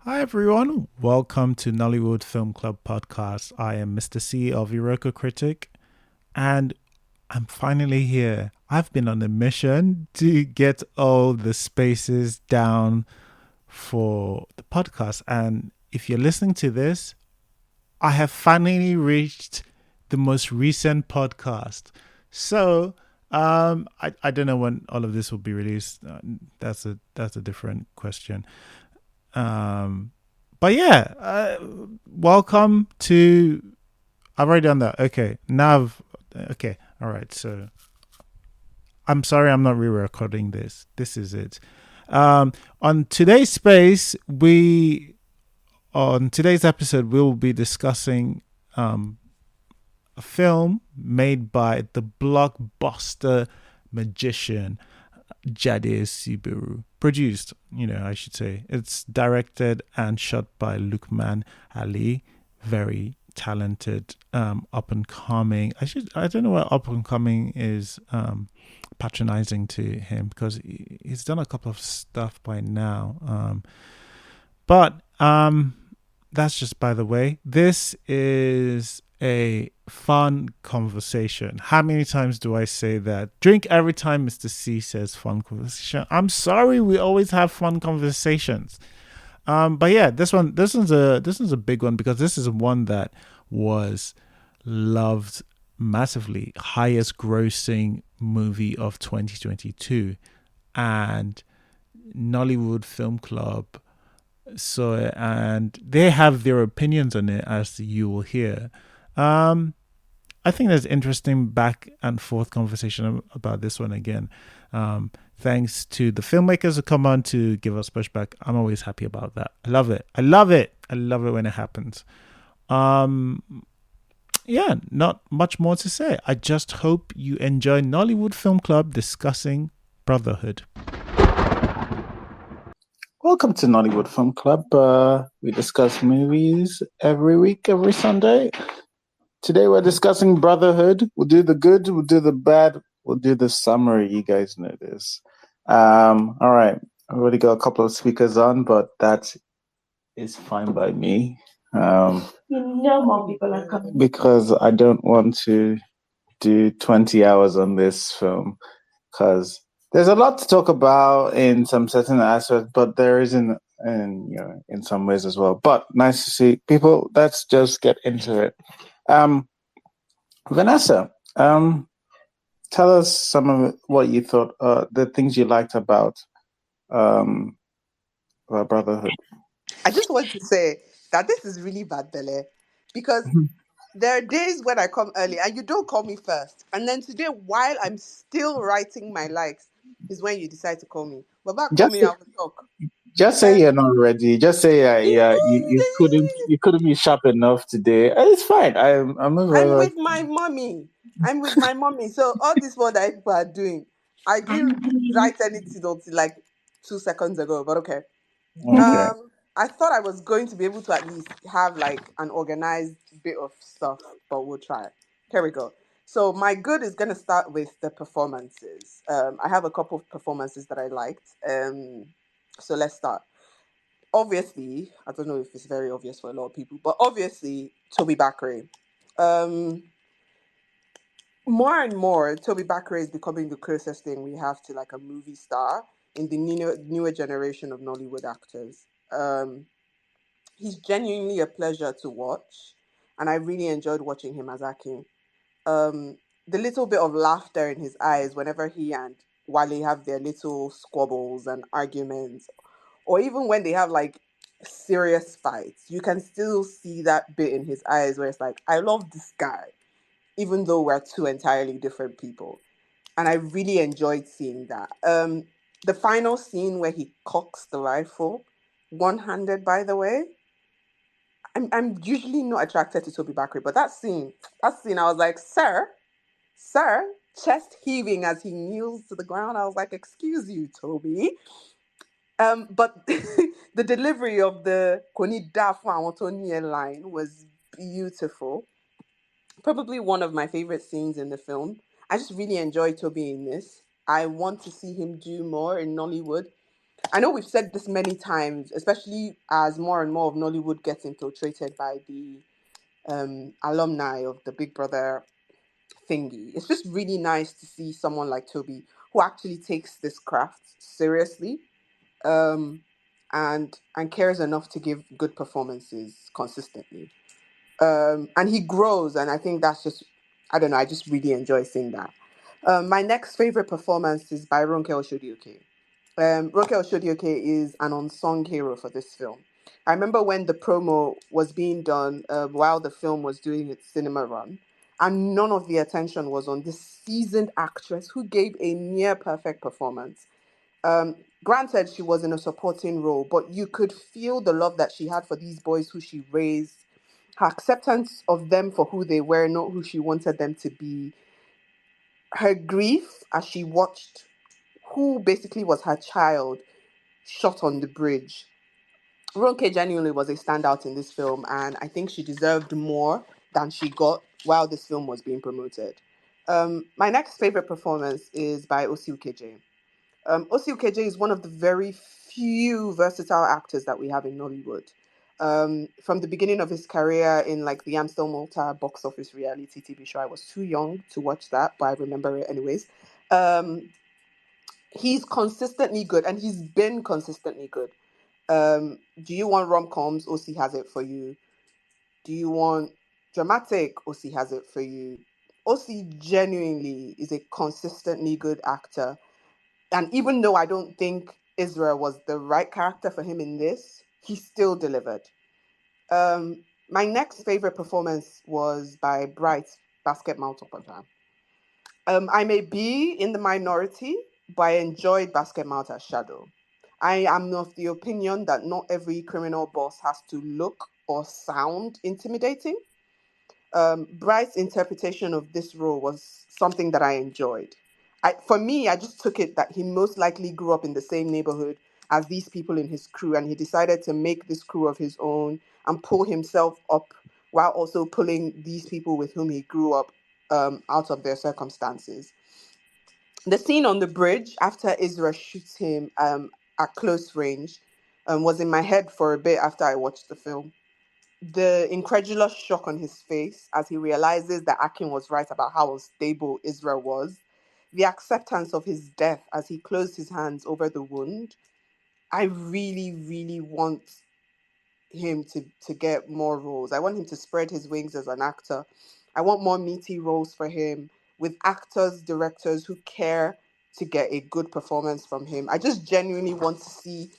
Hi everyone, welcome to Nollywood Film Club podcast. I am Mr. C of Iroko Critic, and I'm finally here. I've been on a mission to get all the spaces down for the podcast, and if you're listening to this, I have finally reached the most recent podcast. So, I don't know when all of this will be released. That's a different question. Um, but yeah, welcome to. I've already done that. Okay, now. Okay, all right. So I'm sorry, I'm not re-recording this. This is it. On today's space, we on today's episode we'll be discussing a film made by the blockbuster magician Jade Osiberu. Produced, I should say. It's directed and shot by Loukman Ali, very talented, up and coming. I don't know what up and coming is patronizing to him because he's done a couple of stuff by now. But that's just by the way. This is a fun conversation. How many times do I say that? Drink every time Mr. C says fun conversation. I'm sorry, we always have fun conversations. But yeah, this one's a big one because this is one that was loved massively, highest grossing movie of 2022, and Nollywood Film Club saw it, and they have their opinions on it, as you will hear. Um, I think there's interesting back and forth conversation about this one again. Thanks to the filmmakers who come on to give us pushback. I'm always happy about that. I love it. I love it. I love it when it happens. Um, yeah, not much more to say. I just hope you enjoy Nollywood Film Club discussing Brotherhood. Welcome to Nollywood Film Club. We discuss movies every week, every Sunday. Today we're discussing Brotherhood. We'll do the good, we'll do the bad, we'll do the summary. You guys know this. All right. I've already got a couple of speakers on, but that is fine by me. More people are coming. Because I don't want to do 20 hours on this film because there's a lot to talk about in some certain aspects, but there isn't in some ways as well. But nice to see people. Let's just get into it. Vanessa, tell us some of what you thought, the things you liked um, about Brotherhood. I just want to say that this is really bad, Bele, because there are days when I come early and you don't call me first. And then today, while I'm still writing my likes, is when you decide to call me. But back call Just me, I will talk. just say Um, you're not ready. Just say you couldn't be sharp enough today. And it's fine. I'm I'm over. with my mommy. I'm with my mommy. So all this what that people are doing, I didn't write anything until like 2 seconds ago. But okay. Okay. I thought I was going to be able to at least have like an organized bit of stuff, but we'll try. Here we go. So my good is gonna start with the performances. I have a couple of performances that I liked. So let's start. Obviously, I don't know if it's very obvious for a lot of people, but obviously Toby Bakray. Um, More and more, Toby Bakray is becoming the closest thing we have to like a movie star in the newer generation of Nollywood actors. He's genuinely a pleasure to watch, and I really enjoyed watching him as Akin. The little bit of laughter in his eyes whenever he and Wale have their little squabbles and arguments, or even when they have like serious fights, you can still see that bit in his eyes where it's like, I love this guy, even though we're two entirely different people. And I really enjoyed seeing that. The final scene where he cocks the rifle, one handed, by the way, I'm usually not attracted to Toby Bakray, but that scene, I was like, sir, chest heaving as he kneels to the ground. I was like, excuse you, Toby. But the delivery of the Koni Dafu Awotoni line was beautiful. Probably one of my favorite scenes in the film. I just really enjoyed Toby in this. I want to see him do more in Nollywood. I know we've said this many times, especially as more and more of Nollywood gets infiltrated by the alumni of the Big Brother thingy. It's just really nice to see someone like Toby who actually takes this craft seriously, um, and cares enough to give good performances consistently. And he grows, and I think that's just, I don't know, I just really enjoy seeing that. My next favorite performance is by Ronke Oshodioke. Ronke Oshodioke is an unsung hero for this film. I remember when the promo was being done while the film was doing its cinema run, and none of the attention was on this seasoned actress who gave a near perfect performance. Um, Granted, she was in a supporting role, but you could feel the love that she had for these boys who she raised, her acceptance of them for who they were, not who she wanted them to be, her grief as she watched who basically was her child shot on the bridge. Ronke genuinely was a standout in this film, and I think she deserved more than she got while this film was being promoted. My next favorite performance is by Osi Ukeje. Osi Ukeje is one of the very few versatile actors that we have in Nollywood. From the beginning of his career in like the Amstel Malta box office reality TV show, I was too young to watch that, but I remember it anyways. Um, he's consistently good, and he's been consistently good. Do you want rom coms? Osi has it for you. Do you want dramatic? Osi has it for you. Osi genuinely is a consistently good actor, and even though I don't think Israel was the right character for him in this, he still delivered. My next favorite performance was by Bright Basket Maltopata. I may be in the minority, but I enjoyed Basket Mouth as Shadow. I am of the opinion that not every criminal boss has to look or sound intimidating. Bright's interpretation of this role was something that I enjoyed. For me, I just took it that he most likely grew up in the same neighborhood as these people in his crew, and he decided to make this crew of his own and pull himself up while also pulling these people with whom he grew up out of their circumstances. The scene on the bridge after Israel shoots him at close range was in my head for a bit after I watched the film. The incredulous shock on his face as he realizes that Akin was right about how unstable Israel was, the acceptance of his death as he closed his hands over the wound. I really, really want him to get more roles. I want him to spread his wings as an actor. I want more meaty roles for him with actors, directors who care to get a good performance from him. I just genuinely want to see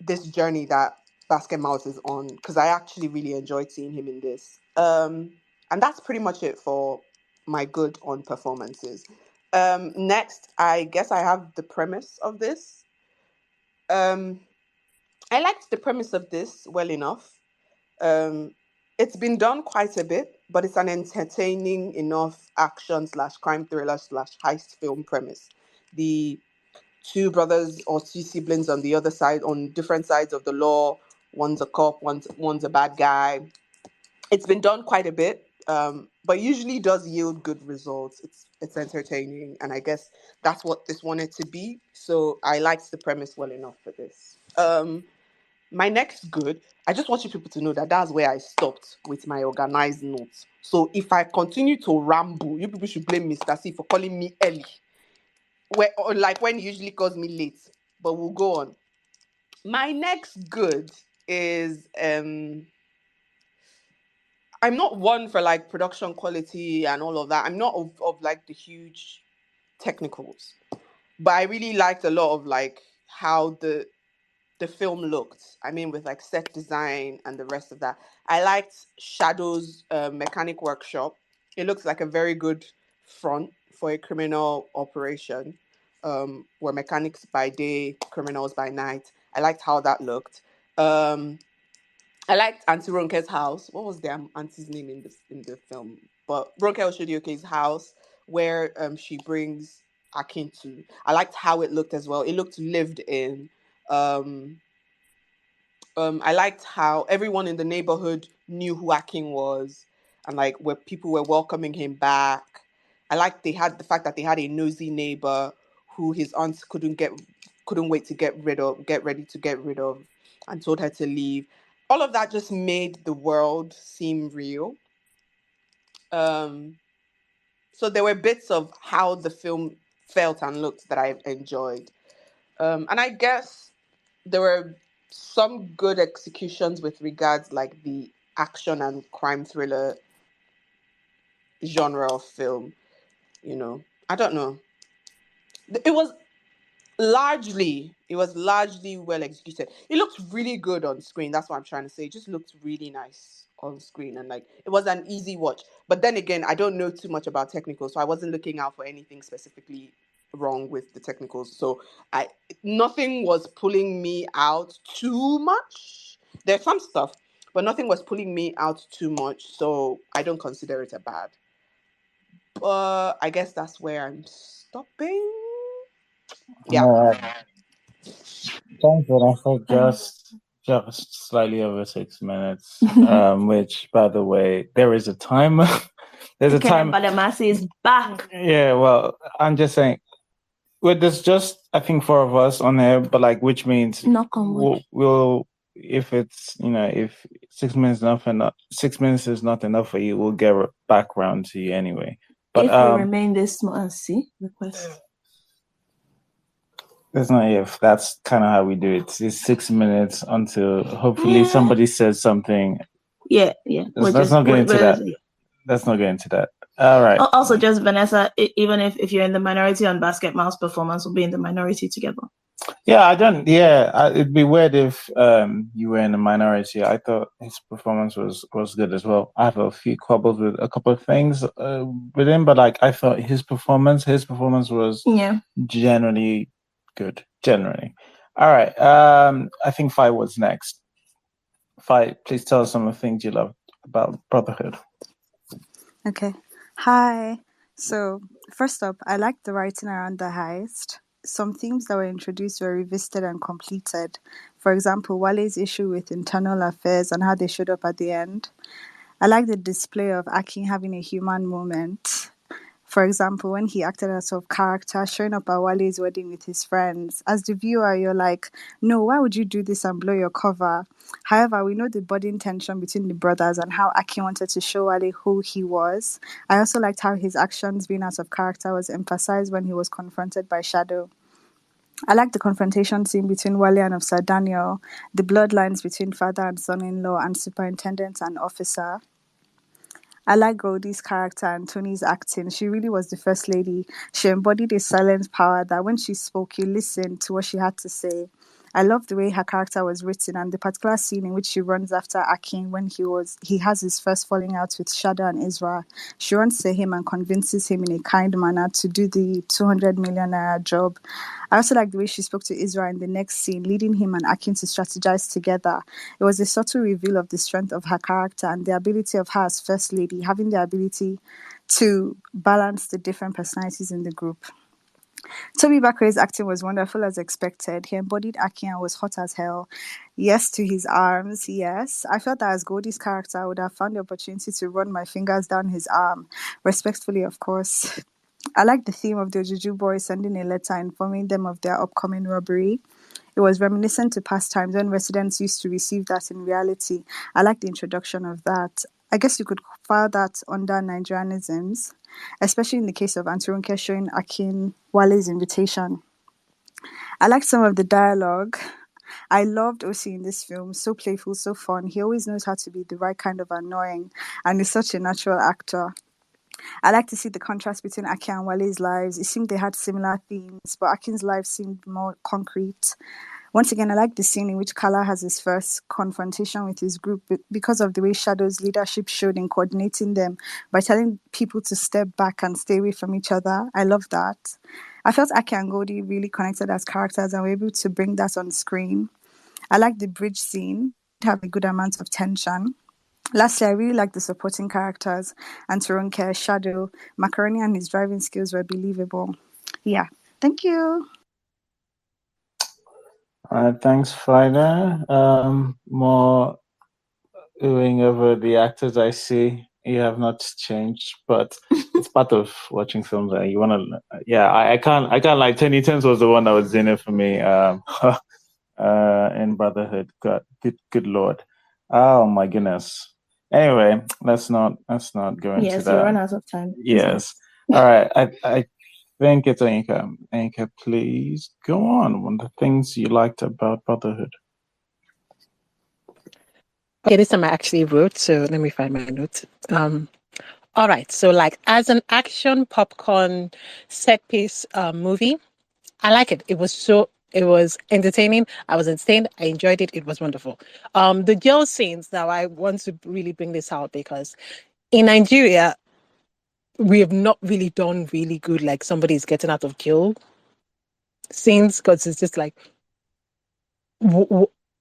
this journey that Basket Mouth is on because I actually really enjoyed seeing him in this. And that's pretty much it for my good on performances. Next, I guess I have the premise of this. Um, I liked the premise of this well enough. Um, it's been done quite a bit, but it's an entertaining enough action slash crime thriller slash heist film premise. The two brothers or two siblings on the other side, on different sides of the law. One's a cop, one's a bad guy. It's been done quite a bit, but usually does yield good results. It's entertaining, and I guess that's what this wanted to be. So I liked the premise well enough for this. My next good, I just want you people to know that that's where I stopped with my organized notes. So if I continue to ramble, you people should blame Mr. C for calling me early. Or like when he usually calls me late. But we'll go on. My next good is I'm not one for like production quality and all of that. I'm not of like the huge technicals. But I really liked a lot of like how the film looked. I mean, with like set design and the rest of that. I liked Shadow's mechanic workshop. It looks like a very good front for a criminal operation, where mechanics by day, criminals by night. I liked how that looked. Um, I liked Auntie Ronke's house. What was their auntie's name in the film? But Ronke Oshodioke's house, where she brings Akin to. I liked how it looked as well. It looked lived in. Um, I liked how everyone in the neighborhood knew who Akin was, and like where people were welcoming him back. I liked they had the fact that they had a nosy neighbor who his aunts couldn't get. couldn't wait to get ready to get rid of, and told her to leave. All of that just made the world seem real. So there were bits of how the film felt and looked that I enjoyed. And I guess there were some good executions with regards like the action and crime thriller genre of film. I don't know. It was largely well executed. It looked really good on screen. That's what I'm trying to say. It just looked really nice on screen, and like it was an easy watch. But then again, I don't know too much about technicals, so I wasn't looking out for anything specifically wrong with the technicals. So I nothing was pulling me out too much. There's some stuff, but nothing was pulling me out too much, so I don't consider it a bad. But I guess that's where I'm stopping. Yeah. Thanks, Vanessa. Just slightly over 6 minutes. Which, by the way, there is a timer. There's a time. Balamasi is back. Yeah, well, I'm just saying. Well, there's just I think 4 of us on there, but like, which means Knock on wood. we'll if it's if 6 minutes enough and 6 minutes is not enough for you, we'll get back round to you anyway. But if we remain this small, request. That's not if. That's kind of how we do it. It's 6 minutes until hopefully somebody says something. Yeah. Let's not get into that. Let's not get into that. All right. Also, just Vanessa, even if you're in the minority on Basket Mouse performance, we'll be in the minority together. Yeah, I don't. Yeah, it'd be weird if you were in the minority. I thought his performance was good as well. I have a few quibbles with a couple of things with him, but like I thought his performance was generally good. Generally, all right. I think Fi was next. Fi, please tell us some of the things you love about Brotherhood. Okay. Hi. So, first up, I liked the writing around the heist. Some themes that were introduced were revisited and completed. For example, Wale's issue with internal affairs and how they showed up at the end. I like the display of Akin having a human moment. For example, when he acted as of character, showing up at Wale's wedding with his friends. As the viewer, you're like, no, why would you do this and blow your cover? However, we know the budding tension between the brothers and how Akin wanted to show Wale who he was. I also liked how his actions being out of character was emphasized when he was confronted by Shadow. I like the confrontation scene between Wale and Officer Daniel, the bloodlines between father and son-in-law and superintendent and officer. I like Goldie's character and Tony's acting. She really was the first lady. She embodied a silent power that when she spoke, you listened to what she had to say. I love the way her character was written and the particular scene in which she runs after Akin when he has his first falling out with Shadow and Ezra. She runs to him and convinces him in a kind manner to do the 200 million naira job. I also like the way she spoke to Ezra in the next scene, leading him and Akin to strategize together. It was a subtle reveal of the strength of her character and the ability of her as First Lady, having the ability to balance the different personalities in the group. Toby Bakre's acting was wonderful as expected. He embodied Akin and was hot as hell. Yes to his arms, yes. I felt that as Goldie's character, I would have found the opportunity to run my fingers down his arm. Respectfully, of course. I like the theme of the Ojuju boys sending a letter informing them of their upcoming robbery. It was reminiscent to past times when residents used to receive that in reality. I like the introduction of that. I guess you could file that under Nigerianisms, especially in the case of Anturunke showing Akin Wale's invitation. I liked some of the dialogue. I loved Osi in this film. So playful, so fun. He always knows how to be the right kind of annoying, and is such a natural actor. I like to see the contrast between Akin and Wale's lives. It seemed they had similar themes, but Akin's life seemed more concrete. Once again, I like the scene in which Kala has his first confrontation with his group because of the way Shadow's leadership showed in coordinating them by telling people to step back and stay away from each other. I love that. I felt Akin and Goldie really connected as characters and were able to bring that on screen. I like the bridge scene. It had a good amount of tension. Lastly, I really like the supporting characters. Anturunke, Shadow, Macaroni and his driving skills were believable. Yeah, thank you. Thanks, Frida. More oohing over the actors I see. You have not changed, but it's part of watching films. You want to, yeah. I can't like. Tiny Tens was the one that was in it for me. In Brotherhood. God, good lord. Oh my goodness. Anyway, let's not go into Yes, that. you run out of time. Yes. All right. I think it's Anka. Anka, please go on. One of the things you liked about Brotherhood. Okay, this time I actually wrote, so let me find my notes. All right, so like as an action popcorn set piece movie, I like it. It was entertaining. I was entertained. I enjoyed it. It was wonderful. The jail scenes. Now I want to really bring this out because in Nigeria we have not really done really good. Like somebody's getting out of jail scenes because it's just like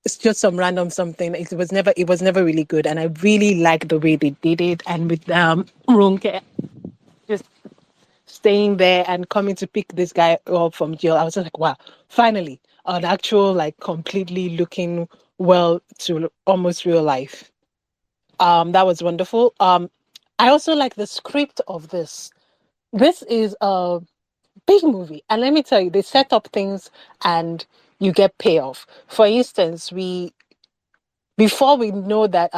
it's just some random something. It was never really good, and I really liked the way they did it. And with Runke just staying there and coming to pick this guy up from jail, I was just like, wow, finally an actual like completely looking well to almost real life. That was wonderful. I also like the script of this. This is a big movie, and let me tell you, they set up things and you get payoff. For instance, before we know that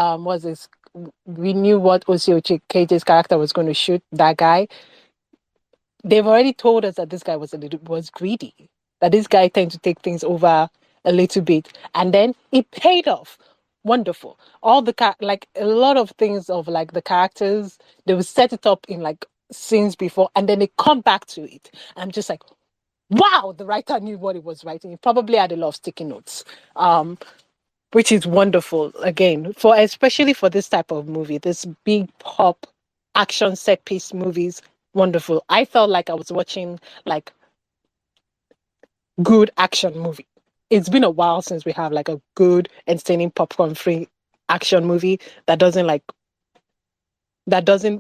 we knew what Osio KJ's character was going to shoot that guy. They've already told us that this guy was greedy, that this guy tended to take things over a little bit, and then it paid off. Wonderful. All the like a lot of things of like the characters, they will set it up in like scenes before, and then they come back to it. I'm just like, wow, the writer knew what he was writing. He probably had a lot of sticky notes. Which is wonderful again especially for this type of movie, this big pop action set piece movies. Wonderful. I felt like I was watching like good action movie. It's been a while since we have like a good entertaining popcorn free action movie that doesn't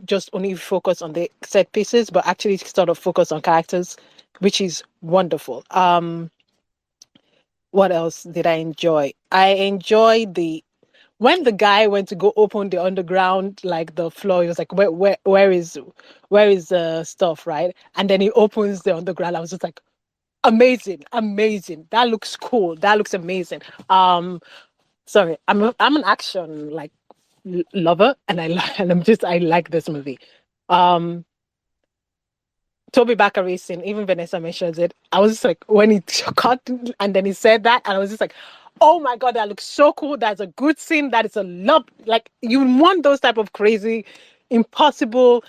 just only focus on the set pieces but actually sort of focus on characters, which is wonderful. What else did I enjoy? I enjoyed when the guy went to go open the underground, like the floor, he was like, where is stuff, right? And then he opens the underground. I was just like, amazing. That looks cool. That looks amazing. Sorry, I'm an action like lover, and I like this movie. Toby Bakary scene, even Vanessa mentions it. I was just like, when he cut and then he said that, and I was just like, oh my god, that looks so cool. That's a good scene. That is a love. Like you want those type of crazy, impossible,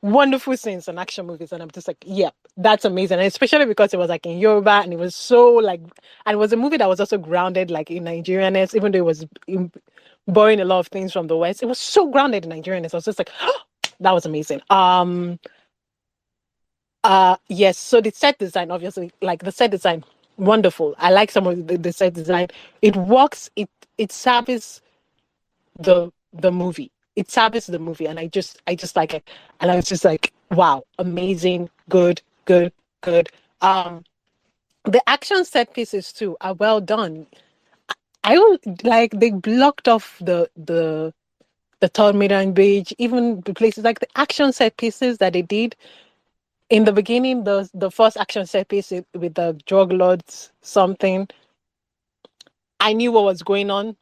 wonderful scenes in action movies, and I'm just like, yeah, that's amazing. And especially because it was like in Yoruba, and it was so like, and it was a movie that was also grounded like in Nigerianness, even though it was borrowing a lot of things from the West. It was so grounded in Nigerianness. I was just like, oh, that was amazing. Yes, so the set design, obviously, like the set design, wonderful. I like some of the set design. It works, it serves the movie. It serves the movie, and I just like it. And I was just like, wow, amazing, good. The action set pieces too are well done. I don't like they blocked off the third Midland Beach, even the places like the action set pieces that they did. In the beginning, the first action set piece with the drug lords, something, I knew what was going on.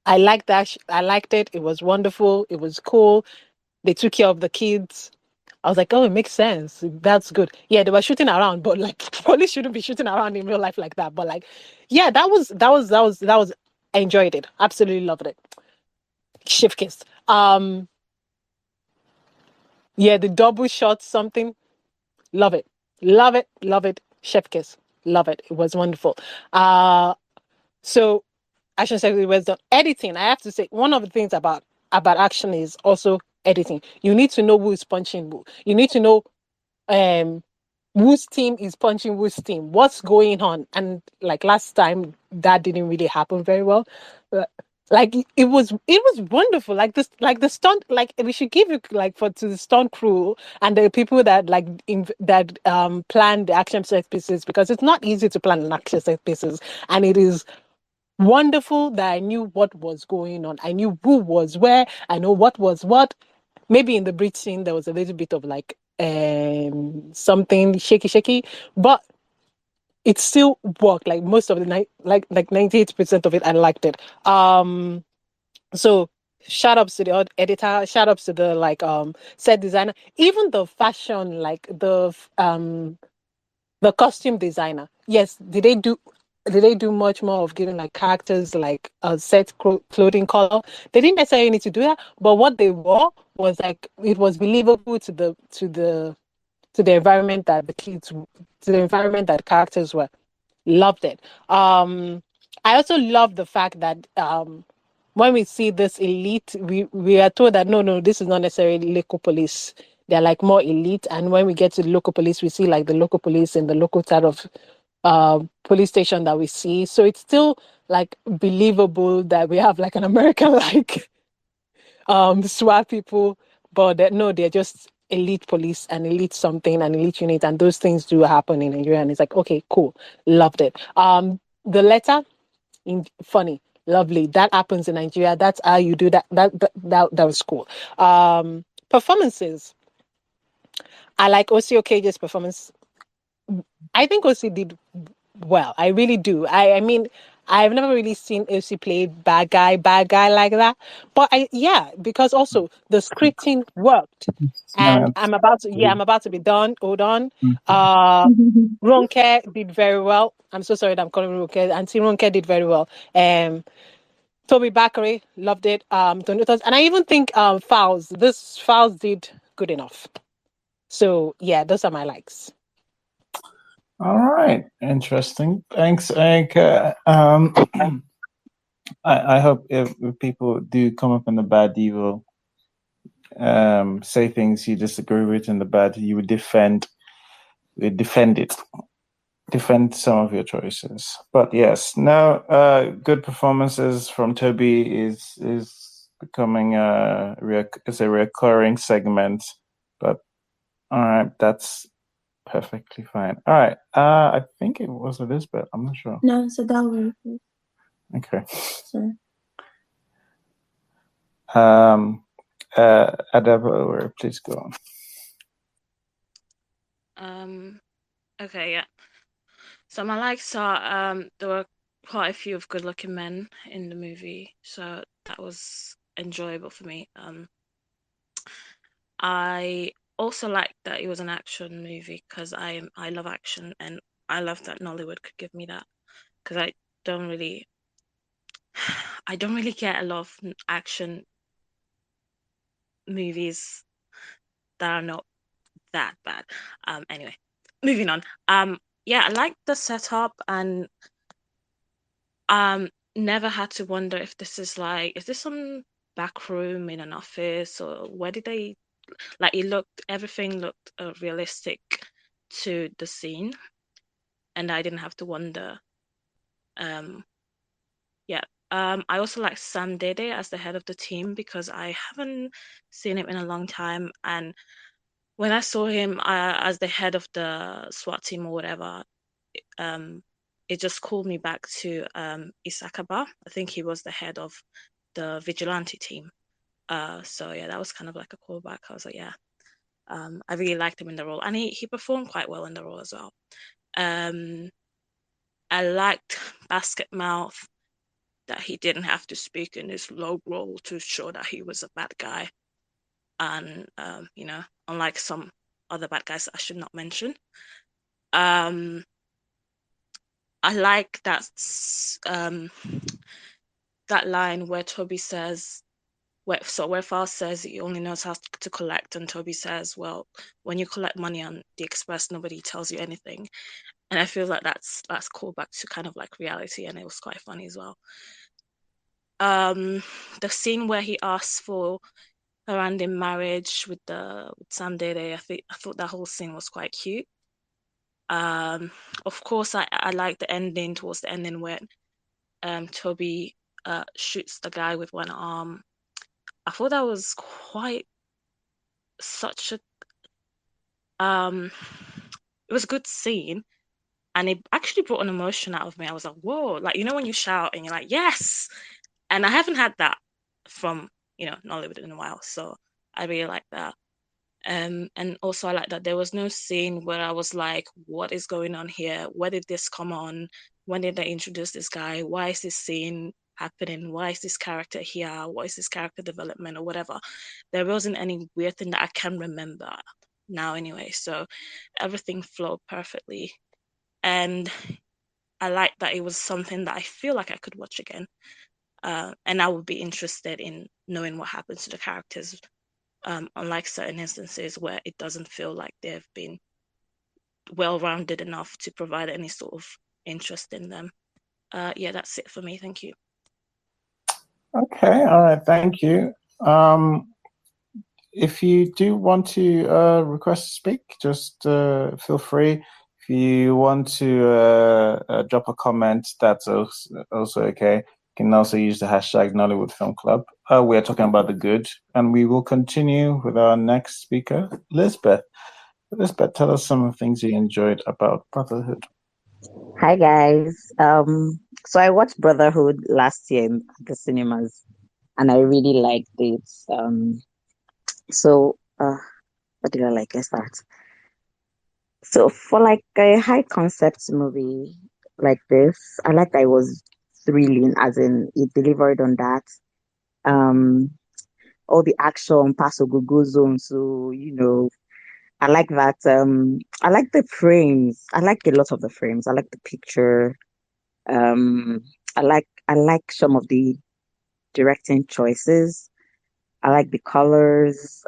I liked that. I liked it. It was wonderful. It was cool. They took care of the kids. I was like, oh, it makes sense. That's good. Yeah, they were shooting around, but like police shouldn't be shooting around in real life like that. But like, yeah, that was. I enjoyed it. Absolutely loved it. Shift kiss. Yeah, the double shot something. Love it. Chef kiss. Love it. It was wonderful. So action sequence was done. Editing, I have to say, one of the things about action is also editing. You need to know who is punching who. You need to know whose team is punching whose team. What's going on? And like last time, that didn't really happen very well. Like it was wonderful. Like this, like the stunt, like we should give it like to the stunt crew and the people that plan the action set pieces, because it's not easy to plan an action set pieces, and it is wonderful that I knew what was going on. I knew who was where. I know what was what. maybe in the bridge scene there was a little bit of like something shaky, but it still worked. Like most of the night, like 98% of it, I liked it. So shout outs to the editor, shout outs to the like set designer, even the fashion, like the costume designer. Yes, did they do much more of giving like characters like a set clothing color? They didn't necessarily need to do that, but what they wore was like it was believable to the environment that the environment that characters were. Loved it. I also love the fact that when we see this elite, we are told that no, this is not necessarily local police. They're like more elite, and when we get to the local police, we see like the local police in the local side of police station that we see. So it's still like believable that we have like an American like SWAT people, but no, they're just elite police and elite something and elite unit, and those things do happen in Nigeria. And it's like, okay, cool, loved it. The letter, funny, lovely. That happens in Nigeria. That's how you do that. That was cool. Performances. I like Osi Okeje's performance. I think Osi did well. I really do. I mean, I've never really seen Osi play bad guy like that. But because also the scripting worked. And I'm about to be done. Hold on. Ronke did very well. I'm so sorry that I'm calling Ronke. Auntie Ronke did very well. Toby Bakary, loved it. Donatos, and I even think Fowles did good enough. So yeah, those are my likes. All right, interesting. Thanks, Anka. I hope if people do come up in the bad, you will say things you disagree with in the bad. You would defend it. Defend some of your choices. But yes, now good performances from Toby is becoming is a recurring segment. But all right, that's perfectly fine. All right. I think it was Elizabeth. I'm not sure. No, it's a Dalwin. Okay. Sorry. Adaba, please go on. Okay, yeah. So my likes are there were quite a few of good-looking men in the movie, so that was enjoyable for me. I also liked that it was an action movie because I love action, and I love that Nollywood could give me that because I don't really get a lot of action movies that are not that bad. Anyway, moving on. Yeah, I like the setup and never had to wonder if this is some back room in an office or where did they like everything looked realistic to the scene, and I didn't have to wonder. Yeah. I also like Sam Dede as the head of the team because I haven't seen him in a long time, and when I saw him as the head of the SWAT team or whatever, it just called me back to Isakaba. I think he was the head of the vigilante team. So yeah, that was kind of like a callback. I was like, yeah, I really liked him in the role, and he performed quite well in the role as well. I liked Basket Mouth that he didn't have to speak in his low role to show that he was a bad guy, and unlike some other bad guys that I should not mention. I like that line where Toby says, where Fowles says he only knows how to collect, and Toby says, well, when you collect money on the Express, nobody tells you anything. And I feel like that's called back to kind of like reality, and it was quite funny as well. The scene where he asks for her hand in marriage with Sam Dede, I thought that whole scene was quite cute. Of course, I like the ending towards the ending where Toby shoots the guy with one arm. I thought that was quite such a it was a good scene, and it actually brought an emotion out of me. I was like, whoa, like when you shout and you're like, yes, and I haven't had that from Nollywood in a while, so I really like that. And also I like that there was no scene where I was like, what is going on here? Where did this come on? When did they introduce this guy? Why is this scene happening? Why is this character here? What is this character development or whatever? There wasn't any weird thing that I can remember now anyway. So everything flowed perfectly. And I like that it was something that I feel like I could watch again. And I would be interested in knowing what happens to the characters, unlike certain instances where it doesn't feel like they've been well-rounded enough to provide any sort of interest in them. Yeah, that's it for me. Thank you. Okay, all right, thank you. If you do want to request to speak, just feel free. If you want to drop a comment, that's also okay. You can also use the hashtag Nollywood Film Club. We are talking about the good, and we will continue with our next speaker, Lisbeth. Lisbeth, tell us some of the things you enjoyed about Brotherhood. Hi guys. So I watched Brotherhood last year in the cinemas, and I really liked it. So what did I like? Let's start. So for like a high concept movie like this, I like that it was thrilling, as in it delivered on that. Um, all the action, pass go zone. So I like that. I like the frames. I like a lot of the frames. I like the picture. Um, I like some of the directing choices. I like the colors.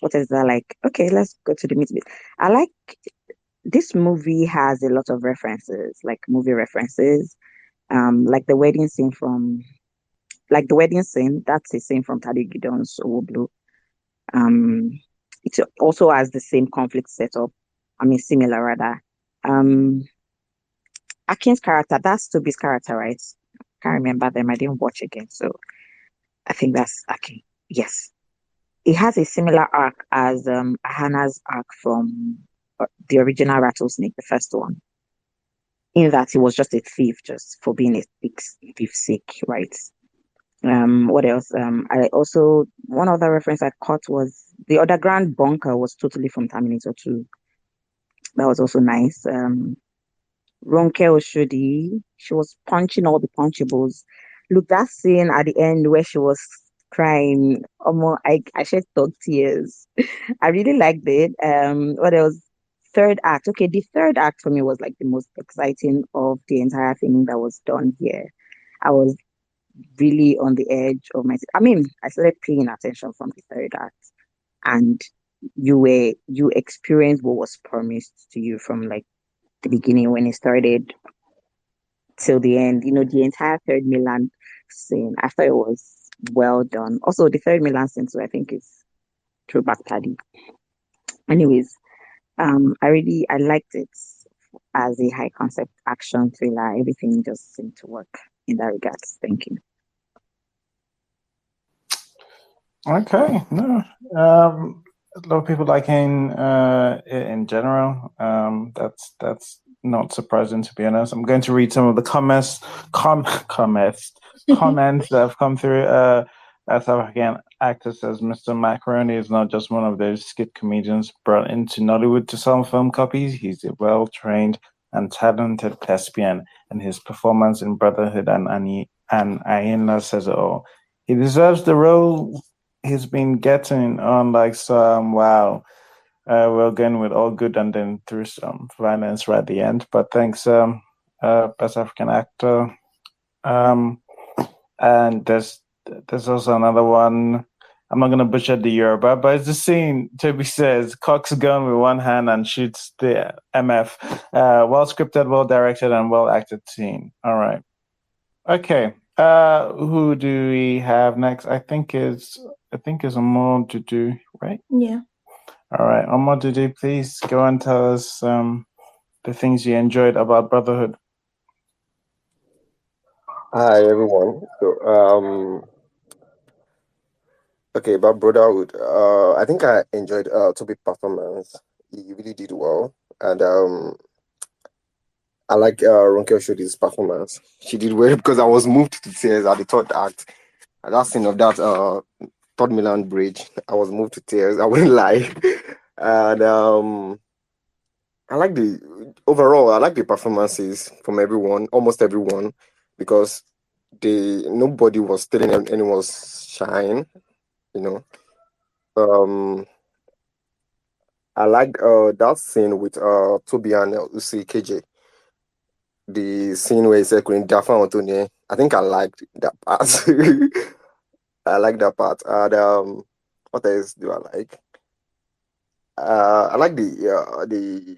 What is that like? Okay, let's go to the meat bit. I like this movie has a lot of references, like movie references. Like the wedding scene from like the wedding scene, that's a scene from Tadi Gideon's Blue. Um, it also has the same conflict setup. I mean, similar rather. Um, Akin's character, that's Toby's character, right? Can't remember them. I didn't watch again, so I think that's Akin. Yes, it has a similar arc as Ahana's arc from the original Rattlesnake, the first one. In that he was just a thief, just for being a thief sake, right? What else? I also one other reference I caught was the underground bunker was totally from Terminator 2. That was also nice. Ronke Oshodi, she was punching all the punchables. Look, that scene at the end where she was crying, almost I shed dog tears. I really liked it. What else? Third act. Okay, the third act for me was like the most exciting of the entire thing that was done here. I was really on the edge of my. I mean, I started paying attention from the third act, and you experienced what was promised to you from like the beginning when it started till the end. The entire third Milan scene. I thought it was well done. Also, the third Milan scene, so I think is throwback Paddy. Anyways, I liked it as a high concept action thriller. Everything just seemed to work in that regards. Thank you. Okay, no. A lot of people like in general. That's not surprising, to be honest. I'm going to read some of the comments that have come through. As African actor says, Mr. Macaroni is not just one of those skit comedians brought into Nollywood to sell film copies. He's a well-trained and talented thespian, and his performance in Brotherhood and Aina says it all. He deserves the role he's been getting on like some wow. We're going with all good and then through some violence right at the end. But thanks, best African actor. And there's also another one. I'm not gonna butcher the Yoruba, but it's the scene Toby says cocks a gun with one hand and shoots the MF. Well scripted, well directed, and well acted scene. All right. Okay. Who do we have next? I think it's Amor Dudu, right? Yeah. All right, Amor Dudu, please go and tell us the things you enjoyed about Brotherhood. Hi everyone. Okay, about Brotherhood. I think I enjoyed Toby's performance. He really did well, and I like Ronke Oshodi's performance. She did well because I was moved to tears at the third act. And that scene of that Third Milan Bridge. I was moved to tears. I wouldn't lie. And I like the performances from everyone, almost everyone, because nobody was stealing anyone's shine, you know. Um, I liked that scene with Toby and Usi KJ. The scene where he said Queen Dafa Anthony. I think I liked that part. I like that part. And what else do I like? I like the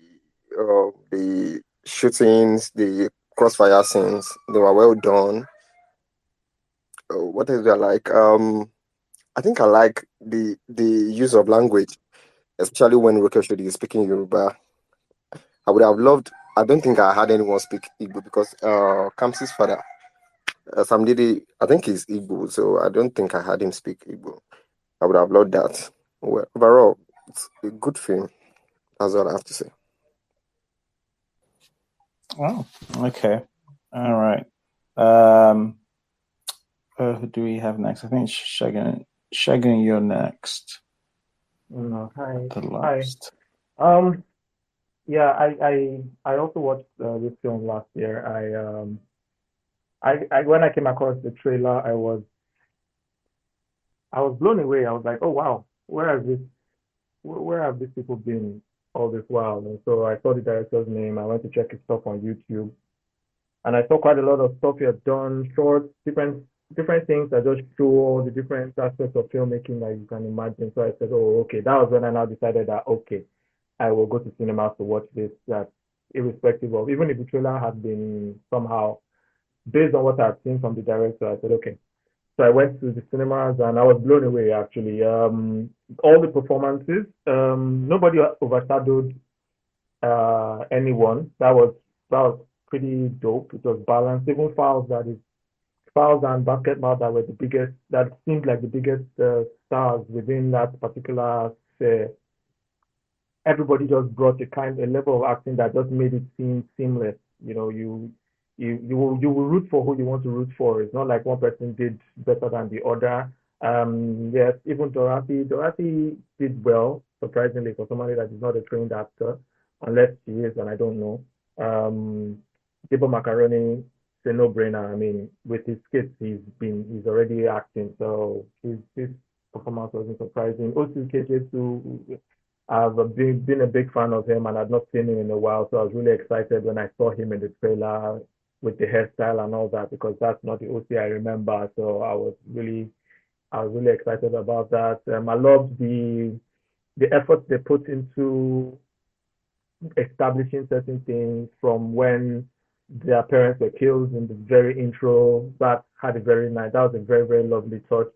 shootings, the crossfire scenes. They were well done. What else do I like? I think I like the use of language, especially when Rokeshodi is speaking Yoruba. I would have loved. I don't think I had anyone speak Igbo because Kamsi's father, Samdidi, I think he's Igbo, so I don't think I had him speak Igbo. I would have loved that. Well, overall, it's a good film. That's all I have to say. Oh, okay. All right. Um, who do we have next? I think Shagun, you're next. No, hi. The Hi. last. Yeah, I also watched this film last year. I when I came across the trailer, I was blown away. I was like, oh wow, where have these people been all this while? And so I saw the director's name. I went to check his stuff on YouTube, and I saw quite a lot of stuff he had done, shorts, different things that just show all the different aspects of filmmaking that you can imagine. So I said, oh okay, that was when I now decided that okay, I will go to cinemas to watch this. That irrespective of even if the trailer had been somehow based on what I've seen from the director, I said okay. So I went to the cinemas and I was blown away actually. All the performances, nobody overshadowed anyone. That was pretty dope. It was balanced. Even Fowles and Basket Mouth that were the biggest, that seemed like the biggest stars within that particular sphere. Everybody just brought a level of acting that just made it seem seamless. You know, you will root for who you want to root for. It's not like one person did better than the other. Yes, even Dorothy did well, surprisingly, for somebody that is not a trained actor, unless she is, and I don't know. Um, Gibbo Macaroni, it's a no-brainer. I mean, with his skits, he's already acting, so his performance wasn't surprising. OCKJ too. I've been a big fan of him and I've not seen him in a while, so I was really excited when I saw him in the trailer with the hairstyle and all that because that's not the OC I remember. So I was really excited about that. I loved the effort they put into establishing certain things from when their parents were killed in the very intro. That had a very nice. That was a very very lovely touch.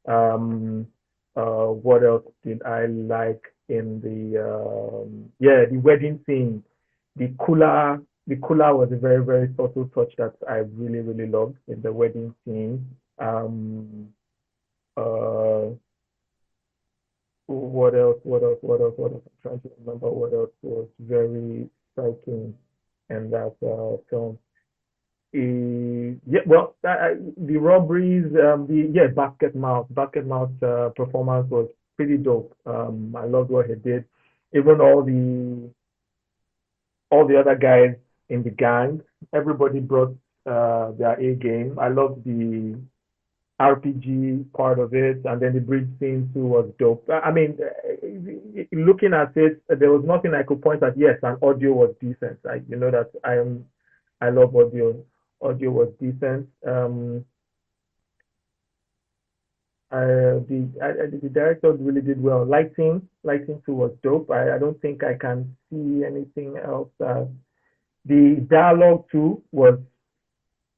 Um, what else did I like in yeah, the wedding scene. The cooler was a very, very subtle touch that I really, really loved in the wedding scene. Uh, what else? What else? What else? What else? I'm trying to remember what else was very striking in that film. Yeah, well, the robberies, Basket Mouth performance was pretty dope. I loved what he did. Even all the other guys in the gang, everybody brought their A game. I loved the RPG part of it, and then the bridge scene too was dope. I mean, looking at it, there was nothing I could point at. Yes, and audio was decent. You know that I love audio. Audio was decent. The director really did well. Lighting too was dope. I don't think I can see anything else. The dialogue too was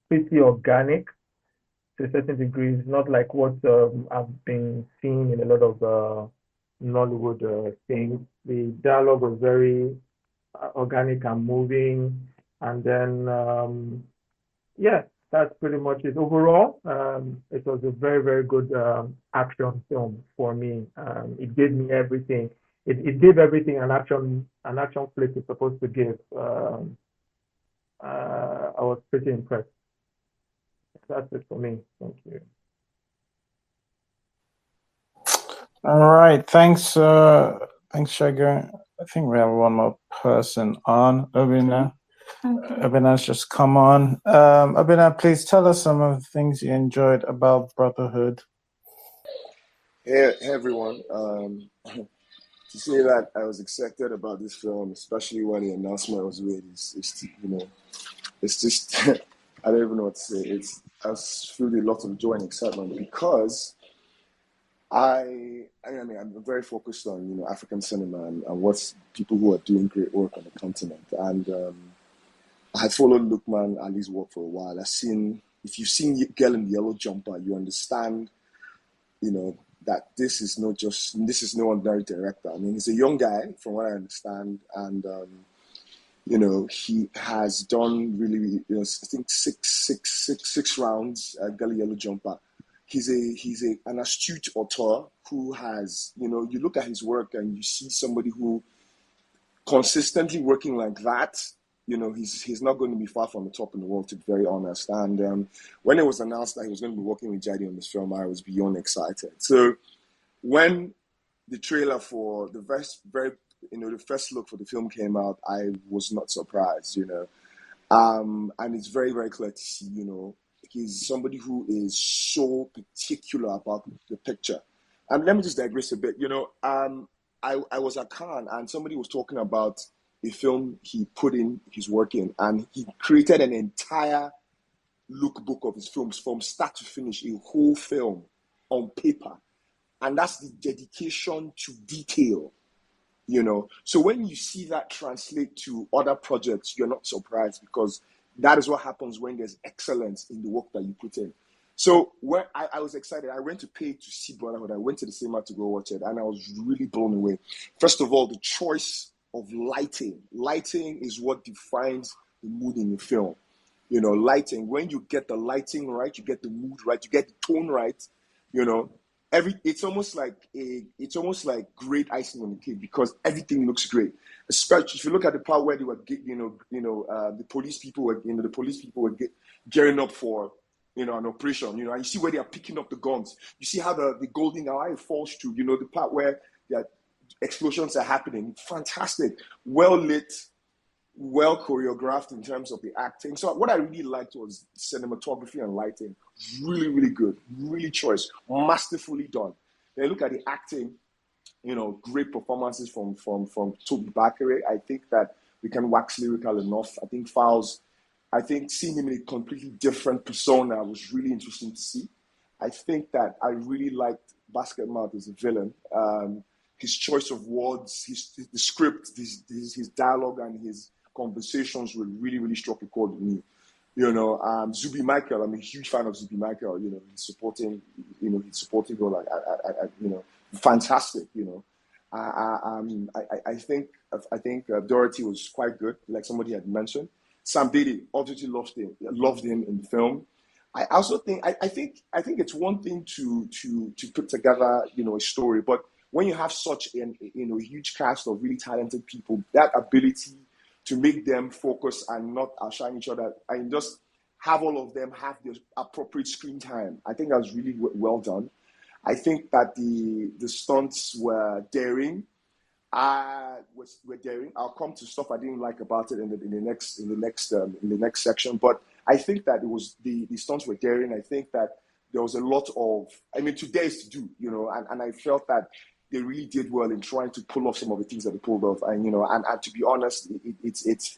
pretty organic to a certain degree. It's not like what I've been seeing in a lot of Nollywood things. The dialogue was very organic and moving, and then yeah, that's pretty much it. Overall, it was a very, very good action film for me. It gave me everything. It gave everything an action flick is supposed to give. I was pretty impressed. That's it for me. Thank you. All right. Thanks, Shagar. I think we have one more person on. Obina. Okay. Obina's just come on. Obina, please tell us some of the things you enjoyed about Brotherhood. Hey, everyone. To say that I was excited about this film, especially when the announcement was made, it's just I don't even know what to say. I was filled with a lot of joy and excitement because I'm very focused on African cinema and what's people who are doing great work on the continent. And I had followed Loukman Ali's work for a while. If you've seen Girl in the Yellow Jumper, you understand, that this is no ordinary director. I mean, he's a young guy, from what I understand, and he has done really, I think six rounds at Girl in the Yellow Jumper. He's an astute author who has, you look at his work and you see somebody who consistently working like that. He's not going to be far from the top in the world, to be very honest. And when it was announced that he was going to be working with Jade on this film, I was beyond excited. So when the trailer for the first look for the film came out, I was not surprised. And it's very, very clear to see. He's somebody who is so particular about the picture. And let me just digress a bit. I was at Cannes and somebody was talking about a film he put in his work in, and he created an entire lookbook of his films from start to finish, a whole film on paper. And that's the dedication to detail, So when you see that translate to other projects, you're not surprised, because that is what happens when there's excellence in the work that you put in. So when I was excited, I went to pay to see Brotherhood. I went to the cinema to go watch it, and I was really blown away. First of all, the choice of lighting. Lighting is what defines the mood in the film. Lighting. When you get the lighting right, you get the mood right, you get the tone right. It's almost like great icing on the cake, because everything looks great. Especially if you look at the part where they were, the police people were gearing up for an operation, and you see where they are picking up the guns. You see how the golden hour falls to, the part where the explosions are happening. Fantastic, well lit, well choreographed in terms of the acting. So what I really liked was cinematography and lighting. Really, really good, really choice, masterfully done. Then look at the acting. Great performances from Toby Bakare. I think that we can wax lyrical enough. I think seeing him in a completely different persona was really interesting to see. I think that I really liked Basket Mouth as a villain. His choice of words, the script, his dialogue and his conversations were really, really struck a chord with me. Zubi Michael, I'm a huge fan of Zubi Michael. He's supporting role, fantastic. I think Dorothy was quite good, like somebody had mentioned. Sam Beatty, obviously loved him in the film. I also think I think it's one thing to put together a story, but when you have such a huge cast of really talented people, that ability to make them focus and not outshine each other and just have all of them have the appropriate screen time, I think that was really well done. I think that the stunts were daring. Were daring. I'll come to stuff I didn't like about it in the next section. But I think that it was the stunts were daring. I think that there was a lot of. Today is to do, and I felt that they really did well in trying to pull off some of the things that they pulled off. And and to be honest, it's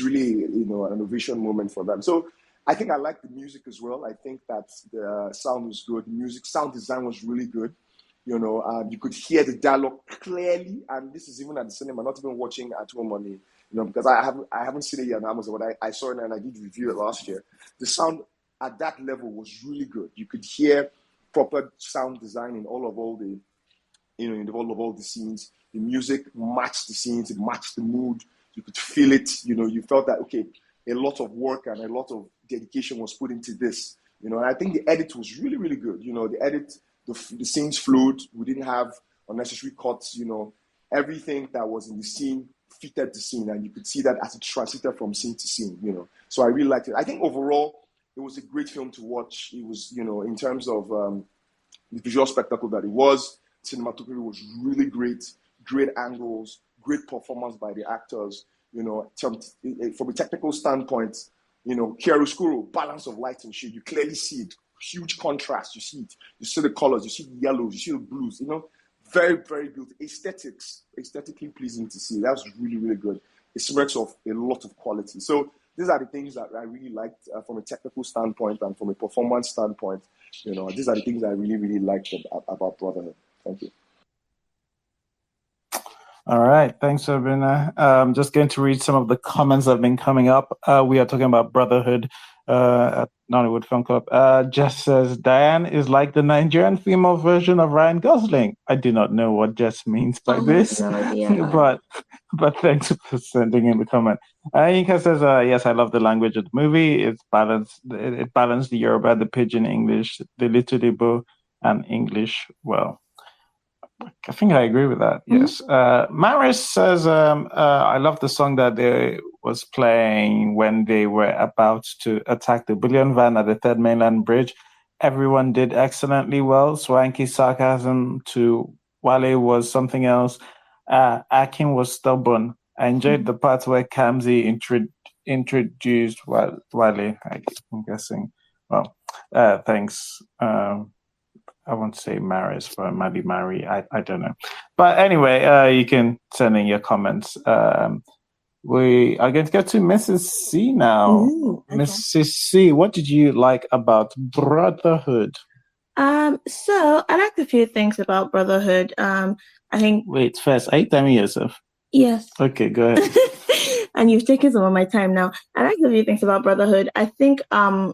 really an innovation moment for them. So I think I like the music as well. I think that the sound was good. The sound design was really good. You could hear the dialogue clearly, and this is even at the cinema, not even watching at home on the, because I haven't seen it yet on Amazon, but I saw it and I did review it last year. The sound at that level was really good. You could hear proper sound design in all the scenes. The music matched the scenes, it matched the mood. You could feel it. You felt that a lot of work and a lot of dedication was put into this. And I think the edit was really, really good. The edit. The scenes flowed. We didn't have unnecessary cuts. Everything that was in the scene fitted the scene, and you could see that as it transited from scene to scene. So I really liked it. I think overall it was a great film to watch. It was, in terms of the visual spectacle that it was, cinematography was really great, great angles, great performance by the actors. From a technical standpoint, chiaroscuro, balance of light and shade, you clearly see it. Huge contrast, you see it. You see the colors, you see the yellows, you see the blues. Very, very beautiful. Aesthetically pleasing to see. That was really, really good. It smacks of a lot of quality. So these are the things that I really liked from a technical standpoint and from a performance standpoint. These are the things I really, really liked about Brotherhood. Thank you. All right. Thanks, Sabrina. I'm just going to read some of the comments that have been coming up. We are talking about Brotherhood at Nollywood Film Club. Jess says, Diane is like the Nigerian female version of Ryan Gosling. I do not know what Jess means by this, no idea. but thanks for sending in the comment. Yinka says, yes, I love the language of the movie. It's balanced. It balanced the Yoruba, the Pidgin English, the Little Igbo, and English well. I think I agree with that. Yes. Maris says, I love the song that they was playing when they were about to attack the bullion van at the Third Mainland Bridge. Everyone did excellently well. Swanky sarcasm to Wale was something else. Akin was stubborn. I enjoyed the part where Kamzi introduced Wale, I'm guessing. Well, thanks. I want to say Maris, but it might be Mary. I don't know. But anyway, you can send in your comments. We are going to get to Mrs. C now. Ooh, okay. Mrs. C, what did you like about Brotherhood? So I liked a few things about Brotherhood. I think. Wait, first, are you telling yourself? Yes. Okay, go ahead. And you've taken some of my time now. I liked a few things about Brotherhood. I think I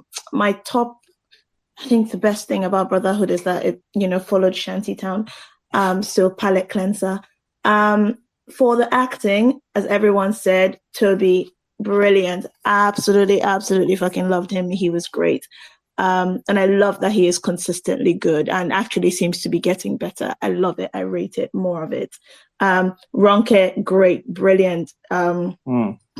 think the best thing about Brotherhood is that it, followed Shantytown. So palette cleanser. For the acting, as everyone said, Toby, brilliant. Absolutely, absolutely fucking loved him. He was great. And I love that he is consistently good and actually seems to be getting better. I love it. I rate it. More of it. Ronke, great, brilliant.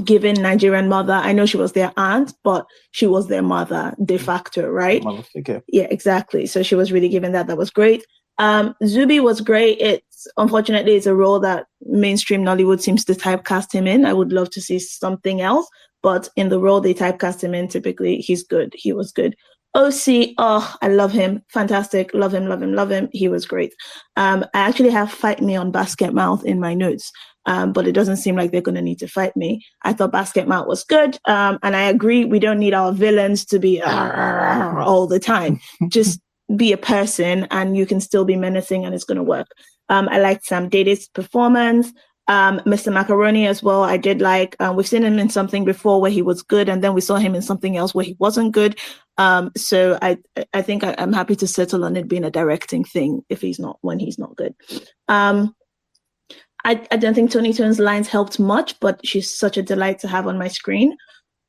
Given Nigerian mother, I know she was their aunt, but she was their mother de facto, right? Mother figure. Yeah, exactly. So she was really given that. That was great. Zubi was great. Unfortunately, it's a role that mainstream Nollywood seems to typecast him in. I would love to see something else, but in the role they typecast him in, typically he's good. He was good. OC, I love him. Fantastic. Love him, love him, love him. He was great. I actually have Fight Me on Basket Mouth in my notes, but it doesn't seem like they're going to need to fight me. I thought Basket Mouth was good, and I agree we don't need our villains to be all the time. Just be a person and you can still be menacing and it's going to work. I liked Sam Dade's performance. Mr. Macaroni as well. I did like, we've seen him in something before where he was good and then we saw him in something else where he wasn't good. So I think I'm happy to settle on it being a directing thing when he's not good. I don't think Tony Tone's lines helped much, but she's such a delight to have on my screen.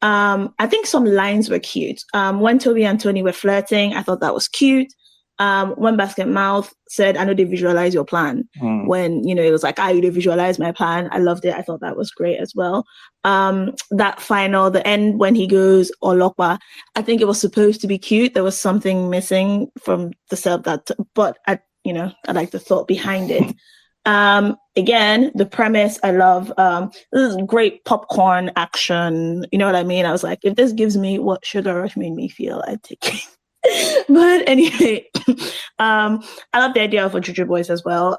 I think some lines were cute. When Toby and Tony were flirting, I thought that was cute. When Basket Mouth said, I know they visualize your plan. When, it was like, you did visualize my plan. I loved it. I thought that was great as well. The end when he goes, Olokwa, I think it was supposed to be cute. There was something missing from the setup but I like the thought behind it. Again, the premise I love. This is great popcorn action. You know what I mean? I was like, if this gives me what Sugar Rush made me feel, I'd take it. But anyway, I love the idea of a Juju Boys as well.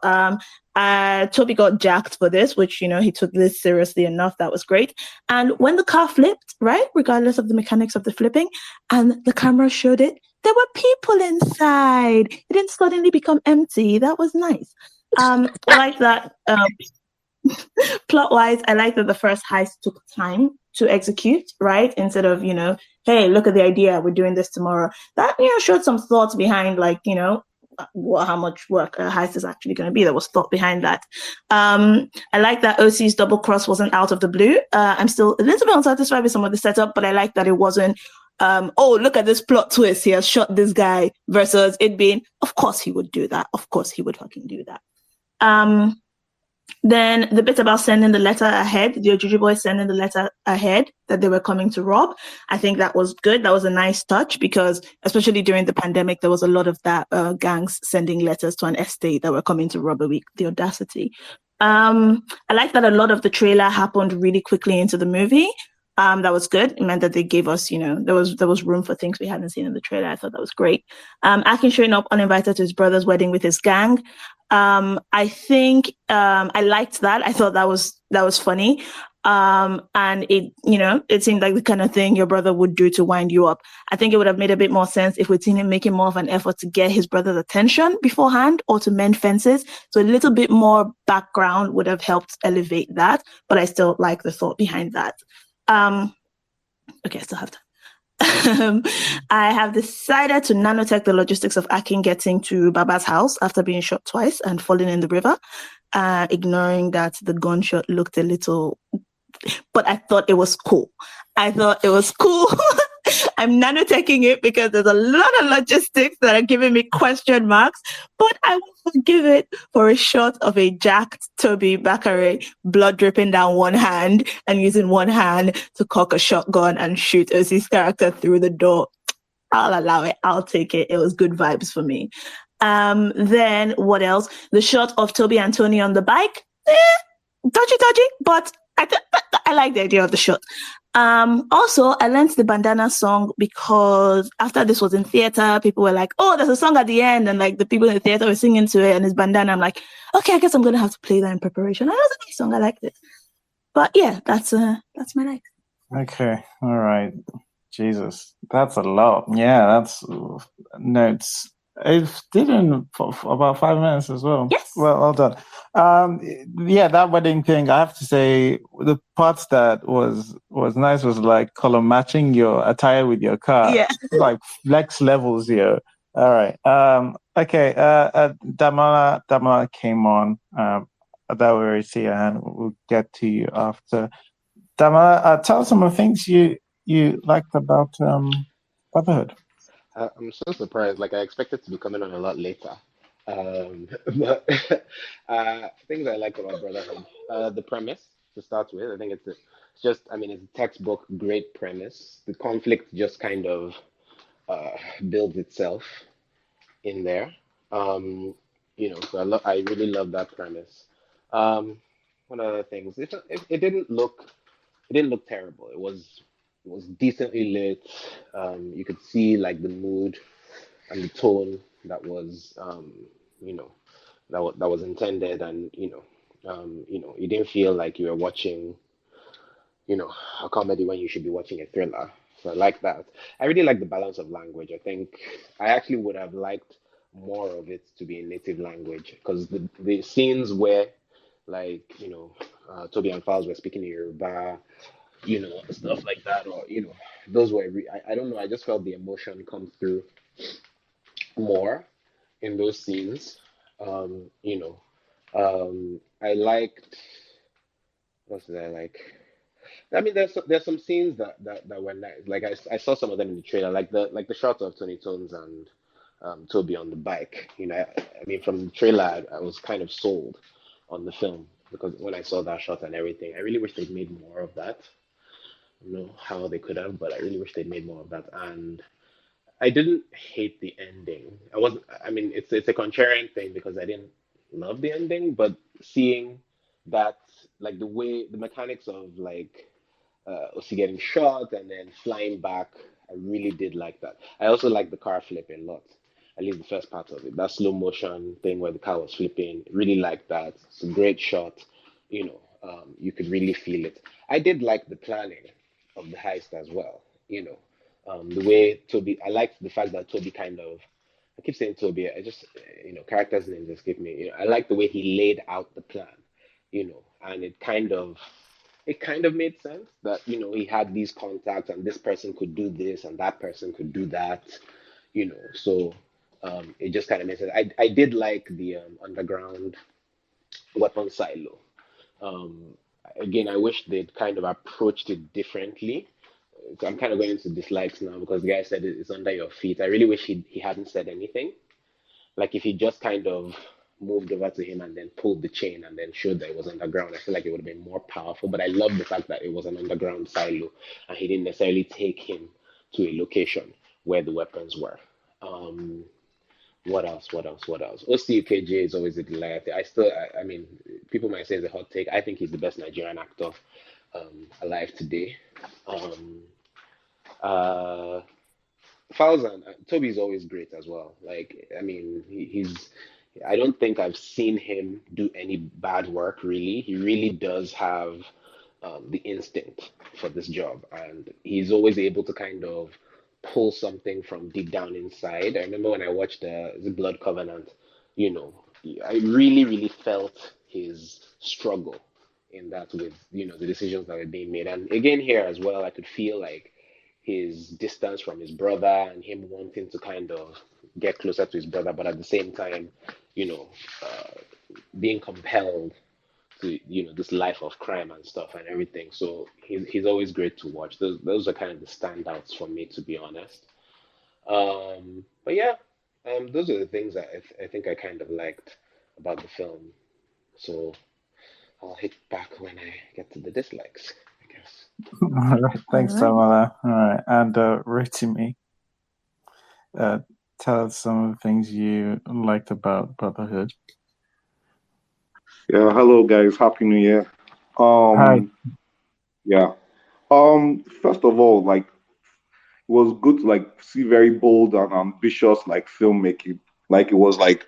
Toby got jacked for this, which, he took this seriously enough. That was great. And when the car flipped, right, regardless of the mechanics of the flipping, and the camera showed it, there were people inside. It didn't suddenly become empty. That was nice. I like that. Plot-wise, I like that the first heist took time to execute, right? Instead of, hey, look at the idea, we're doing this tomorrow. That, showed some thoughts behind, how much work a heist is actually going to be. There was thought behind that. I like that OC's double cross wasn't out of the blue. I'm still a little bit unsatisfied with some of the setup, but I like that it wasn't, look at this plot twist. He has shot this guy versus it being, of course he would do that. Of course he would fucking do that. Then the bit about sending the letter ahead, the Ojuju boys sending the letter ahead that they were coming to rob, I think that was good. That was a nice touch because especially during the pandemic, there was a lot of that gangs sending letters to an estate that were coming to rob a week. The audacity. I like that a lot of the trailer happened really quickly into the movie. That was good. It meant that they gave us, there was room for things we hadn't seen in the trailer. I thought that was great. Akin showing up uninvited to his brother's wedding with his gang. I think I liked that. I thought that was funny. And it seemed like the kind of thing your brother would do to wind you up. I think it would have made a bit more sense if we'd seen him making more of an effort to get his brother's attention beforehand or to mend fences. So a little bit more background would have helped elevate that. But I still like the thought behind that. Okay, I still have time. I have decided to nanotech the logistics of Akin getting to Baba's house after being shot twice and falling in the river, ignoring that the gunshot looked a little, but I thought it was cool. I'm nanoteching it because there's a lot of logistics that are giving me question marks, but I will forgive it for a shot of a jacked Toby Bakare, blood dripping down one hand and using one hand to cock a shotgun and shoot Ozzy's character through the door. I'll allow it. I'll take it. It was good vibes for me. Then what else? The shot of Toby and Tony on the bike. Dodgy, but I like the idea of the shot. Also, I learned the bandana song because after this was in theater, people were like, "Oh, there's a song at the end," and like the people in the theater were singing to it, and his bandana. I'm like, okay, I guess I'm gonna have to play that in preparation. That was a nice song. I liked it. But yeah, that's my life. Okay, all right. Jesus, that's a lot. Yeah, that's notes. It did in for about 5 minutes as well. Yes. Well, all done. Yeah, that wedding thing. I have to say, the parts that was nice was like color matching your attire with your car. Yeah. Like flex levels here. All right. Okay. Damala came on. That we already see, and we'll get to you after. Damala, tell us some of the things you liked about Brotherhood. I'm so surprised. Like I expected to be coming on a lot later. But things I like about Brotherhood. The premise to start with. I think it's just. I mean, it's a textbook, great premise. The conflict just kind of uh, builds itself in there. Um, so I really love that premise. Um, One of the things, it didn't look terrible. It was decently lit. You could see like the mood and the tone that was you know that was intended, and you didn't feel like you were watching a comedy when you should be watching a thriller. So I like that. I really like the balance of language. I think I actually would have liked more of it to be in native language because the scenes where like Toby and Files were speaking in Yoruba, stuff like that, or those were I don't know. I just felt the emotion come through more in those scenes. Um, you know, I liked what did I like? I mean, there's some scenes that were nice. Like I saw some of them in the trailer, like the shots of Tony Tones and Toby on the bike. I mean, from the trailer, I was kind of sold on the film because when I saw that shot and everything, I really wish they'd made more of that. I don't know how they could have, but I really wish they'd made more of that. And I didn't hate the ending. I wasn't. I mean, it's a contrarian thing because I didn't love the ending, but seeing that, like the mechanics of like Osi getting shot and then flying back, I really did like that. I also like the car flipping a lot. At least the first part of it, that slow motion thing where the car was flipping, really like that. It's a great shot. You could really feel it. I did like the planning of the heist as well. The way Toby, I liked the fact that Toby kind of, I keep saying Toby, I just, characters names escape me. I like the way he laid out the plan, and it kind of made sense that, he had these contacts and this person could do this and that person could do that, so it just kind of made sense. I did like the underground weapon silo. Um, Again, I wish they'd kind of approached it differently. So I'm kind of going into dislikes now because the guy said it's under your feet. I really wish he hadn't said anything. Like if he just kind of moved over to him and then pulled the chain and then showed that it was underground, I feel like it would have been more powerful. But I love the fact that it was an underground silo and he didn't necessarily take him to a location where the weapons were. Um, what else? What else? What else? OCUKJ is always a delight. I mean, people might say it's a hot take. I think he's the best Nigerian actor alive today. Um, uh, Falzan, Toby's always great as well. Like, I mean, he's. I don't think I've seen him do any bad work, really. He really does have the instinct for this job, and he's always able to kind of pull something from deep down inside. I remember when I watched the Blood Covenant, you know, I really, really felt his struggle in that with, the decisions that were being made. And again, here as well, I could feel like his distance from his brother and him wanting to kind of get closer to his brother, but at the same time, you know, being compelled to, this life of crime and stuff and everything. So he's always great to watch. Those are kind of the standouts for me, to be honest. But yeah, those are the things that I think I kind of liked about the film. So I'll hit back when I get to the dislikes, I guess. All right, thanks, Tamala. All right, and Rotimi, tell us some of the things you liked about Brotherhood. Yeah, hello guys, happy new year. Hi. Yeah. First of all, like, it was good to like see very bold and ambitious like filmmaking. Like it was like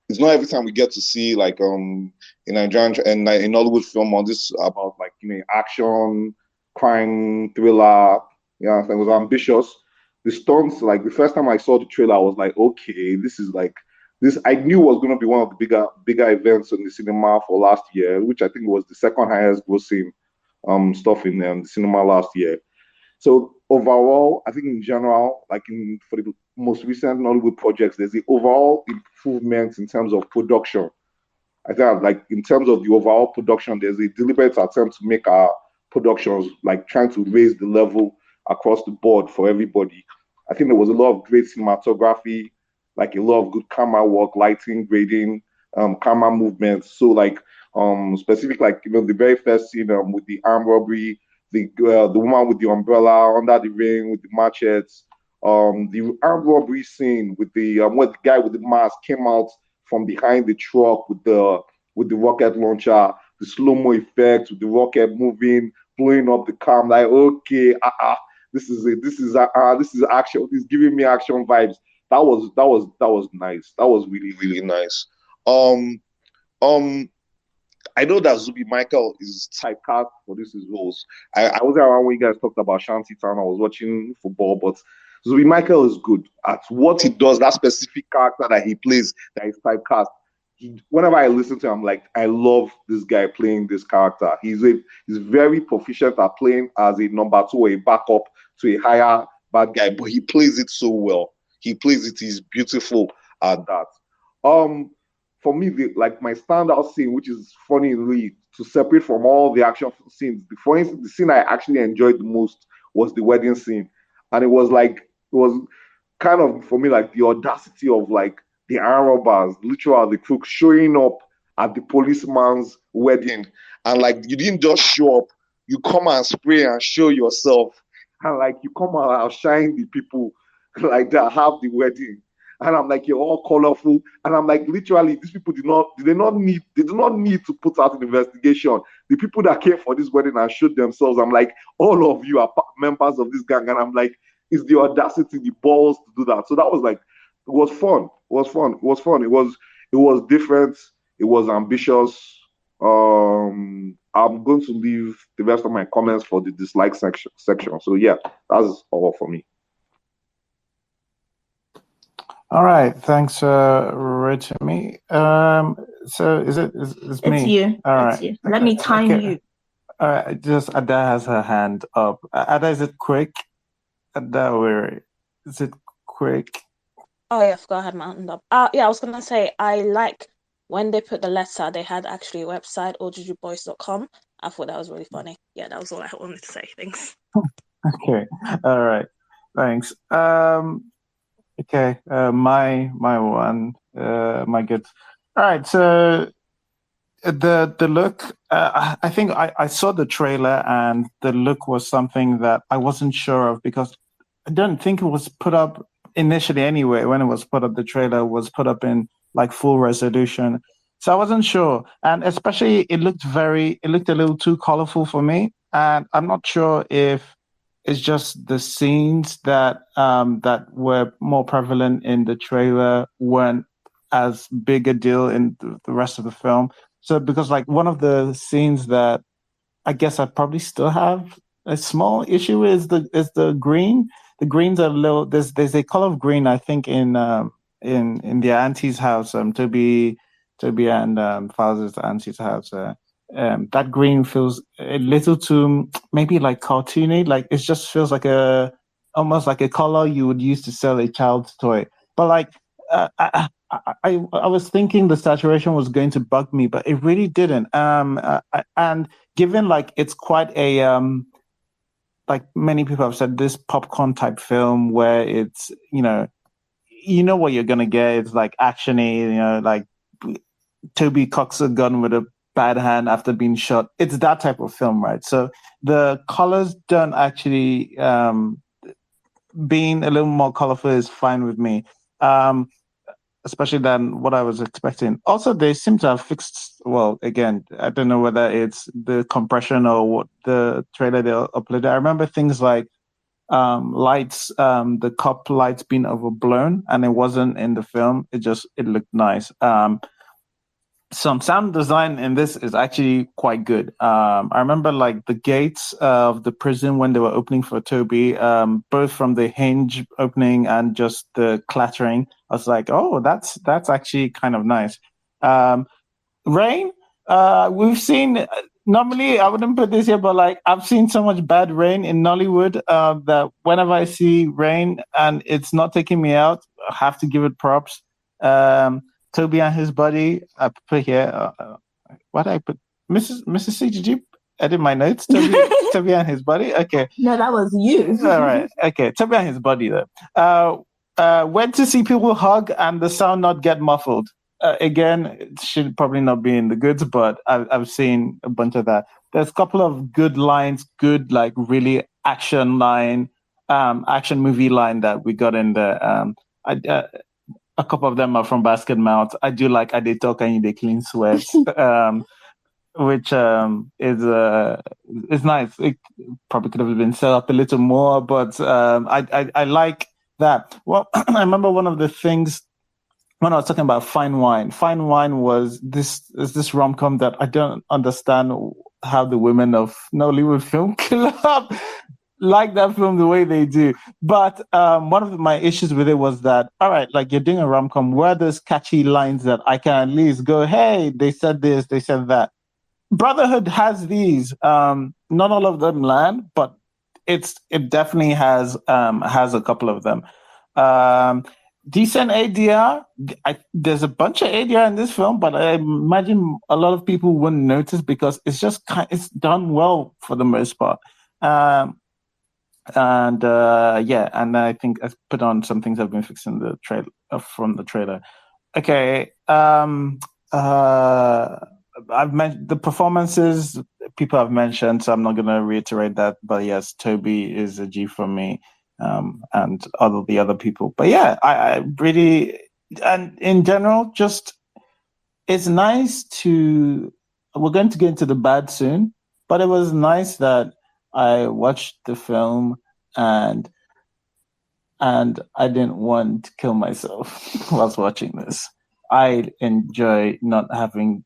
it's not every time we get to see like in Nigerian and in Nollywood film on this about like action, crime, thriller. Yeah, it was ambitious. The stunts, like the first time I saw the trailer, I was like, okay, this is like this. I knew was going to be one of the bigger events in the cinema for last year, which I think was the second highest grossing stuff in the cinema last year. So overall, I think in general, like for the most recent Nollywood projects, there's the overall improvement in terms of production. I think like in terms of the overall production, there's a deliberate attempt to make our productions like trying to raise the level across the board for everybody. I think there was a lot of great cinematography, like a lot of good camera work, lighting, grading, camera movements. So like specific like the very first scene with the armed robbery, the woman with the umbrella under the rain with the machetes, the armed robbery scene with the where the guy with the mask came out from behind the truck with the rocket launcher, the slow mo effect with the rocket moving, blowing up the car. I'm like, okay, this is it. This is action. This is giving me action vibes. That was nice. That was really really nice. Um, um, I know that Zubi Michael is typecast for this as roles. I was around when you guys talked about Shanty Town. I was watching football, but Zubi Michael is good at what he does. That specific character that he plays, that is typecast. Whenever I listen to him, I'm like, I love this guy playing this character. He's very proficient at playing as a number two or a backup to a higher bad guy, but he plays it so well. He plays it. He's beautiful at that. For me, like my standout scene, which is funny really to separate from all the action scenes, the scene I actually enjoyed the most was the wedding scene, and it was kind of for me like the audacity of like the armed robbers, literally the crooks showing up at the policeman's wedding, and like you didn't just show up, you come and spray and show yourself, and like you come and outshine the people like that have the wedding. And I'm like, you're all colorful. And I'm like, literally, these people they do not need to put out an investigation. The people that came for this wedding and showed themselves, I'm like, all of you are members of this gang. And I'm like, it's the audacity, the balls to do that. So that was like, it was fun. It was fun. It was fun. It was different. It was ambitious. I'm going to leave the rest of my comments for the dislike section. So yeah, that's all for me. All right, thanks, Rotimi. So is me? It's you. All it's right. you. Let me time you. All right, just Ada has her hand up. Ada, is it quick? Ada, where is it quick? Oh yeah, I forgot I had my hand up. Yeah, I was gonna say I like when they put the letter. They had actually a website, ojujuboys.com. I thought that was really funny. Yeah, that was all I wanted to say. Thanks. Okay. All right. Thanks. Okay, my one. my good. All right, so the look. I think I saw the trailer, and the look was something that I wasn't sure of because I don't think it was put up initially anyway. When it was put up, the trailer was put up in like full resolution, so I wasn't sure. And especially, it looked a little too colorful for me, and I'm not sure if it's just the scenes that were more prevalent in the trailer weren't as big a deal in the rest of the film. So because like one of the scenes that I guess I probably still have a small issue is the green. The greens are a little. There's a color of green I think in their auntie's house. Toby and Fowler's auntie's house. That green feels a little too maybe like cartoony. Like it just feels like almost like a color you would use to sell a child's toy. But like I was thinking the saturation was going to bug me, but it really didn't. And given like it's quite a like many people have said, this popcorn type film where it's you know what you're gonna get. It's like actiony, like Toby cocks a gun with a bad hand after being shot. It's that type of film, right? So the colors don't actually being a little more colorful is fine with me. Especially than what I was expecting. Also, they seem to have fixed. Well, again, I don't know whether it's the compression or what the trailer they uploaded. I remember things like lights, the cup lights being overblown, and it wasn't in the film. It looked nice. Some sound design in this is actually quite good. I remember like the gates of the prison when they were opening for Toby, both from the hinge opening and just the clattering. I was like, oh, that's actually kind of nice. Rain, we've seen. Normally, I wouldn't put this here, but like I've seen so much bad rain in Nollywood that whenever I see rain and it's not taking me out, I have to give it props. Toby and his buddy. I put here. What I put? Mrs. C, did you edit my notes? Toby and his buddy. Okay. No, that was you. All right. Okay. Toby and his buddy though. Went to see people hug and the sound not get muffled. Again, it should probably not be in the goods, but I've seen a bunch of that. There's a couple of good lines, good like really action movie line that we got in there. A couple of them are from Basket Mouth. I do like I did talk and you they clean sweats, which is nice. It probably could have been set up a little more, but I like that. Well, I remember one of the things when I was talking about Fine Wine. Fine Wine was this rom-com that I don't understand how the women of Nollywood Film Club like that film the way they do. But one of my issues with it was that, all right, like you're doing a rom-com, where are those catchy lines that I can at least go, hey, they said this, they said that. Brotherhood has these. Not all of them land, but it definitely has a couple of them. Decent ADR. There's a bunch of ADR in this film, but I imagine a lot of people wouldn't notice because it's done well for the most part. And I think I put on some things I've been fixing the trailer from the trailer. Okay. I've mentioned the performances people have mentioned, so I'm not going to reiterate that. But yes, Toby is a G for me, and all the other people. But yeah, I really, and in general, just it's nice to. We're going to get into the bad soon, but it was nice that I watched the film and I didn't want to kill myself whilst watching this. I enjoy not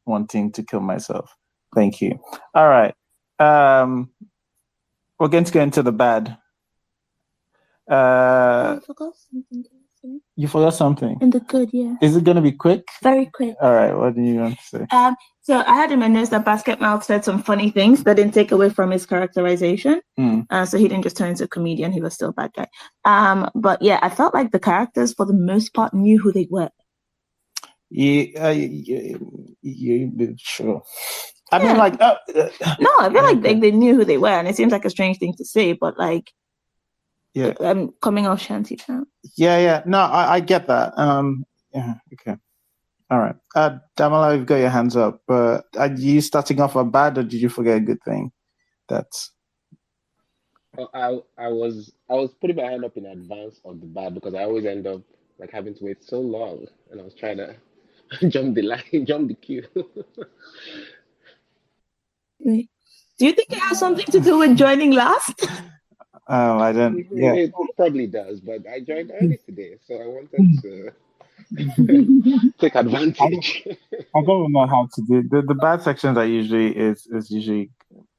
wanting to kill myself. Thank you. All right. We're going to go into the bad. I forgot something. You forgot something? In the good, yeah. Is it going to be quick? Very quick. All right. What do you want to say? So I had in my notes that Basket Mouth said some funny things that didn't take away from his characterization. So he didn't just turn into a comedian. He was still a bad guy. But yeah, I felt like the characters, for the most part, knew who they were. Yeah, sure. I mean, like... no, I feel like they knew who they were, and it seems like a strange thing to say, but like... Yeah. Coming off shanty town. Yeah. No, I get that. Yeah, okay. All right. Damala, you've got your hands up. Are you starting off a bad, or did you forget a good thing? That's I was putting my hand up in advance of the bad because I always end up like having to wait so long, and I was trying to jump the line, jump the queue. Do you think it has something to do with joining last? I don't. Yeah. It probably does, but I joined early today, so I wanted to take advantage. I don't know how to do the bad sections. I usually is usually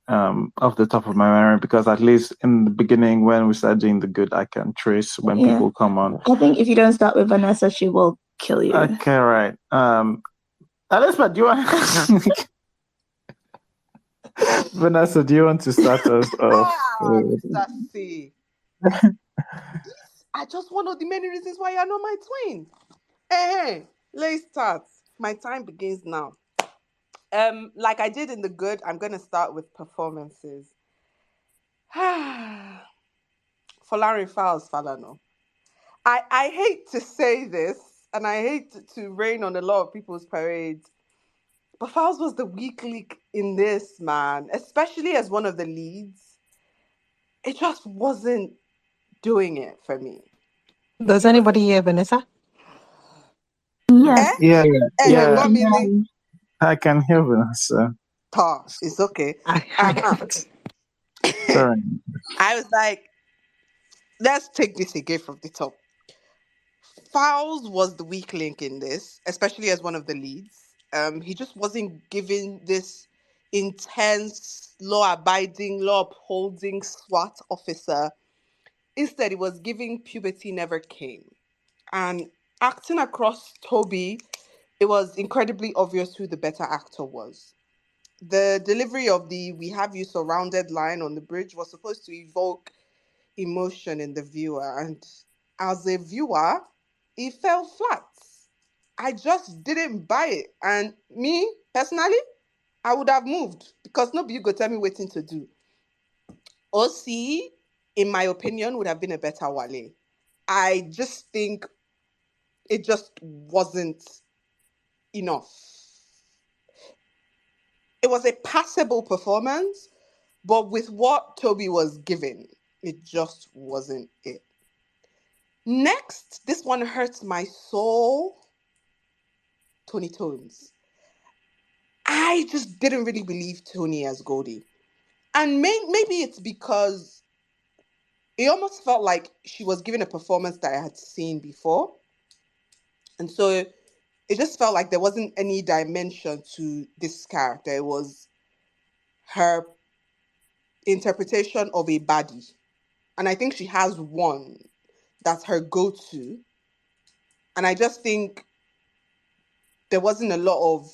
off the top of my memory, because at least in the beginning when we start doing the good, I can trace when people come on. I think if you don't start with Vanessa, she will kill you. Okay, right. Elizabeth, do you want Vanessa, do you want to start us off? Mr. C. I just one of the many reasons why you're not my twin. Hey, let's start. My time begins now. Like I did in the good, I'm gonna start with performances. Folarin Fowles Falano. I hate to say this, and I hate to rain on a lot of people's parades, but Fowles was the weak link in this, man, especially as one of the leads. It just wasn't doing it for me. Does anybody hear Vanessa? Yes. Yeah. I I can hear Vanessa. It's okay. Sorry. I was like, let's take this again from the top. Fowles was the weak link in this, especially as one of the leads. He just wasn't given this intense, law-abiding, law-upholding SWAT officer. Instead, it was giving puberty never came. And acting across Toby, it was incredibly obvious who the better actor was. The delivery of the "we have you surrounded" line on the bridge was supposed to evoke emotion in the viewer. And as a viewer, it fell flat. I just didn't buy it. And me, personally, I would have moved because nobody could tell me what to do. OC, in my opinion, would have been a better Wale. I just think it just wasn't enough. It was a passable performance, but with what Toby was given, it just wasn't it. Next, this one hurts my soul. Tony Tones. I just didn't really believe Tony as Goldie. And maybe it's because it almost felt like she was giving a performance that I had seen before. And so it just felt like there wasn't any dimension to this character. It was her interpretation of a baddie. And I think she has one that's her go-to. And I just think there wasn't a lot of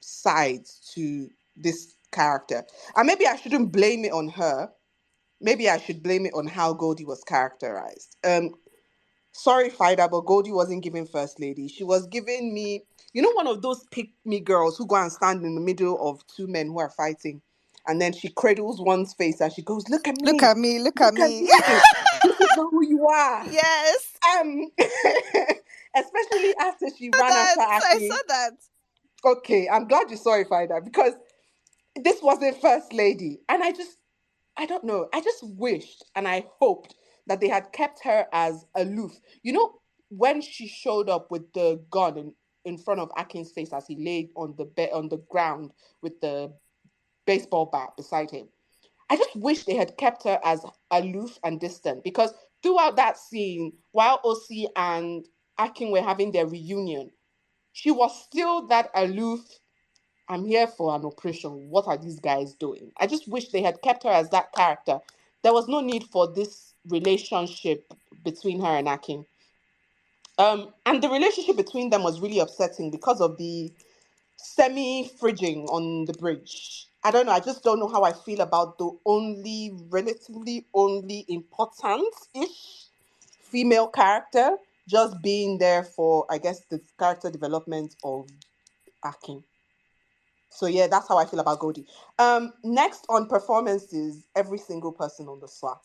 sides to this character. And maybe I shouldn't blame it on her. Maybe I should blame it on how Goldie was characterized. Sorry, Fida, but Goldie wasn't giving First Lady. She was giving me, one of those pick-me girls who go and stand in the middle of two men who are fighting. And then she cradles one's face and she goes, "Look at me. Look at me. Look at me. This is not who you are." Yes. Especially after she ran after Aki. I saw that. Okay, I'm glad you saw it, Fida, because this wasn't First Lady. And I don't know. I just wished and I hoped that they had kept her as aloof. When she showed up with the gun in front of Akin's face as he laid on the ground with the baseball bat beside him. I just wish they had kept her as aloof and distant, because throughout that scene, while OC and Akin were having their reunion, she was still that aloof. I'm here for an operation. What are these guys doing? I just wish they had kept her as that character. There was no need for this relationship between her and Akin. And the relationship between them was really upsetting because of the semi-fridging on the bridge. I don't know. I just don't know how I feel about the relatively only important-ish female character just being there for, I guess, the character development of Akin. So yeah, that's how I feel about Goldie. Next on performances, every single person on the SWAT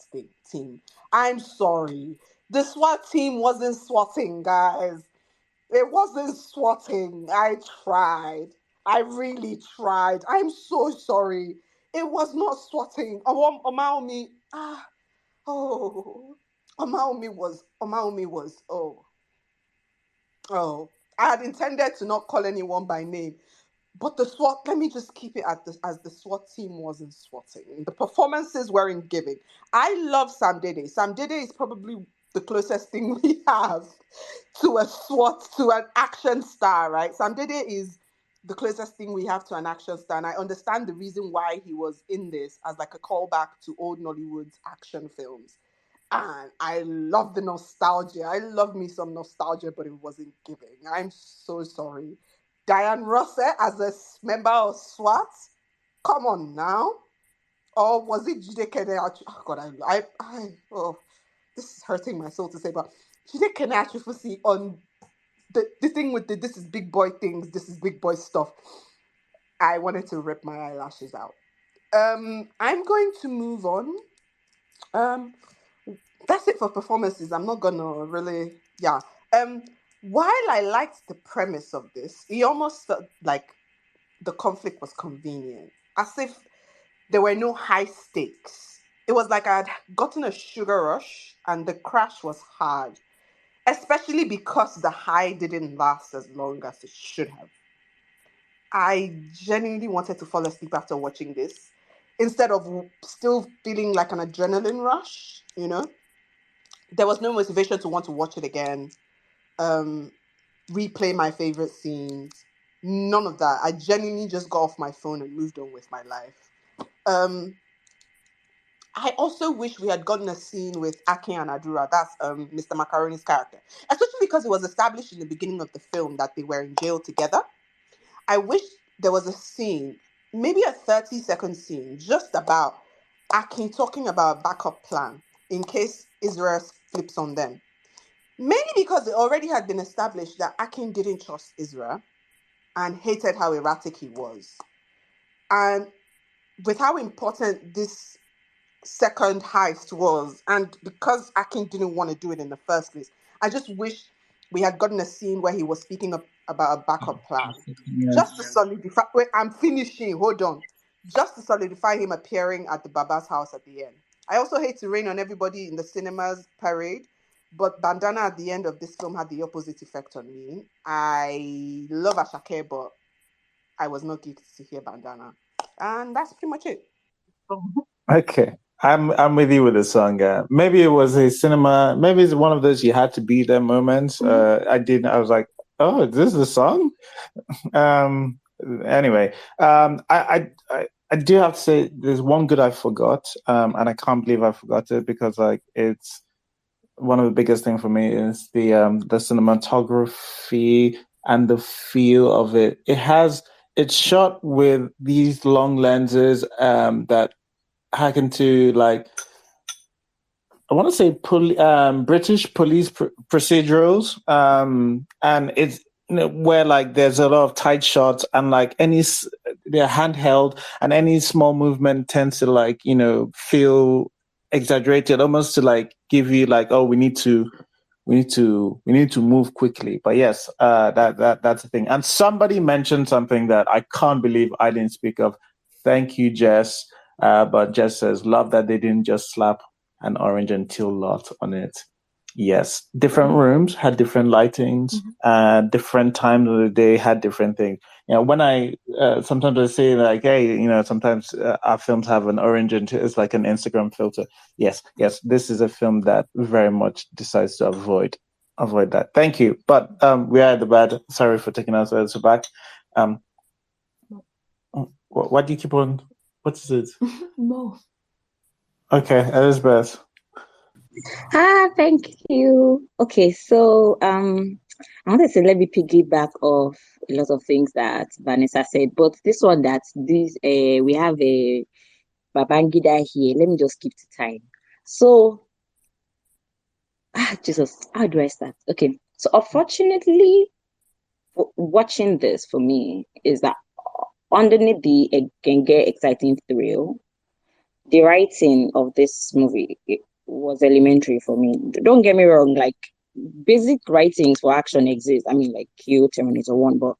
team. I'm sorry. The SWAT team wasn't swatting, guys. It wasn't swatting. I tried. I really tried. I'm so sorry. It was not swatting. Omaomi. Oh. Omaomi was. Oh. I had intended to not call anyone by name. But the SWAT, let me just keep it at as the SWAT team wasn't swatting. The performances weren't giving. I love Sam Dede. Sam Dede is probably the closest thing we have to a SWAT, to an action star, right? Sam Dede is the closest thing we have to an action star. And I understand the reason why he was in this as like a callback to old Nollywood's action films. And I love the nostalgia. I love me some nostalgia, but it wasn't giving. I'm so sorry. Diane Russell as a member of SWAT? Come on now. Or was it Jide Kene? Oh God, oh, this is hurting my soul to say, but Jide Kene Achifusi on the thing with the this is big boy things, this is big boy stuff. I wanted to rip my eyelashes out. I'm going to move on. Um, that's it for performances. I'm not gonna really, yeah. Um, while I liked the premise of this, it almost felt like the conflict was convenient, as if there were no high stakes. It was like I'd gotten a sugar rush and the crash was hard, especially because the high didn't last as long as it should have. I genuinely wanted to fall asleep after watching this instead of still feeling like an adrenaline rush, you know? There was no motivation to want to watch it again, um, replay my favorite scenes. None of that. I genuinely just got off my phone and moved on with my life. Um, I also wish we had gotten a scene with Akin and Adura, that's Mr. Macaroni's character, especially because it was established in the beginning of the film that they were in jail together. I wish there was a scene, maybe a 30-second scene, just about Akin talking about a backup plan in case Israel flips on them. Mainly because it already had been established that Akin didn't trust Israel and hated how erratic he was. And with how important this second heist was, and because Akin didn't want to do it in the first place, I just wish we had gotten a scene where he was speaking about a backup plan. Just to Yes. solidify, wait, I'm finishing, hold on. Just to solidify him appearing at the Baba's house at the end. I also hate to rain on everybody in the cinemas parade, but Bandana at the end of this film had the opposite effect on me. I love Ashake, but I was not geeked to hear Bandana. And that's pretty much it. Okay. I'm with you with the song. Maybe it was a cinema. Maybe it's one of those you had to be there moments. I didn't. I was like, oh, is this the song? Um. Anyway, I do have to say there's one good I forgot. And I can't believe I forgot it because like it's one of the biggest thing for me is the cinematography and the feel of it. It's shot with these long lenses that happen to like I want to say British police procedurals, and it's where like there's a lot of tight shots and like they're handheld and any small movement tends to like feel exaggerated, almost to like give you like oh we need to move quickly. But yes, that's the thing. And somebody mentioned something that I can't believe I didn't speak of. Thank you, Jess. But Jess says, love that they didn't just slap an orange and teal lot on it. Yes, different rooms had different lightings, different times of the day had different things. When I sometimes I say like, hey, sometimes our films have an orange and it's like an Instagram filter. Yes, this is a film that very much decides to avoid that. Thank you. But we are at the bad. Sorry for taking us back. Why do you keep on? What is it? Mo. Okay, Elizabeth. Thank you. Okay, so I wanted to let me piggyback off a lot of things that Vanessa said, but this one we have a Babangida here. Let me just keep to time. So Jesus, how do I start? Okay, so unfortunately, watching this for me is that underneath the get exciting thrill, the writing of this movie it was elementary for me. Don't get me wrong, like basic writings for action exist. I mean, like Q, Terminator 1, but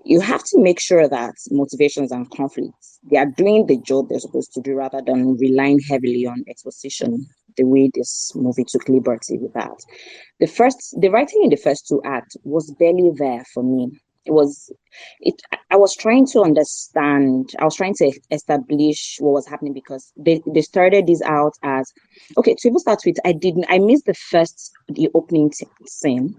you have to make sure that motivations and conflicts, they are doing the job they're supposed to do rather than relying heavily on exposition, the way this movie took liberty with that. The writing in the first two acts was barely there for me. It was, it. I was trying to understand. I was trying to establish what was happening because they started this out as, okay. To even start with, I missed the opening scene.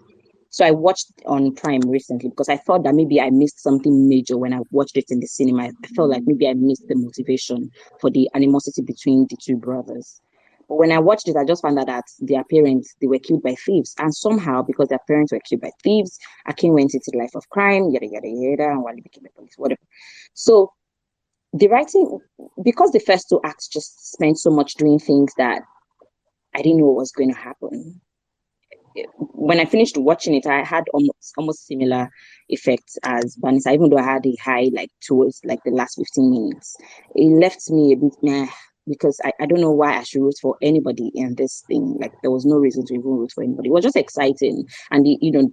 So I watched on Prime recently because I thought that maybe I missed something major when I watched it in the cinema. I felt like maybe I missed the motivation for the animosity between the two brothers. But when I watched it, I just found out that their parents, they were killed by thieves. And somehow, because their parents were killed by thieves, Akin went into the life of crime, yada, yada, yada, and Wally became a police, whatever. So the writing, because the first two acts just spent so much doing things that I didn't know what was going to happen. When I finished watching it, I had almost similar effects as Vanessa, even though I had a high like towards like the last 15 minutes. It left me a bit meh because I don't know why I should root for anybody in this thing. Like there was no reason to even root for anybody. It was just exciting and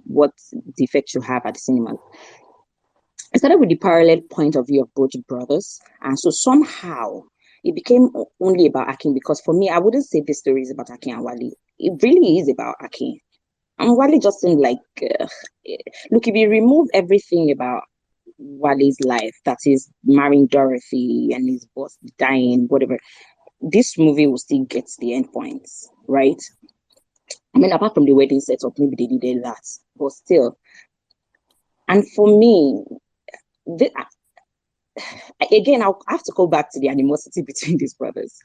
what the effect you have at the cinema. I started with the parallel point of view of both brothers, and so somehow it became only about Akin because for me, I wouldn't say this story is about Akin and Wally. It really is about Akin. And Wally just seemed like, look, if you remove everything about Wally's life, that is marrying Dorothy and his boss dying, whatever, this movie will still get the end points, right? I mean, apart from the wedding setup, maybe they did that, but still. And for me, again, I'll have to go back to the animosity between these brothers.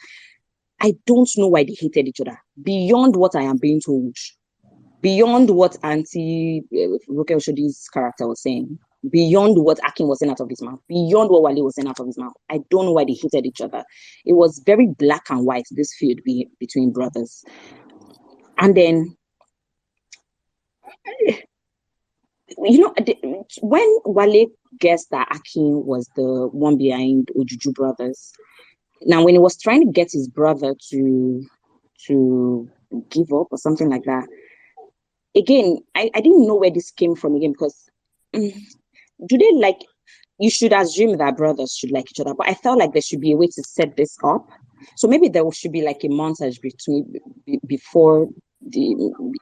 I don't know why they hated each other, beyond what I am being told. Beyond what Auntie Roke Oshodi's character was saying, beyond what Akin was saying out of his mouth, beyond what Wale was saying out of his mouth, I don't know why they hated each other. It was very black and white, this feud between brothers. And then, when Wale guessed that Akin was the one behind Ojuju brothers, now when he was trying to get his brother to give up or something like that, again, I didn't know where this came from again because do they like, you should assume that brothers should like each other, but I felt like there should be a way to set this up. So maybe there should be like a montage before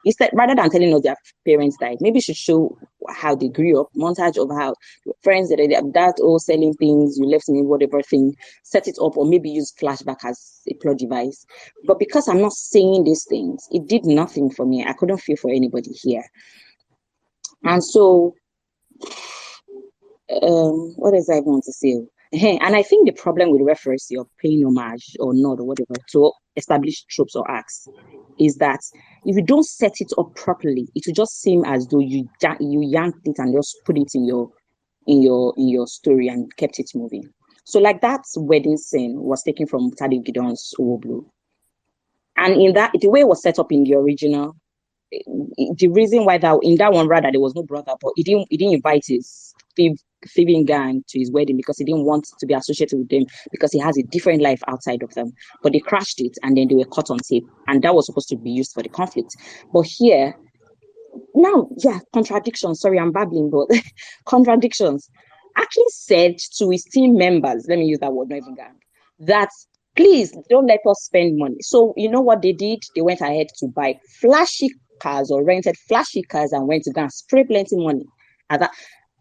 instead, rather than telling us their parents died, maybe it should show how they grew up, montage of how friends that all selling things, you left me, whatever thing, set it up, or maybe use flashback as a plot device. But because I'm not saying these things, it did nothing for me. I couldn't feel for anybody here. And so what does I want to say? And I think the problem with reference or paying homage or not or whatever to establish tropes or acts is that if you don't set it up properly, it will just seem as though you yanked it and just put it in your story and kept it moving. So like that wedding scene was taken from Tade Gideon's Owoblo. And in that, the way it was set up in the original, the reason why that in that one rather there was no brother, but he didn't invite his thieving gang to his wedding because he didn't want to be associated with them because he has a different life outside of them. But they crashed it and then they were caught on tape, and that was supposed to be used for the conflict. But here, now, contradictions. Sorry, I'm babbling, but contradictions. Akin said to his team members, let me use that word, not even gang, that please don't let us spend money. So you know what they did? They went ahead to buy flashy cars or rented flashy cars and went to go and spray plenty money at that.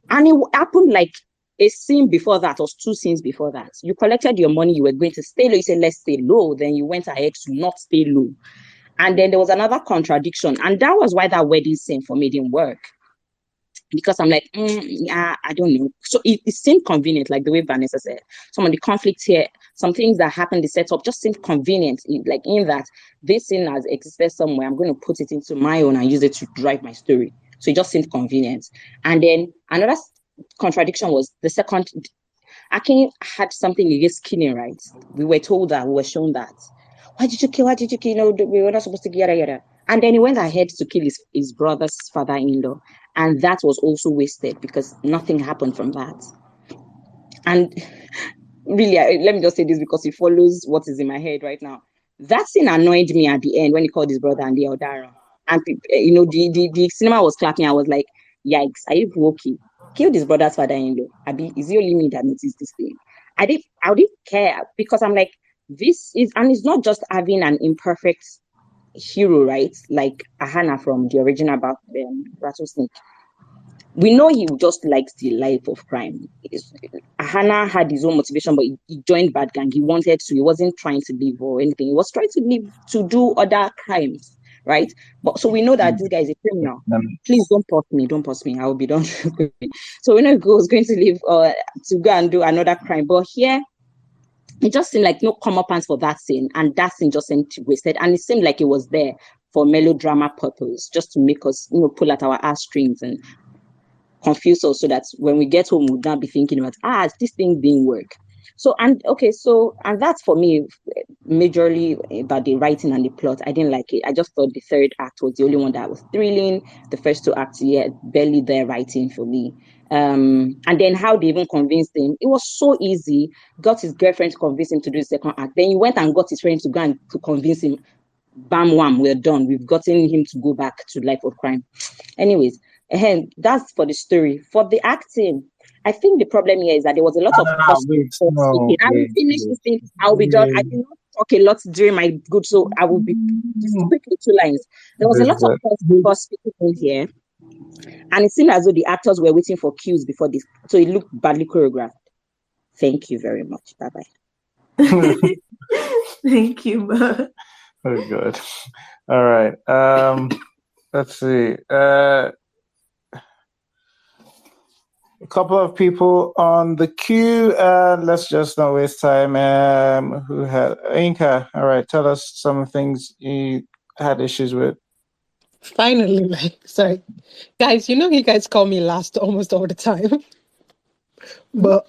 And it happened like a scene before that, or two scenes before that. You collected your money, you were going to stay low. You said, let's stay low. Then you went ahead to not stay low. And then there was another contradiction. And that was why that wedding scene for me didn't work. Because I'm like, I don't know. So it seemed convenient, like the way Vanessa said. Some of the conflicts here, some things that happened, the setup just seemed convenient. Like in that this scene has existed somewhere, I'm going to put it into my own and use it to drive my story. So it just seemed convenient. And then another contradiction was the second. Akin had something against killing, right? We were told that, we were shown that. Why did you kill? Why did you kill? We were not supposed to yada yada. And then he went ahead to kill his brother's father-in-law. And that was also wasted because nothing happened from that. And really, let me just say this because it follows what is in my head right now. That scene annoyed me at the end when he called his brother and the Eldara. and the cinema was clapping. I was like, yikes, are you okay? Killed his brother's father-in-law. Abi, is the only me that noticed this thing? I didn't care because I'm like, this is, and it's not just having an imperfect hero, right? Like Ahana from the original Rattlesnake. We know he just likes the life of crime. Ahana had his own motivation, but he joined Bad Gang. He wanted to. He wasn't trying to live or anything. He was trying to live to do other crimes, right? But so we know that this guy is a criminal. Please don't pause me. Don't pause me. I will be done quickly. So we know he was going to live to go and do another crime. But here, it just seemed like no comeuppance for that scene, and that scene just seemed wasted. And it seemed like it was there for melodrama purpose, just to make us, pull at our strings and confuse us, so that when we get home, we'll not be thinking about, this thing didn't work. And that's for me majorly about the writing and the plot. I didn't like it. I just thought the third act was the only one that was thrilling. The first two acts, barely there writing for me. And then how they even convinced him, it was so easy. Got his girlfriend to convince him to do the second act. Then he went and got his friend to go and to convince him. Bam, wham, we're done. We've gotten him to go back to life of crime. Anyways, that's for the story. For the acting, I think the problem here is that there was a lot of cost. I will finish this thing. I'll be done. I did not talk a lot during my good, so I will be just quickly 2 lines. There was a lot of cost speaking in here, and it seemed as though the actors were waiting for cues before this, so it looked badly choreographed. Thank you very much. Bye bye. Thank you. Very good. All right. Let's see. A couple of people on the queue. Let's just not waste time. Who had Inka? All right, tell us some things you had issues with. Finally, sorry, guys. You guys call me last almost all the time, but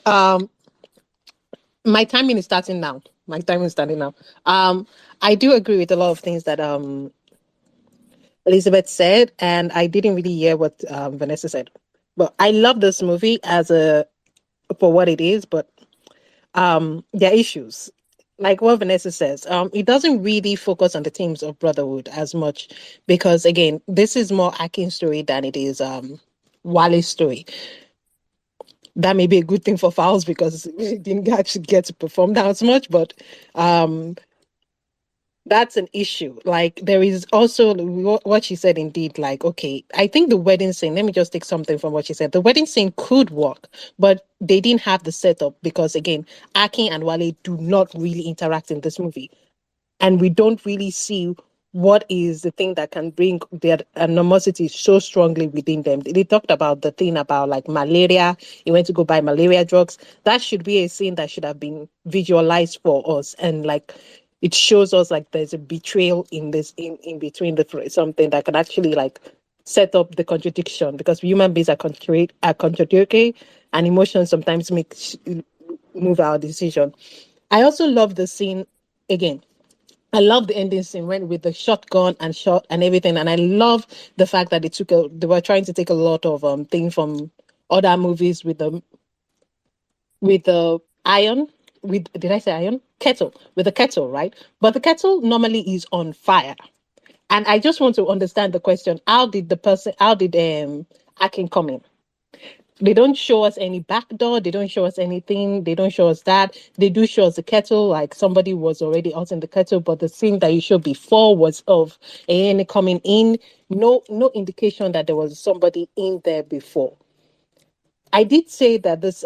my timing is starting now. I do agree with a lot of things that Elizabeth said, and I didn't really hear what Vanessa said. But I love this movie for what it is, but there are issues. Like what Vanessa says, it doesn't really focus on the themes of Brotherhood as much, because again, this is more Akin's story than it is Wale's story. That may be a good thing for Fowles because he didn't actually get to perform that as much, but that's an issue. Like, there is also what she said, indeed, like, okay, I think the wedding scene, let me just take something from what she said. The wedding scene could work, but they didn't have the setup because, again, Akin and Wale do not really interact in this movie. And we don't really see what is the thing that can bring their animosity so strongly within them. They talked about the thing about like malaria. He went to go buy malaria drugs. That should be a scene that should have been visualized for us. And like, it shows us like there's a betrayal in this, in between something that can actually like set up the contradiction, because human beings are contradictory, and emotions sometimes move our decision. I also love the scene again. I love the ending scene with the shotgun and shot and everything, and I love the fact that they were trying to take a lot of things from other movies with the iron. Did I say iron? Kettle, with the kettle, right? But the kettle normally is on fire, and I just want to understand the question: how did Akin come in? They don't show us any back door. They don't show us anything. They don't show us that. They do show us the kettle, like somebody was already out in the kettle, but the scene that you showed before was of Ayene coming in. No indication that there was somebody in there before. I did say that this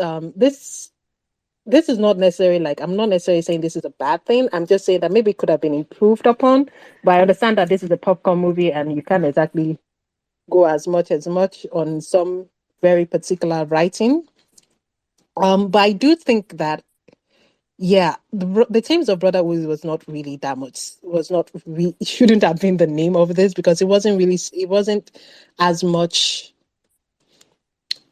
is not necessarily, like, I'm not necessarily saying this is a bad thing. I'm just saying that maybe it could have been improved upon. But I understand that this is a popcorn movie and you can't exactly go as much on some very particular writing. But I do think that, yeah, the Themes of Brotherhood was not really that much. It shouldn't have been the name of this, because it wasn't as much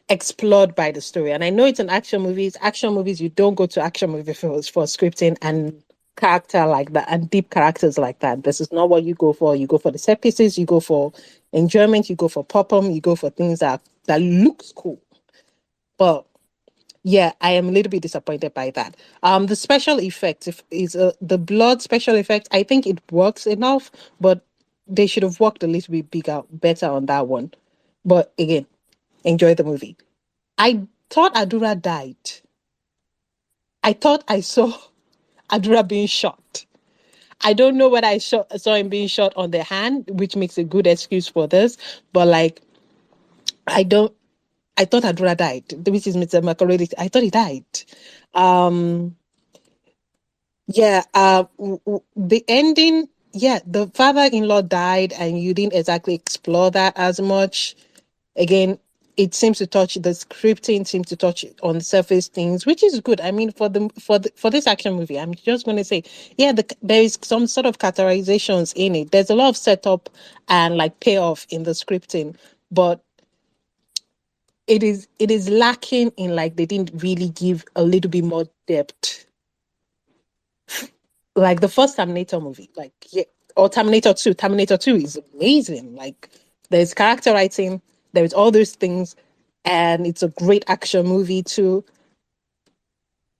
explored by the story. And I know it's an action movies. Action movies, you don't go to action movie for scripting and character like that and deep characters like that. This is not what you go for. You go for the set pieces, you go for enjoyment, you go for pop-up, you go for things that looks cool. But yeah, I am a little bit disappointed by that. The special effects is the blood special effect. I think it works enough, but they should have worked a little bit better on that one. But again, enjoy the movie. I thought Adura died. I thought I saw Adura being shot. I don't know whether saw him being shot on the hand, which makes a good excuse for this. But like, I don't. I thought Adura died. Which is Mr. Macaroni. I thought he died. Um, yeah. The ending. Yeah, the father-in-law died, and you didn't exactly explore that as much. Again, it seems to touch the scripting seems to touch on surface things, which is good. I mean, for this action movie, I'm just going to say, yeah, there is some sort of characterizations in it. There's a lot of setup and like payoff in the scripting, but it is lacking in, like, they didn't really give a little bit more depth. Like the first Terminator movie, like, yeah, or Terminator 2. Terminator 2 is amazing. Like, there's character writing, there's all those things, and it's a great action movie too.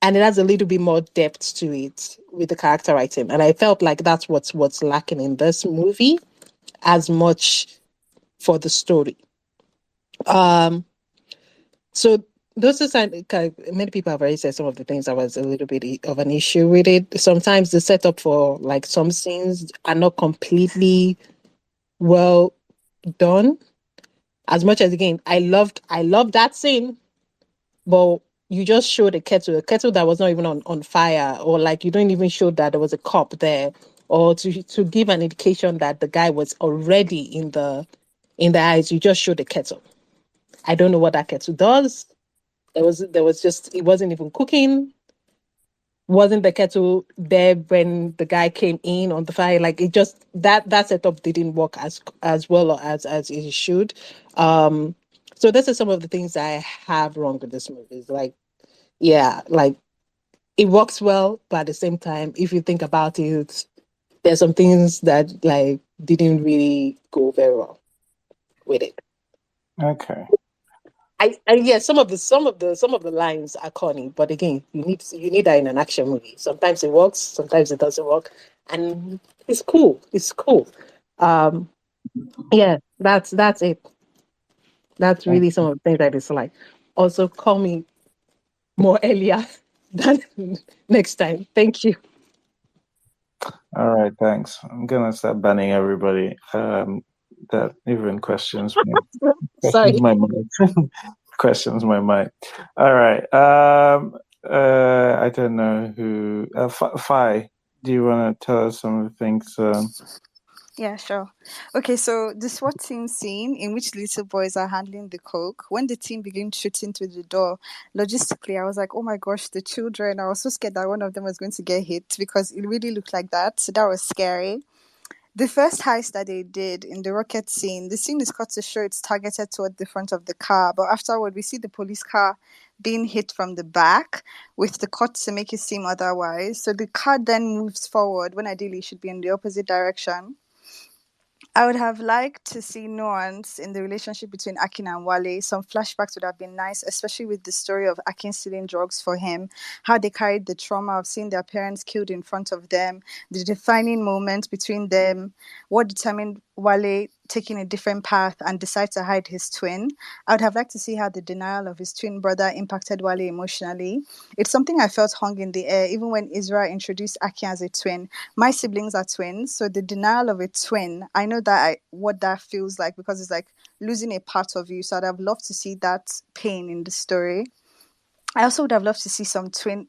And it has a little bit more depth to it with the character writing. And I felt like that's what's lacking in this movie as much for the story. So those are many people have already said some of the things that was a little bit of an issue with it. Sometimes the setup for like some scenes are not completely well done. As much as, again, I loved that scene, but you just showed a kettle that was not even on fire, or like you don't even show that there was a cup there, or to give an indication that the guy was already in the eyes. You just showed the kettle. I don't know what that kettle does. There was just, it wasn't even cooking. Wasn't the kettle there when the guy came in on the fire? Like, it just, that setup didn't work as well as it should. So this is some of the things I have wrong with this movie. It's like, yeah, like, it works well, but at the same time, if you think about it, there's some things that like didn't really go very well with it. Okay. Yeah, some of the lines are corny, but again, you need that in an action movie. Sometimes it works, sometimes it doesn't work, and it's cool. It's cool. Yeah, that's it. That's really some of the things I dislike. Also, call me more earlier than next time. Thank you. All right, thanks. I'm gonna start banning everybody that even questions me. Sorry. My mind. Questions my mind. All right. I don't know who. Fi, do you want to tell us some of the things? Yeah, sure. Okay, so the SWAT team scene in which little boys are handling the coke, when the team begins shooting through the door, logistically, I was like, oh my gosh, the children. I was so scared that one of them was going to get hit because it really looked like that. So that was scary. The first heist that they did in the rocket scene, the scene is cut to show it's targeted toward the front of the car, but afterward we see the police car being hit from the back with the cut to make it seem otherwise. So the car then moves forward when ideally it should be in the opposite direction. I would have liked to see nuance in the relationship between Akin and Wale. Some flashbacks would have been nice, especially with the story of Akin stealing drugs for him, how they carried the trauma of seeing their parents killed in front of them, the defining moment between them, what determined Wale taking a different path and decide to hide his twin. I would have liked to see how the denial of his twin brother impacted Wale emotionally. It's something I felt hung in the air even when Israel introduced Akin as a twin. My siblings are twins, so the denial of a twin, I know that what that feels like, because it's like losing a part of you. So I'd have loved to see that pain in the story. I also would have loved to see some twin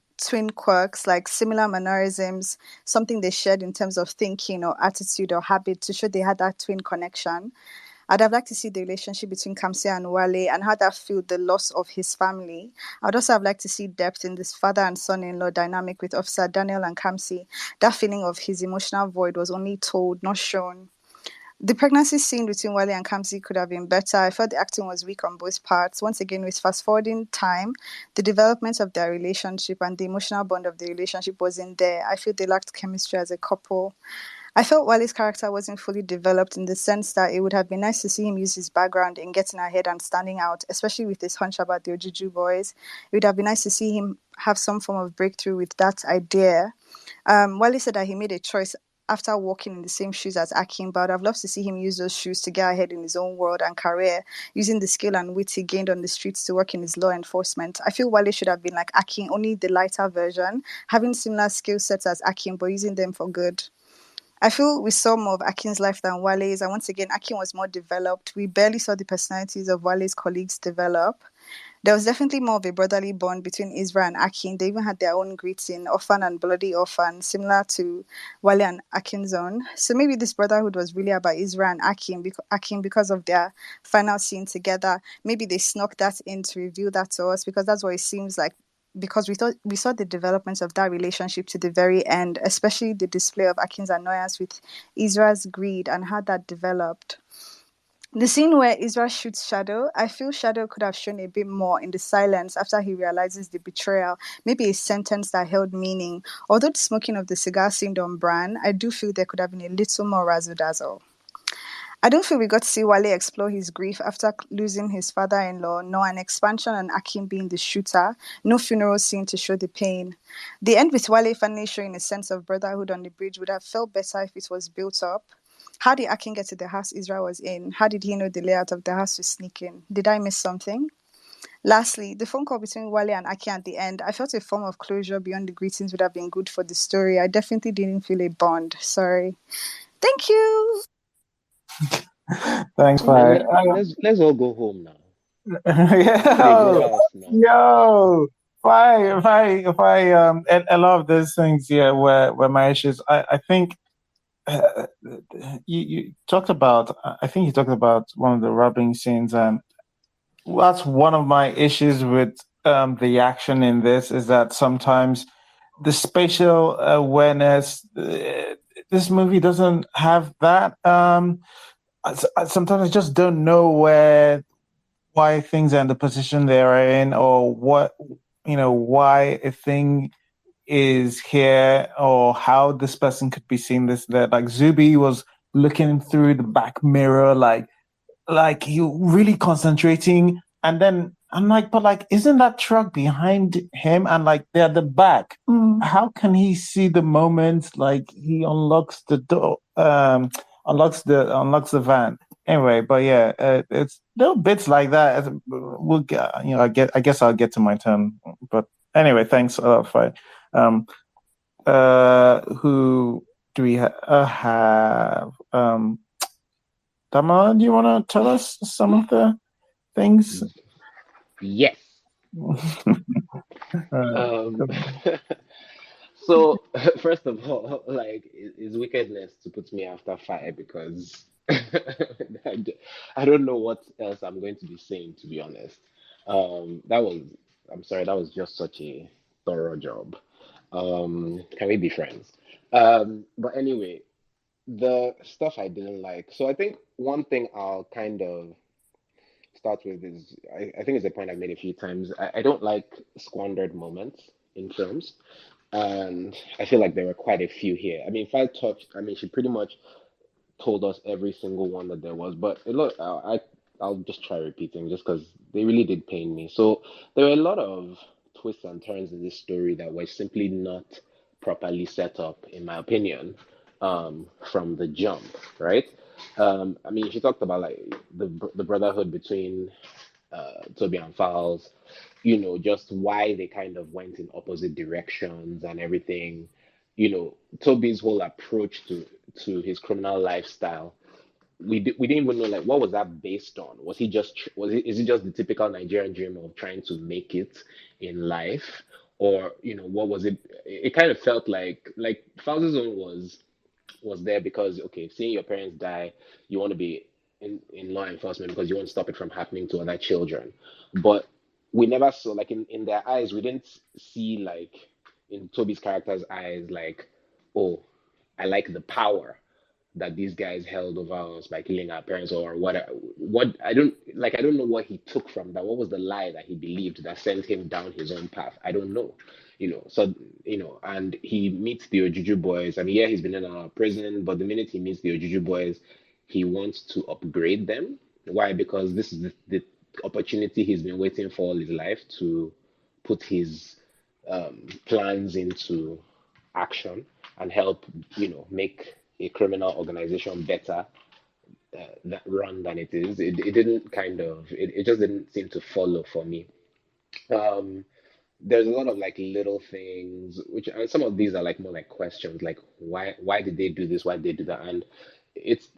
quirks, like similar mannerisms, something they shared in terms of thinking or attitude or habit to show they had that twin connection. I'd have liked to see the relationship between Kamsi and Wale and how that fueled the loss of his family. I'd also have liked to see depth in this father and son-in-law dynamic with Officer Daniel and Kamsi. That feeling of his emotional void was only told, not shown. The pregnancy scene between Wale and Kamsi could have been better. I felt the acting was weak on both parts. Once again, with fast-forwarding time, the development of their relationship and the emotional bond of the relationship wasn't there. I feel they lacked chemistry as a couple. I felt Wale's character wasn't fully developed in the sense that it would have been nice to see him use his background in getting ahead and standing out, especially with his hunch about the Ojuju boys. It would have been nice to see him have some form of breakthrough with that idea. Wale said that he made a choice after walking in the same shoes as Akin, but I'd love to see him use those shoes to get ahead in his own world and career, using the skill and wit he gained on the streets to work in his law enforcement. I feel Wale should have been like Akin, only the lighter version, having similar skill sets as Akin, but using them for good. I feel we saw more of Akin's life than Wale's, and once again, Akin was more developed. We barely saw the personalities of Wale's colleagues develop. There was definitely more of a brotherly bond between Isra and Akin. They even had their own greeting, Orphan and Bloody Orphan, similar to Wale and Akin's own. So maybe this brotherhood was really about Isra and Akin because of their final scene together. Maybe they snuck that in to reveal that to us because that's what it seems like. Because we saw the development of that relationship to the very end, especially the display of Akin's annoyance with Isra's greed and how that developed. The scene where Israel shoots Shadow, I feel Shadow could have shown a bit more in the silence after he realizes the betrayal, maybe a sentence that held meaning. Although the smoking of the cigar seemed on brand, I do feel there could have been a little more razzle-dazzle. I don't feel we got to see Wale explore his grief after losing his father-in-law, nor an expansion on Akin being the shooter, no funeral scene to show the pain. The end with Wale finally showing a sense of brotherhood on the bridge would have felt better if it was built up. How did Akin get to the house Israel was in? How did he know the layout of the house to sneak in? Did I miss something? Lastly, the phone call between Wale and Akin at the end, I felt a form of closure beyond the greetings would have been good for the story. I definitely didn't feel a bond. Sorry. Thank you. Thanks, Fi. Let's all go home now. Yeah. House now. Yo, if I a lot of those things, yeah, where my issues. I think you talked about. I think you talked about one of the rubbing scenes, and that's one of my issues with the action in this is that sometimes the spatial awareness. This movie doesn't have that. Sometimes I just don't know why things are in the position they are in, or what why a thing is here, or how this person could be seeing this that. Like Zuby was looking through the back mirror, like you really concentrating, and then I'm like, but like, isn't that truck behind him? And like they're at the back. How can he see the moment like he unlocks the door, unlocks the van? Anyway, but yeah, it's little bits like that. We'll get, I guess I'll get to my turn. But anyway, thanks for who do we have? Dama, do you want to tell us some of the things? Yes. So first of all, like, it's wickedness to put me after fire because I don't know what else I'm going to be saying, to be honest. I'm sorry, that was just such a thorough job. Can we be friends? But anyway, the stuff I didn't like. So I think one thing I'll kind of start with is I think it's a point I've made a few times. I don't like squandered moments in films. And I feel like there were quite a few here. I mean, if I touched, I mean, she pretty much told us every single one that there was. But look, I'll just try repeating just because they really did pain me. So there were a lot of twists and turns in this story that were simply not properly set up, in my opinion, from the jump, right? I mean, she talked about like the brotherhood between Toby and Fowles, just why they kind of went in opposite directions and everything. Toby's whole approach to his criminal lifestyle. We didn't even know like what was that based on. Was he just is it just the typical Nigerian dream of trying to make it in life, or what was it? It kind of felt like Fowles' own was there because okay, seeing your parents die, you want to be in law enforcement because you want to stop it from happening to other children. But we never saw like in their eyes, we didn't see like in Toby's character's eyes like, oh, I like the power that these guys held over us by killing our parents or what I don't know what he took from that. What was the lie that he believed that sent him down his own path? I don't know. So and he meets the Ojuju boys, and yeah, he's been in a prison, but the minute he meets the Ojuju boys, he wants to upgrade them. Why? Because this is the opportunity he's been waiting for all his life to put his plans into action. and help, make a criminal organization better that run than it is. It didn't it just didn't seem to follow for me. Um, there's a lot of like little things which, and some of these are like more like questions, like why did they do this, why did they do that, and it's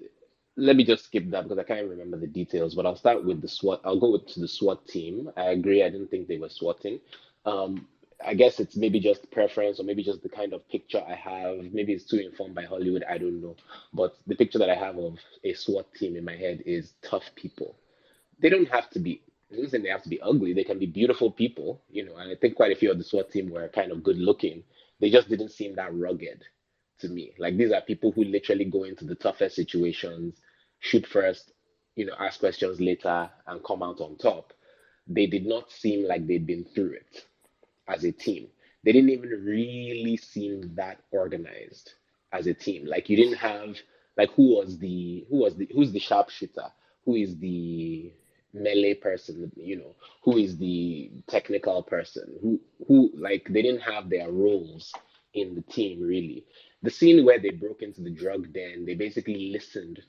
let me just skip that because I can't remember the details, but I'll start with the SWAT. I'll go to the SWAT team. I agree, I didn't think they were swatting. um I guess it's maybe just preference, or maybe just the kind of picture I have. Maybe it's too informed by Hollywood, I don't know. But the picture that I have of a SWAT team in my head is tough people. They don't have to be, I'm not saying they have to be ugly. They can be beautiful people, and I think quite a few of the SWAT team were kind of good looking. They just didn't seem that rugged to me. Like these are people who literally go into the toughest situations, shoot first, ask questions later, and come out on top. They did not seem like they'd been through it as a team. They didn't even really seem that organized as a team. Like you didn't have like who's the sharpshooter, who is the melee person, who is the technical person, who like they didn't have their roles in the team really. The scene where they broke into the drug den, they basically listened.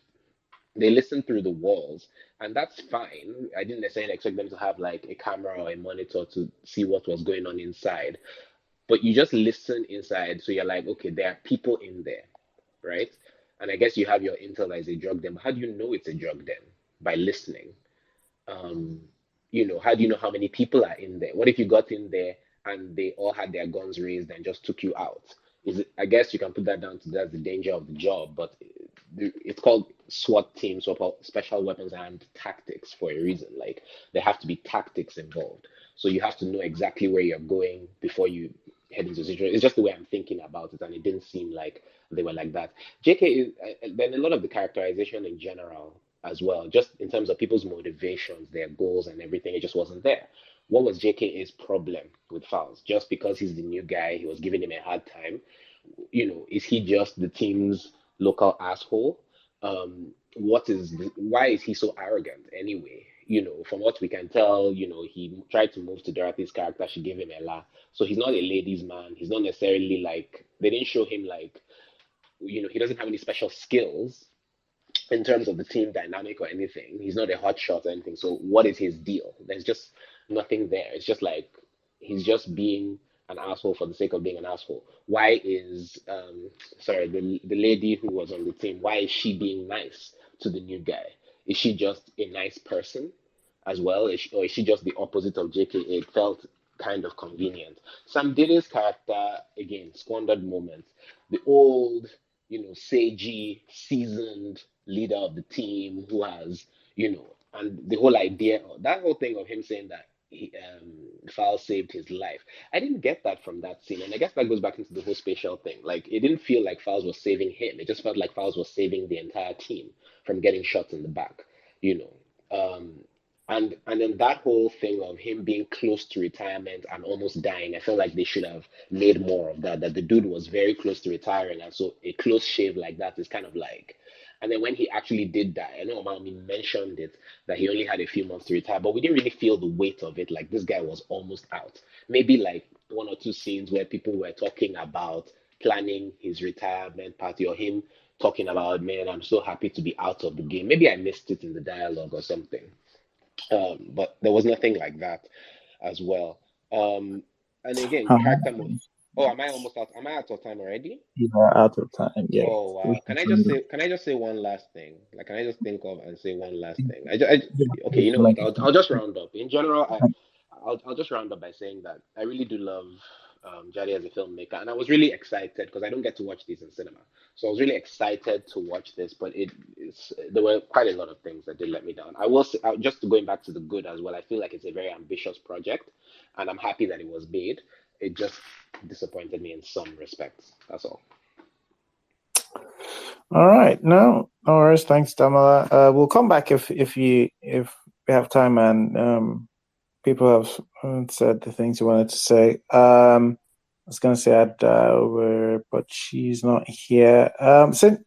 They listened through the walls, and that's fine. I didn't necessarily expect them to have like a camera or a monitor to see what was going on inside, but you just listen inside. So you're like, okay, there are people in there, right? And I guess you have your intel as a drug den. But how do you know it's a drug den? By listening. Um, how do you know how many people are in there? What if you got in there and they all had their guns raised and just took you out? I guess you can put that down to that's the danger of the job, but it's called SWAT team, so special weapons and tactics for a reason. Like there have to be tactics involved. So you have to know exactly where you're going before you head into the situation. It's just the way I'm thinking about it, and it didn't seem like they were like that. JK is then a lot of the characterization in general as well, just in terms of people's motivations, their goals, and everything. It just wasn't there. What was JK's problem with Fowles? Just because he's the new guy, he was giving him a hard time. Is he just the team's local asshole? Why is he so arrogant anyway? From what we can tell, he tried to move to Dorothy's character. She gave him a la. So he's not a ladies' man. He's not necessarily like, they didn't show him like, he doesn't have any special skills in terms of the team dynamic or anything. He's not a hot shot or anything. So what is his deal? There's just nothing there. It's just like he's just being an asshole for the sake of being an asshole. Why is sorry, the lady who was on the team, why is she being nice to the new guy? Is she just a nice person as well? Or is she just the opposite of JK? It felt kind of convenient. Sam Dide's character, again, squandered moments. The old, sagey, seasoned leader of the team who has, and the whole idea, that whole thing of him saying that Fowles saved his life. I didn't get that from that scene, and I guess that goes back into the whole spatial thing. Like, it didn't feel like Fowles was saving him. It just felt like Fowles was saving the entire team from getting shot in the back, you know. And then that whole thing of him being close to retirement and almost dying, I felt like they should have made more of that. That the dude was very close to retiring, and so a close shave like that is kind of like. And then when he actually did die, I know Mami mentioned it that he only had a few months to retire, but we didn't really feel the weight of it. Like this guy was almost out. Maybe like one or two scenes where people were talking about planning his retirement party, or him talking about, man, I'm so happy to be out of the game. Maybe I missed it in the dialogue or something. But there was nothing like that as well. And again, character mode. Oh, am I almost out? Am I out of time already? You are out of time. Yeah. Oh We wow. can Can I try just to say? Can I just say one last thing? Like, can I just think of and say one last thing? Okay. You know what? make I'll just round up. In general, I'll just round up by saying that I really do love Jade as a filmmaker, and I was really excited because I don't get to watch these in cinema. So I was really excited to watch this, but there were quite a lot of things that did let me down. I will say, just going back to the good as well. I feel like it's a very ambitious project, and I'm happy that it was made. It just disappointed me in some respects. That's all. All right. No worries. Thanks, Damala. We'll come back if we have time and people have said the things you wanted to say. I was going to say but she's not here.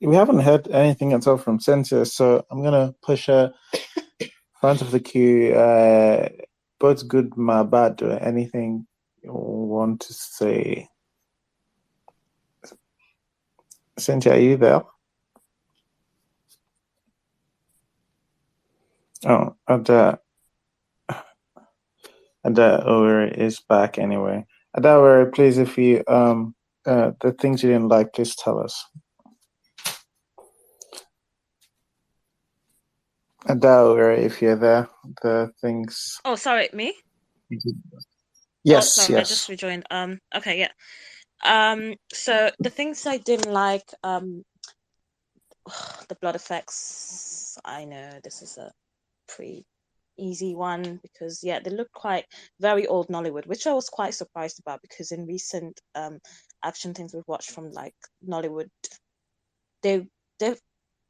We haven't heard anything at all from Cynthia, so I'm going to push her front of the queue. Both good, my bad. Anything you want to say? Cynthia, are you there? Oh, Adaore is back anyway. Adaore, please, if you the things you didn't like, please tell us. Adaore, if you're there, the things. Oh, sorry, me? Yes, oh, sorry, I just yes. rejoined. Okay, yeah. So the things I didn't like, the blood effects. I know this is a pretty easy one because yeah, they look quite very old Nollywood, which I was quite surprised about because in recent action things we've watched from like Nollywood, they've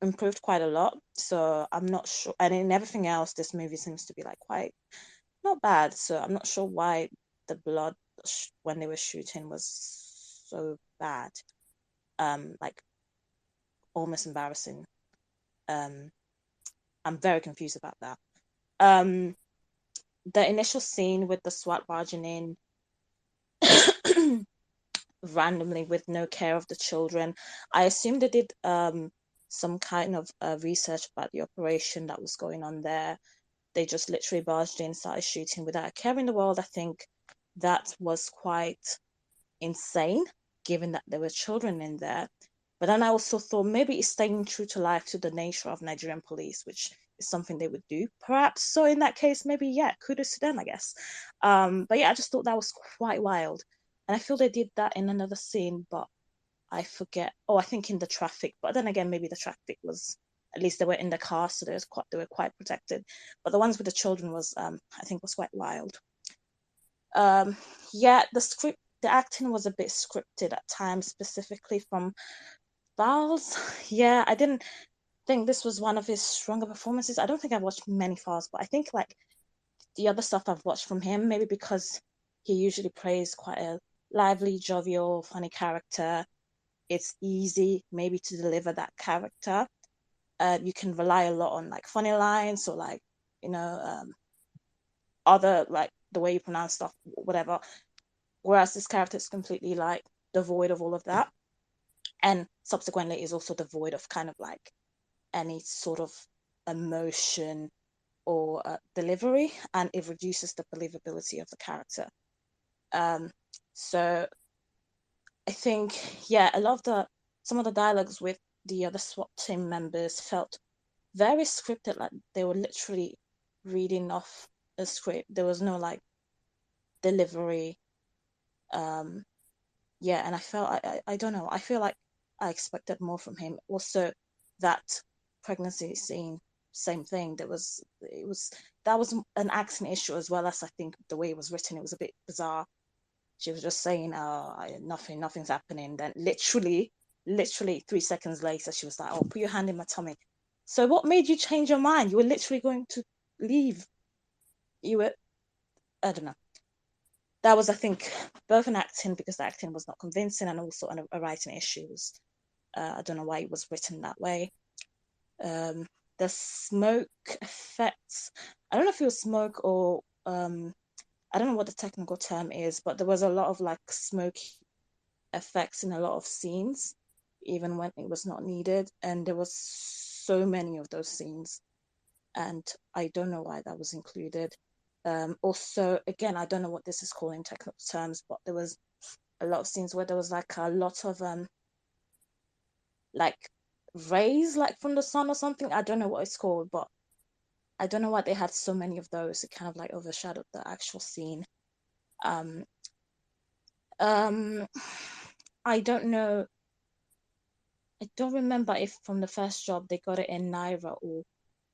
improved quite a lot. So I'm not sure, and in everything else, this movie seems to be like quite not bad. So I'm not sure why the blood when they were shooting was so bad. Like almost embarrassing. I'm very confused about that. The initial scene with the SWAT barging in randomly with no care of the children. I assume they did some kind of research about the operation that was going on there. They just literally barged in, started shooting without a care in the world. I think that was quite insane, given that there were children in there. But then I also thought maybe it's staying true to life to the nature of Nigerian police, which is something they would do, perhaps. So in that case, maybe yeah, kudos to them, I guess. But yeah, I just thought that was quite wild, and I feel they did that in another scene, but I forget. Oh, I think in the traffic. But then again, maybe the traffic was at least they were in the car, so they were quite protected. But the ones with the children was I think was quite wild. Yeah, the acting was a bit scripted at times, specifically from Files. Yeah, I didn't think this was one of his stronger performances. I don't think I've watched many Files, but I think like the other stuff I've watched from him, maybe because he usually plays quite a lively, jovial, funny character. It's easy maybe to deliver that character. You can rely a lot on like funny lines or like you know other like the way you pronounce stuff, whatever. Whereas this character is completely like devoid of all of that, and subsequently is also devoid of kind of like any sort of emotion or delivery, and it reduces the believability of the character. Um, so I think yeah, a lot of the some of the dialogues with the other SWAT team members felt very scripted, like they were literally reading off a script. There was no like delivery. Um, yeah, and I felt I don't know. I feel like I expected more from him. Also, that pregnancy scene, same thing. That was an accent issue as well as I think the way it was written. It was a bit bizarre. She was just saying, nothing's happening." Then literally 3 seconds later, she was like, "Oh, put your hand in my tummy." So what made you change your mind? You were literally going to leave. You were, I don't know. That was, I think, both an acting because the acting was not convincing, and also a writing issues. I don't know why it was written that way. The smoke effects. I don't know if it was smoke or I don't know what the technical term is, but there was a lot of like smoke effects in a lot of scenes, even when it was not needed, and there was so many of those scenes, and I don't know why that was included. Also, again, I don't know what this is called in technical terms, but there was a lot of scenes where there was like a lot of like rays like from the sun or something. I don't know what it's called, but I don't know why they had so many of those. It kind of like overshadowed the actual scene. Um, um, I don't know. I don't remember if from the first job they got it in naira or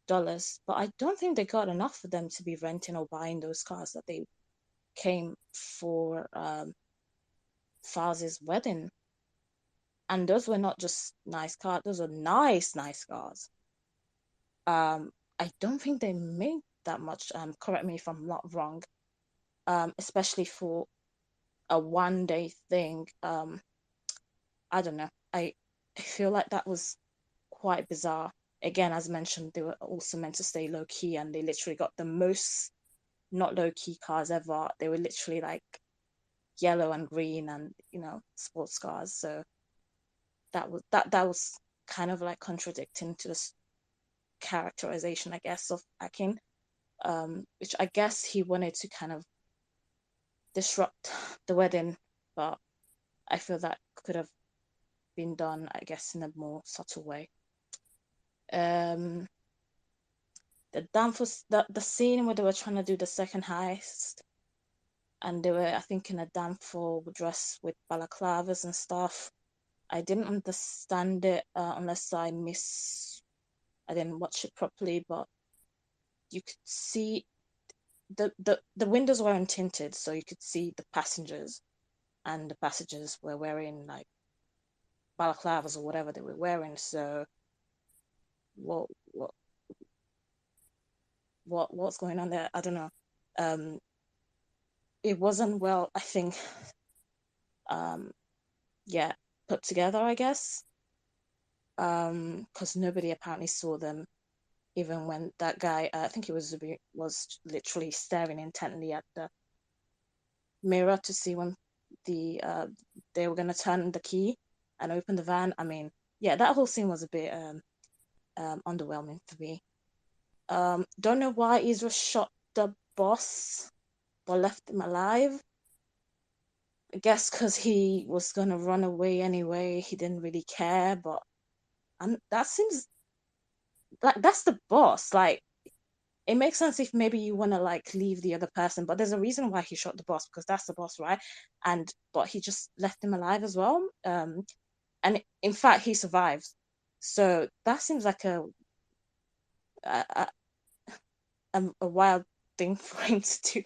dollars, but I don't think they got enough for them to be renting or buying those cars that they came for Faz's wedding. And those were not just nice cars; those were nice cars. I don't think they made that much. Correct me if I'm not wrong. Especially for a 1 day thing. I don't know. I feel like that was quite bizarre. Again, as mentioned, they were also meant to stay low key, and they literally got the most not low key cars ever. They were literally like yellow and green, and sports cars. So that was kind of like contradicting to this characterization, I guess, of Akin, which I guess he wanted to kind of disrupt the wedding, but I feel that could have been done, I guess, in a more subtle way. The scene where they were trying to do the second heist, and they were, I think, in a danfo dress with balaclavas and stuff. I didn't understand it unless I didn't watch it properly, but you could see the windows weren't tinted, so you could see the passengers, and the passengers were wearing like balaclavas or whatever they were wearing. So what's going on there? I don't know. It wasn't well, I think, put together, I guess, because nobody apparently saw them, even when that guy, I think he was literally staring intently at the mirror to see when they were going to turn the key and open the van. I mean, yeah, that whole scene was a bit underwhelming for me. Don't know why Israel shot the boss but left him alive. I guess because he was going to run away anyway. He didn't really care, but that seems like that's the boss. Like, it makes sense if maybe you want to like leave the other person, but there's a reason why he shot the boss, because that's the boss, right? But he just left him alive as well. And in fact, he survived. So that seems like a wild thing for him to do.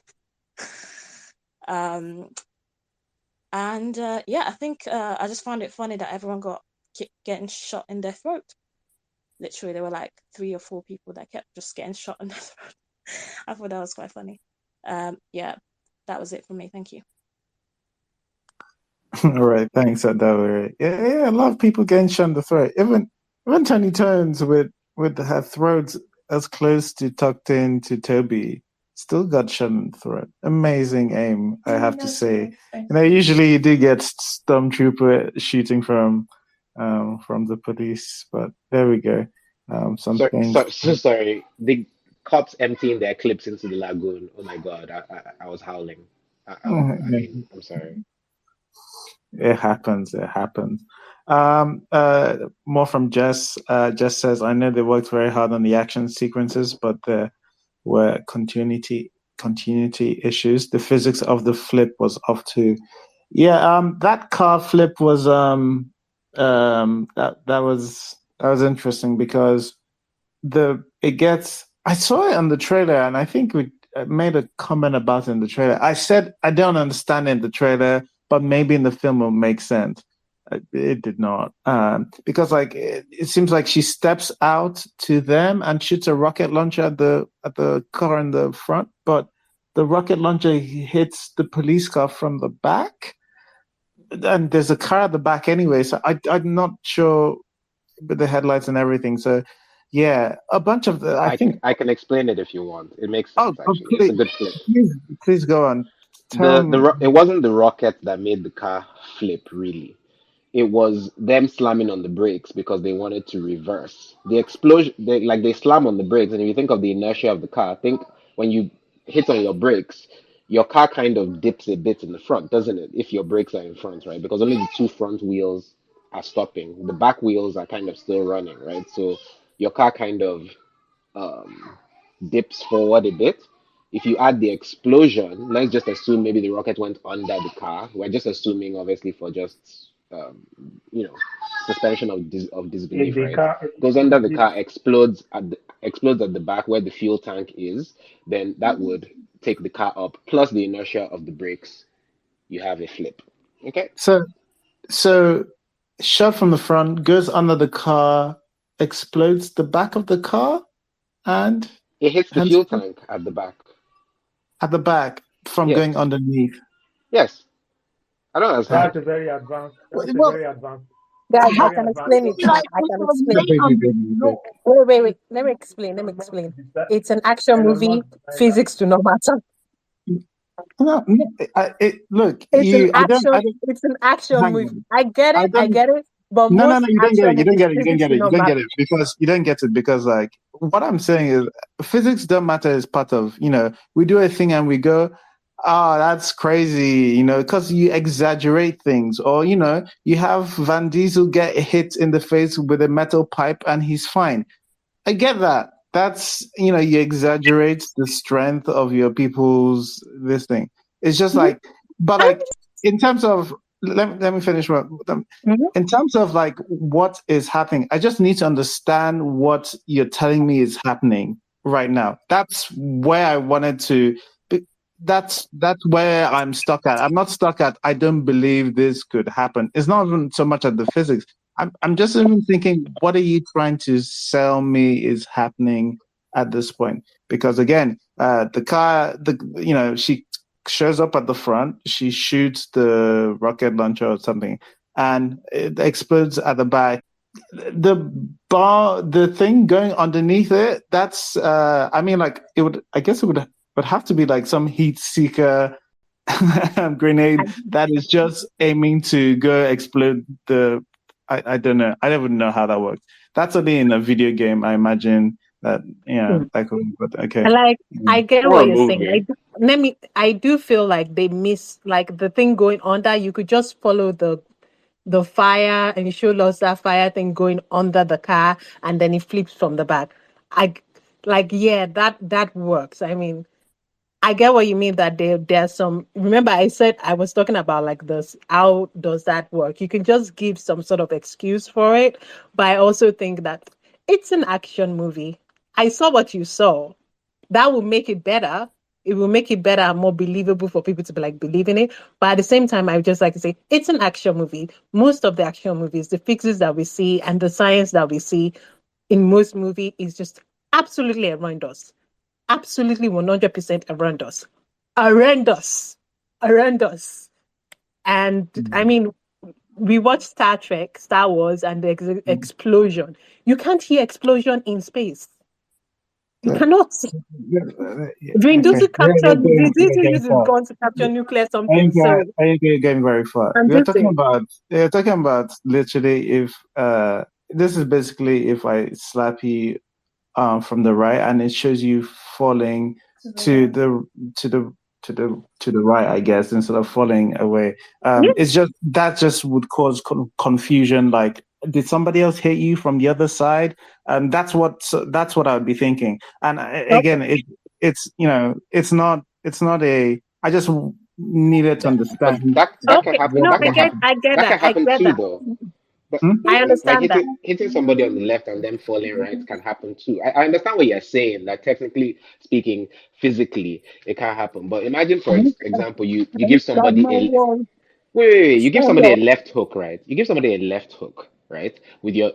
I think I just found it funny that everyone got getting shot in their throat. Literally, there were like 3 or 4 people that kept just getting shot in their throat. I thought that was quite funny. That was it for me. Thank you. All right, thanks, Adawe. Yeah, I love people getting shot in the throat. Even Tony Tones with her throat as close to tucked in to Toby still got shot in the throat. Amazing aim, I have to say. Usually you do get stormtrooper shooting from the police, but there we go. Sorry. The cops emptying their clips into the lagoon. Oh my God, I was howling. I mean, I'm sorry. It happens. More from Jess. Jess says, I know they worked very hard on the action sequences, but there were continuity issues. The physics of the flip was off too. Yeah, that car flip was that was interesting because I saw it on the trailer, and I think we made a comment about it in the trailer. I said I don't understand it in the trailer, but maybe in the film it will make sense. It did not, because like it seems like she steps out to them and shoots a rocket launcher at the car in the front, but the rocket launcher hits the police car from the back, and there's a car at the back anyway. So I'm not sure with the headlights and everything. So yeah, a bunch of the. I think I can explain it if you want. It makes sense actually. Please, it's a good flip. Please go on. It wasn't the rocket that made the car flip, really. It was them slamming on the brakes because they wanted to reverse. The explosion, they slam on the brakes, and if you think of the inertia of the car, think when you hit on your brakes, your car kind of dips a bit in the front, doesn't it? If your brakes are in front, right? Because only the 2 front wheels are stopping. The back wheels are kind of still running, right? So your car kind of dips forward a bit. If you add the explosion, let's just assume maybe the rocket went under the car. We're just assuming, obviously, for just suspension of disbelief, right? Goes under the car, explodes at the back where the fuel tank is. Then that would take the car up. Plus the inertia of the brakes, you have a flip. Okay. So shot from the front, goes under the car, explodes the back of the car, and it hits the fuel tank at the back. At the back from going underneath. Yes. I don't understand. That's a very advanced. Guys, I can explain it. I can explain. Wait. Let me explain. It's an action movie. Physics do not matter. Look, it's an action movie. I get it. But No, most you don't get it. action You don't movies, get it. You don't physics get do it. You not don't get matter. it because you don't get it because like what I'm saying is physics don't matter as part of, we do a thing and we go, oh, that's crazy, because you exaggerate things or, you have Van Diesel get hit in the face with a metal pipe and he's fine. I get that. That's, you exaggerate the strength of your people's this thing. It's just like, but like in terms of, let me finish what, in terms of like what is happening, I just need to understand what you're telling me is happening right now. That's where I wanted to, that's where I'm stuck at. I'm not stuck at, I don't believe this could happen. It's not even so much at the physics. I'm just even thinking, what are you trying to sell me is happening at this point? Because again, the car, she shows up at the front, she shoots the rocket launcher or something, and it explodes at the back. The thing going underneath it, that's, I mean, like I guess it would have to be like some heat seeker grenade that is just aiming to go explode the. I don't know. I don't even know how that works. That's only in a video game, I imagine that. Yeah, that could. But okay. Like, I get Or what a you're saying. movie. I do feel like they miss like the thing going under. You could just follow the fire and show us that fire thing going under the car, and then it flips from the back. I like, yeah, that works. I mean, I get what you mean that there's some. Remember, I said I was talking about like this. How does that work? You can just give some sort of excuse for it, but I also think that it's an action movie. I saw what you saw. That will make it better. It will make it better and more believable for people to be like believe in it. But at the same time, I would just like to say it's an action movie. Most of the action movies, the fixes that we see and the science that we see in most movie is just absolutely horrendous. Absolutely 100% horrendous. Horrendous. Horrendous. And I mean, we watched Star Trek, Star Wars, and the explosion. You can't hear explosion in space. You cannot. Vin Okay. Diesel captured, Vin Diesel You're used his gun to capture nuclear something. I So think you're going very far. I'm just saying. We're talking about literally if this is basically if I slap you from the right and it shows you falling to the to the to the right, I guess, instead of falling away. Yeah. It's just that just would cause confusion. Like, did somebody else hit you from the other side? That's what I would be thinking. And again, it's it's not a. I just needed to But understand. that can Okay. happen. No, That can happen. I get That that. can I happen get too, that. though. But Hmm? I like understand that. hitting somebody on the left and them falling right can happen too. I understand what you're saying. Like technically speaking, physically it can happen. But imagine, for example, you give somebody a you give somebody a left hook, right? You give somebody a left hook, right? With your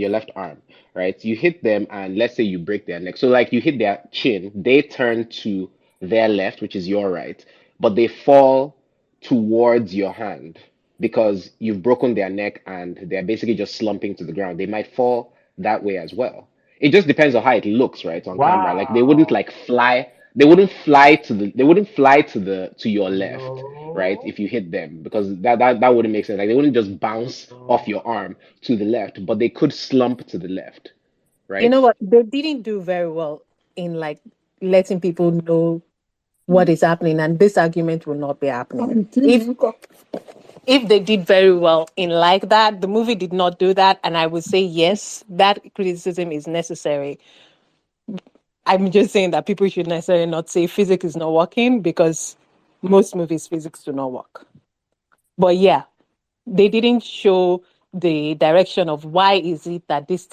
left arm, right? You hit them and let's say you break their neck. So like you hit their chin, they turn to their left, which is your right, but they fall towards your hand because you've broken their neck and they're basically just slumping to the ground. They might fall that way as well. It just depends on how it looks, right, on camera. Like Wow. they wouldn't fly to your left, right, No. if you hit them because that wouldn't make sense. Like they wouldn't just bounce off No. your arm to the left, but they could slump to the left, You right? know what? They didn't do very well in like letting people know what is happening, and this argument will not be happening. If they did very well in like that, the movie did not do that, and I would say yes, that criticism is necessary. I'm just saying that people should necessarily not say physics is not working because most movies physics do not work. But yeah, they didn't show the direction of why is it that this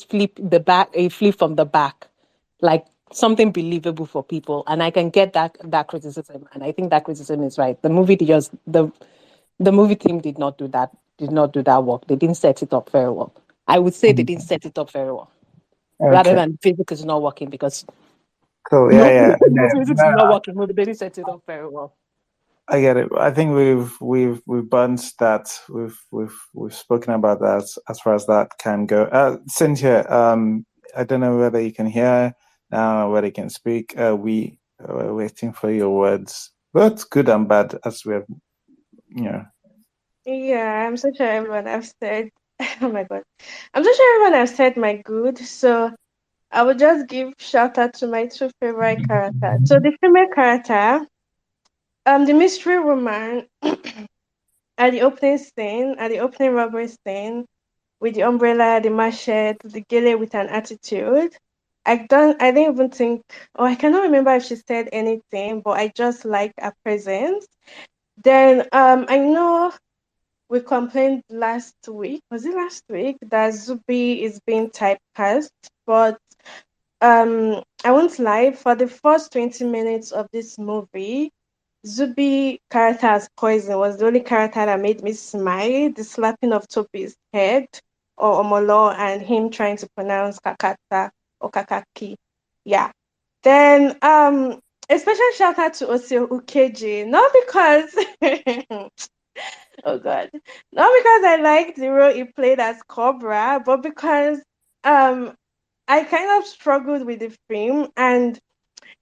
flip the back, a flip from the back, like something believable for people. And I can get that criticism, and I think that criticism is right. The movie team did not do that work. They didn't set it up very well. I would say they didn't set it up very well, rather Okay. than physics is not working because Cool. no, Yeah. no Yeah. physics is not working. Movie they didn't set it up very well. I get it. I think we've burnt that. We've spoken about that as far as that can go. Cynthia, I don't know whether you can hear now, whether you can speak. We are waiting for your words, both good and bad, as we have, you know. Yeah, I'm so sure everyone have said. Oh my God, I'm so sure everyone have said my good. So I will just give shout out to my two favorite characters. So the female character, the mystery woman at the opening robbery scene with the umbrella, the machete, the gele with an attitude. I didn't even think, or I cannot remember if she said anything, but I just like her presence. Then I know we complained last week. Was it last week that Zubi is being typecast? But I won't lie. For the first 20 minutes of this movie, Zubi character as Poison was the only character that made me smile. The slapping of Topi's head or Omolo and him trying to pronounce Kakata or Kakaki. Yeah. Then a special shout out to Osio Ukeji. Not because oh god. Not because I liked the role he played as Cobra, but because um I kind of struggled with the film, and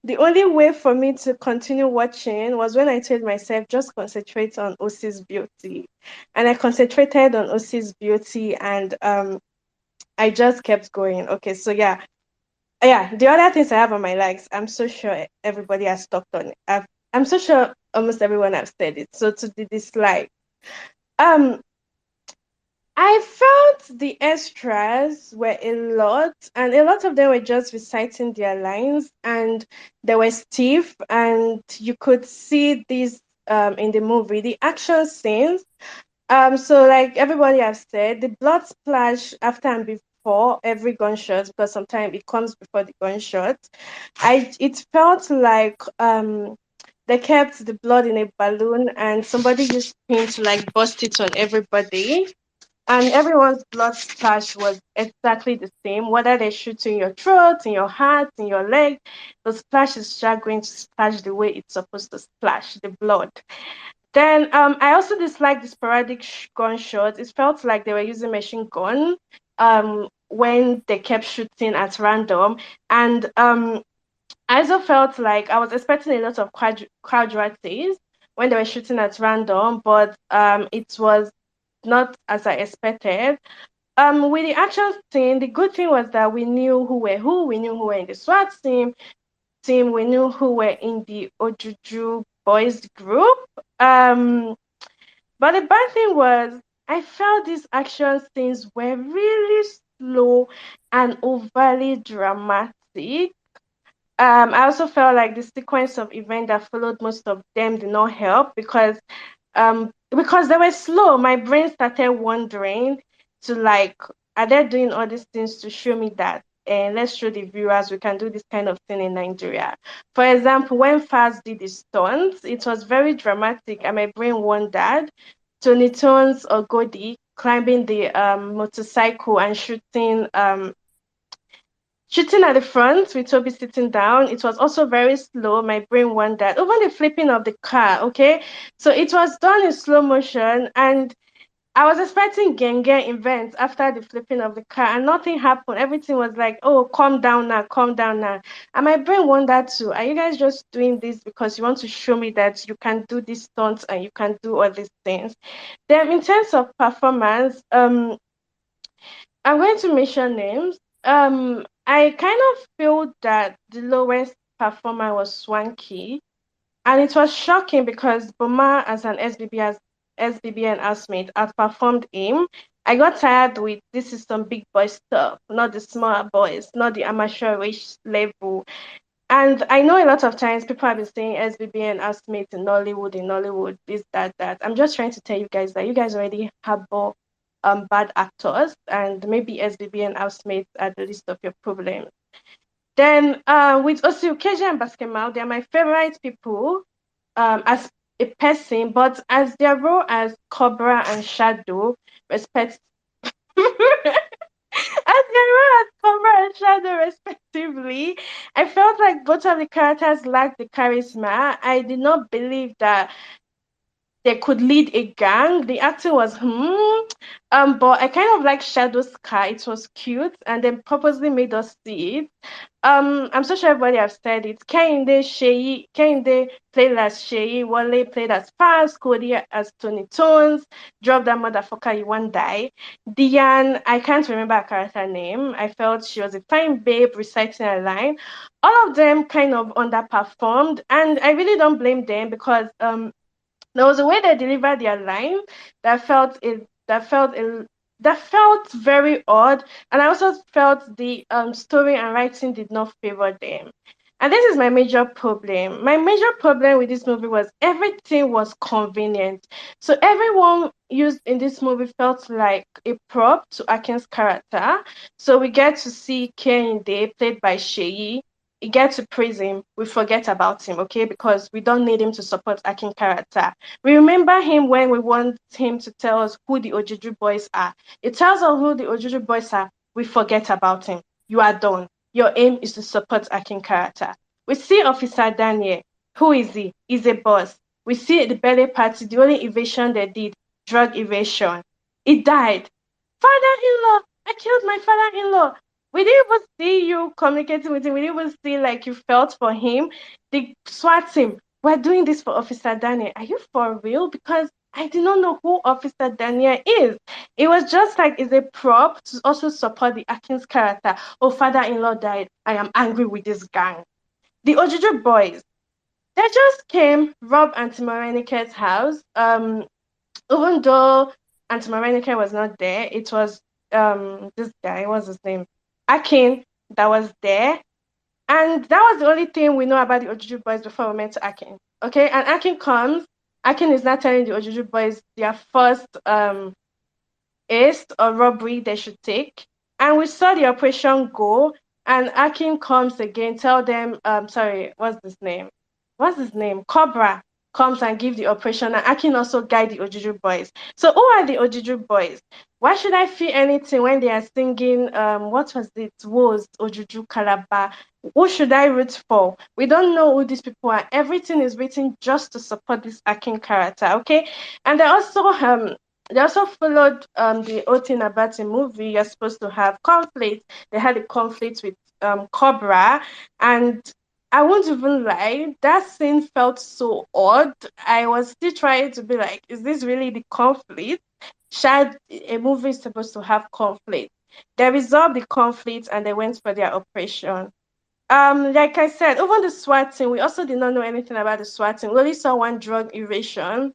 the only way for me to continue watching was when I told myself just concentrate on Osi's beauty. And I concentrated on Osi's beauty, and I just kept going. Okay, so yeah. Yeah, the other things I have on my likes, I'm so sure everybody has talked on it. I'm so sure almost everyone has said it. So to the dislike. Um I felt the extras were a lot, and a lot of them were just reciting their lines, and they were stiff, and you could see this in the movie. The action scenes, so like everybody has said, the blood splash after and before every gunshot, because sometimes it comes before the gunshot. It felt like they kept the blood in a balloon, and somebody used pin to like bust it on everybody, and everyone's blood splash was exactly the same. Whether they shoot in your throat, in your heart, in your leg, the splash is just going to splash the way it's supposed to splash the blood. Then I also dislike the sporadic gunshots. It felt like they were using machine gun when they kept shooting at random, and I also felt like I was expecting a lot of casualties when they were shooting at random, but it was not as I expected. With the action scene, the good thing was that we knew who were who. We knew who were in the SWAT team. We knew who were in the Ojuju boys group. Um, but the bad thing was, I felt these action scenes were really slow and overly dramatic. I also felt like the sequence of events that followed most of them did not help because they were slow. My brain started wondering to like, are they doing all these things to show me that? And let's show the viewers we can do this kind of thing in Nigeria. For example, when Faz did the stunts, it was very dramatic, and my brain wondered Tony Tones or Godi climbing the motorcycle and shooting at the front with Toby sitting down. It was also very slow. My brain wondered. Even the flipping of the car, okay? So it was done in slow motion, and I was expecting Genge events after the flipping of the car, and nothing happened. Everything was like, oh, calm down now, calm down now. And my brain wondered too, are you guys just doing this because you want to show me that you can do these stunts and you can do all these things? Then in terms of performance, I'm going to mention names. I kind of feel that the lowest performer was Swanky, and it was shocking because Boma as an SBBN housemate outperformed him. I got tired with this is some big boy stuff, not the small boys, not the amateurish level. And I know a lot of times people have been saying SBBN housemates in Nollywood, this, that, that. I'm just trying to tell you guys that you guys already have bad actors, and maybe SBBN housemates are the least of your problems. Then with Osi Ukeji and Basketball, they're my favorite people as a person, but as their role as Cobra and Shadow, respect as their role as Cobra and Shadow, respectively, I felt like both of the characters lacked the charisma. I did not believe that they could lead a gang. The acting was But I kind of like Shadow Sky. It was cute, and then purposely made us see it. I'm so sure everybody have said it. Kehinde played as Sheyi, Wale played as Paz, Cody as Tony Tones. Drop that motherfucker, you won't die. Diane, I can't remember her character name. I felt she was a fine babe reciting a line. All of them kind of underperformed, and I really don't blame them because there was a way they delivered their line that felt it that felt very odd, and I also felt the story and writing did not favor them. And this is my major problem. My major problem with this movie was everything was convenient. So everyone used in this movie felt like a prop to Akin's character. So we get to see Kehinde, played by Sheyi. He gets to praise him, we forget about him, okay? Because we don't need him to support Akin character. We remember him when we want him to tell us who the Ojuju boys are. It tells us who the Ojuju boys are. We forget about him. You are done. Your aim is to support Akin character. We see Officer Daniel. Who is he? He's a boss. We see the birthday party. The only evasion they did, drug evasion. He died. Father-in-law. I killed my father-in-law. We didn't even see you communicating with him. We didn't even see like you felt for him. The SWAT team, we're doing this for Officer Daniel. Are you for real? Because I did not know who Officer Daniel is. It was just like it's a prop to also support the Atkins character. Oh, father-in-law died. I am angry with this gang. The Ojuju boys, they just came, robbed Auntie Marenike's house. Even though Auntie Marenike was not there, it was this guy, what's his name? Akin that was there. And that was the only thing we know about the Ojuju boys before we met Akin. Okay, and Akin comes. Akin is not telling the Ojuju boys their first ace or robbery they should take. And we saw the operation go. And Akin comes again, tell them, sorry, what's his name? What's his name? Cobra comes and give the operation, and Akin also guide the Ojuju boys. So who are the Ojuju boys? Why should I feel anything when they are singing? What was it? Was Ojuju Calabar? Who should I root for? We don't know who these people are. Everything is written just to support this Akin character, okay? And they also followed the Otin Abati movie. You're supposed to have conflict. They had a conflict with Cobra, and I won't even lie, that scene felt so odd. I was still trying to be like, is this really the conflict? Should a movie is supposed to have conflict? They resolved the conflict and they went for their operation. Like I said, over the SWAT team, we also did not know anything about the SWAT team. We only saw one drug evasion,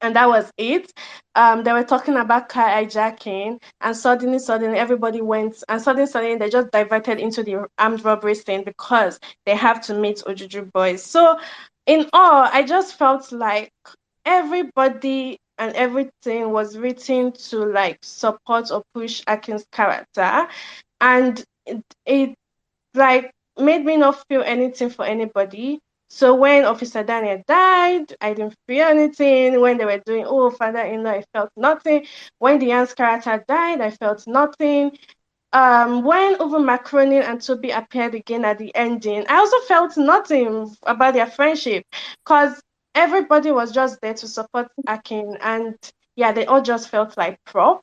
and that was it. They were talking about car hijacking, and suddenly everybody went, and suddenly they just diverted into the armed robbery scene because they have to meet Ojuju boys. So, in all, I just felt like everybody and everything was written to like support or push Akin's character, and it like made me not feel anything for anybody. So when Officer Daniel died, I didn't feel anything. When they were doing oh father-in-law, I felt nothing. When the aunt's character died, I felt nothing. When Uwe Macronin and Toby appeared again at the ending, I also felt nothing about their friendship because everybody was just there to support Akin, and yeah, they all just felt like prop.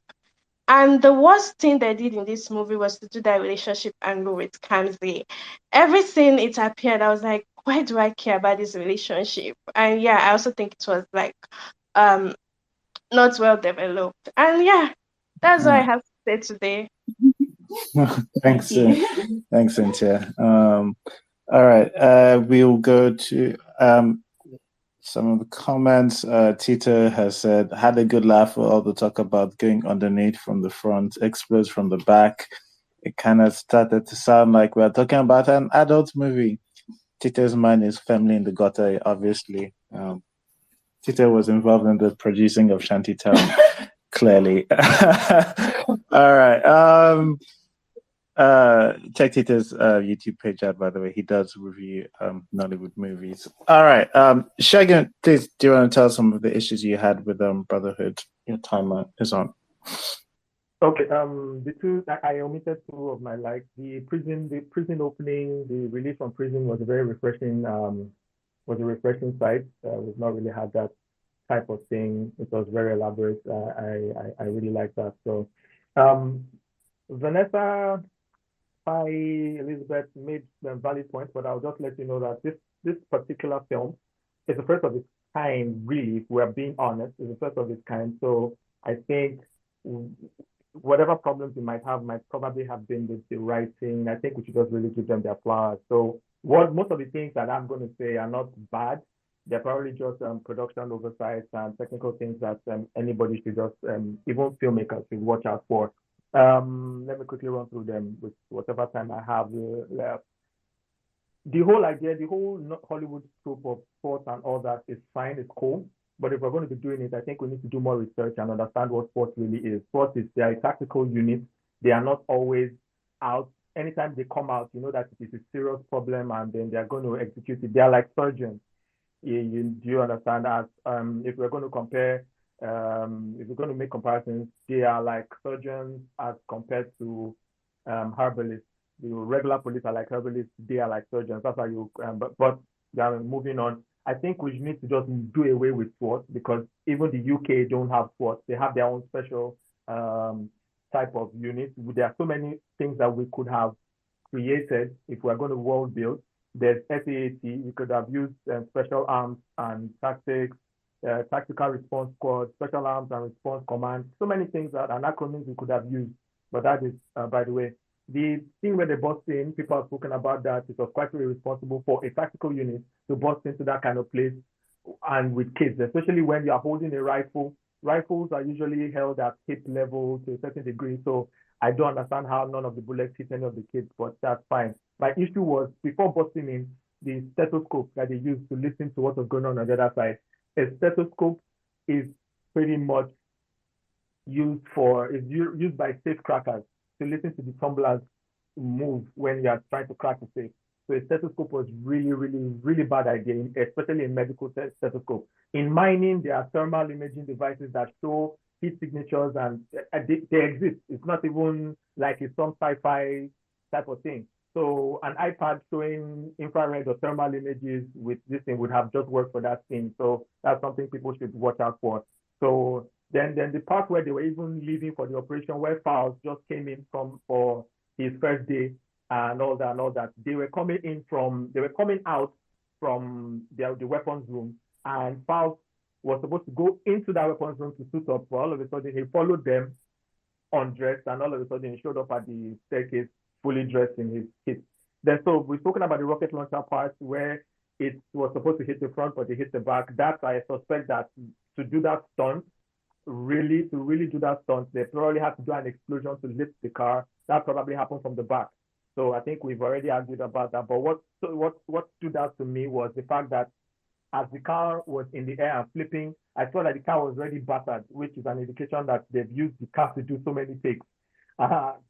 And the worst thing they did in this movie was to do that relationship angle with Kamzi. Every scene it appeared, I was like, why do I care about this relationship? And yeah, I also think it was like um not well developed. And yeah, that's what I have to say today. Thanks, thanks, Cynthia. All right, we'll go to some of the comments. Tito has said, had a good laugh with all the talk about going underneath from the front, explodes from the back. It kind of started to sound like we're talking about an adult movie. Tito's mind is firmly in the gutter, obviously. Tito was involved in the producing of Shantytown, clearly. All right. Check Tito's YouTube page out, by the way. He does review Nollywood movies. All right. Shagan, please, do you want to tell some of the issues you had with Brotherhood? Your timer is on. Okay, the two I omitted two of my likes. The prison opening, the release from prison was a very refreshing sight. We've not really had that type of thing. It was very elaborate. I really like that. So, um, Vanessa, Hi, Elizabeth made valid points, but I'll just let you know that this particular film is the first of its kind, really, if we're being honest, it's the first of its kind. So I think whatever problems we might have might probably have been with the writing. I think we should just really give them their flowers. So what most of the things that I'm going to say are not bad. They're probably just production oversights and technical things that anybody should just, even filmmakers should watch out for. Let me quickly run through them with whatever time I have left. The whole idea, the whole Hollywood scope of sports and all that is fine, it's cool. But if we're going to be doing it, I think we need to do more research and understand what sports really is. Sports is, they are a tactical unit. They are not always out. Anytime they come out, you know that it is a serious problem and then they're going to execute it. They are like surgeons. Do you understand that? If we're going to compare, if we're going to make comparisons, they are like surgeons as compared to herbalists. The regular police are like herbalists, they are like surgeons. That's how you, but yeah, moving on. I think we need to just do away with sports because even the UK don't have sports. They have their own special type of unit. There are so many things that we could have created if we're going to world build. There's SAAT, we could have used special arms and tactics, tactical response squad, special arms and response command, so many things that an acronym we could have used. But that is, by the way, the thing where they bust in, people have spoken about that. It was quite really responsible for a tactical unit to bust into that kind of place and with kids, especially when you are holding a rifle. Rifles are usually held at hip level to a certain degree. So I don't understand how none of the bullets hit any of the kids, but that's fine. My issue was before busting in, the stethoscope that they used to listen to what was going on the other side. A stethoscope is pretty much used by safe crackers to listen to the tumblers move when you are trying to crack the safe. So a stethoscope was really, really, really bad idea, especially in medical stethoscope. In mining, there are thermal imaging devices that show heat signatures and they exist. It's not even like it's some sci-fi type of thing. So an iPad showing infrared or thermal images with this thing would have just worked for that thing. So that's something people should watch out for. So then the part where they were even leaving for the operation, where Fowles just came in for his first day and all that. They were coming out from the weapons room, and Fowles was supposed to go into that weapons room to suit up. But all of a sudden, he followed them undressed, and all of a sudden, he showed up at the staircase fully dressed in his kit. Then, so we've spoken about the rocket launcher part where it was supposed to hit the front, but it hit the back. That I suspect that to do that stunt, to really do that stunt, they probably had to do an explosion to lift the car. That probably happened from the back. So I think we've already argued about that. But what stood out to me was the fact that as the car was in the air and flipping, I saw that the car was already battered, which is an indication that they've used the car to do so many takes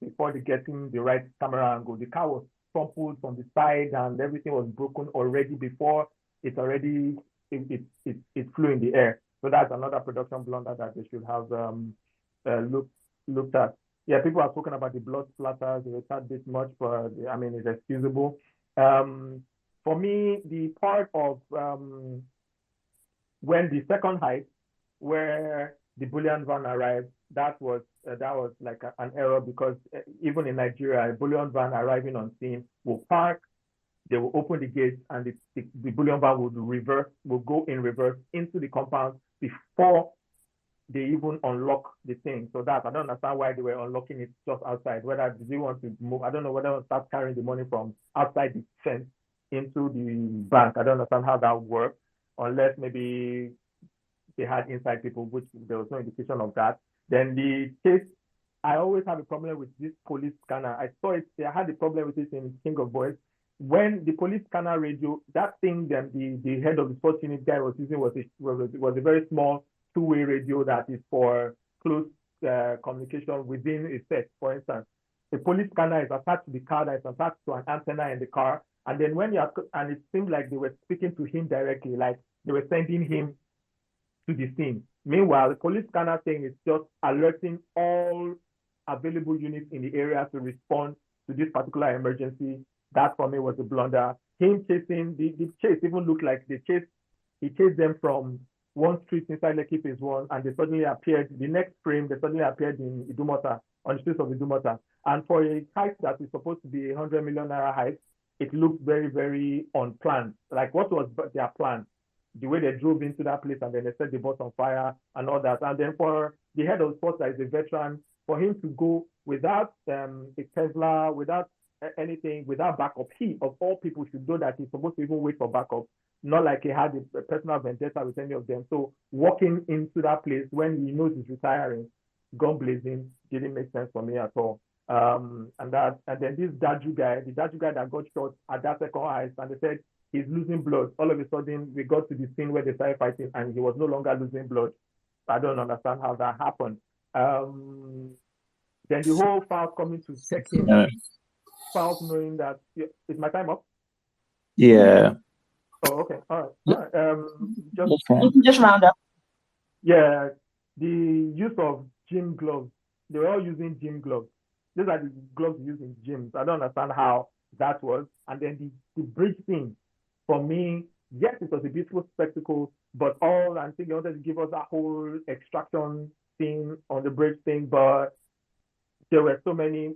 before they getting the right camera angle. The car was crumpled from the side and everything was broken already before it flew in the air. So that's another production blunder that they should have looked at. Yeah, people are talking about the blood splatters. It's not this much, but I mean, it's excusable. For me, the part of when the second heist, where the bullion van arrived, that was like an error because even in Nigeria, a bullion van arriving on scene will park, they will open the gates, and the bullion van will go in reverse into the compound before they even unlock the thing. So that I don't understand why they were unlocking it just outside. Whether they want to move, I don't know whether they'll start carrying the money from outside the fence into the bank. I don't understand how that works, unless maybe they had inside people, which there was no indication of that. Then the case, I always have a problem with this police scanner. I saw it, I had a problem with it in King of Boys. When the police scanner radio, that thing that the head of the sports unit guy was using was a very small two-way radio that is for close communication within a set. For instance, the police scanner is attached to the car, that is attached to an antenna in the car, and then and it seemed like they were speaking to him directly, like they were sending him to the scene. Meanwhile, the police scanner thing is just alerting all available units in the area to respond to this particular emergency. That for me was a blunder. Him chasing the chase even looked like he chased them from one street inside Lekki Phase 1, and they suddenly appeared, the next frame, they suddenly appeared in Idumota, on the streets of Idumota. And for a heist that is supposed to be a 100 million naira heist, it looked very, very unplanned. Like, what was their plan? The way they drove into that place and then they set the bus on fire and all that. And then for the head of sports that is a veteran, for him to go without a Tesla, without anything, without backup, he, of all people, should know that he's supposed to even wait for backup. Not like he had a personal vendetta with any of them. So walking into that place when he knows he's retiring, gun blazing, didn't make sense for me at all. And then this Daju guy, the Daju guy that got shot at that second heist, and they said he's losing blood. All of a sudden, we got to the scene where they started fighting, and he was no longer losing blood. I don't understand how that happened. Then the whole Falz coming to check him, Falz knowing that is my time up? Yeah. Oh, okay. All right. Just round up. Yeah, the use of gym gloves. They were all using gym gloves. These are the gloves used in gyms. I don't understand how that was. And then the bridge scene, for me, yes, it was a beautiful spectacle, but I think they wanted to give us that whole extraction scene on the bridge thing, but there were so many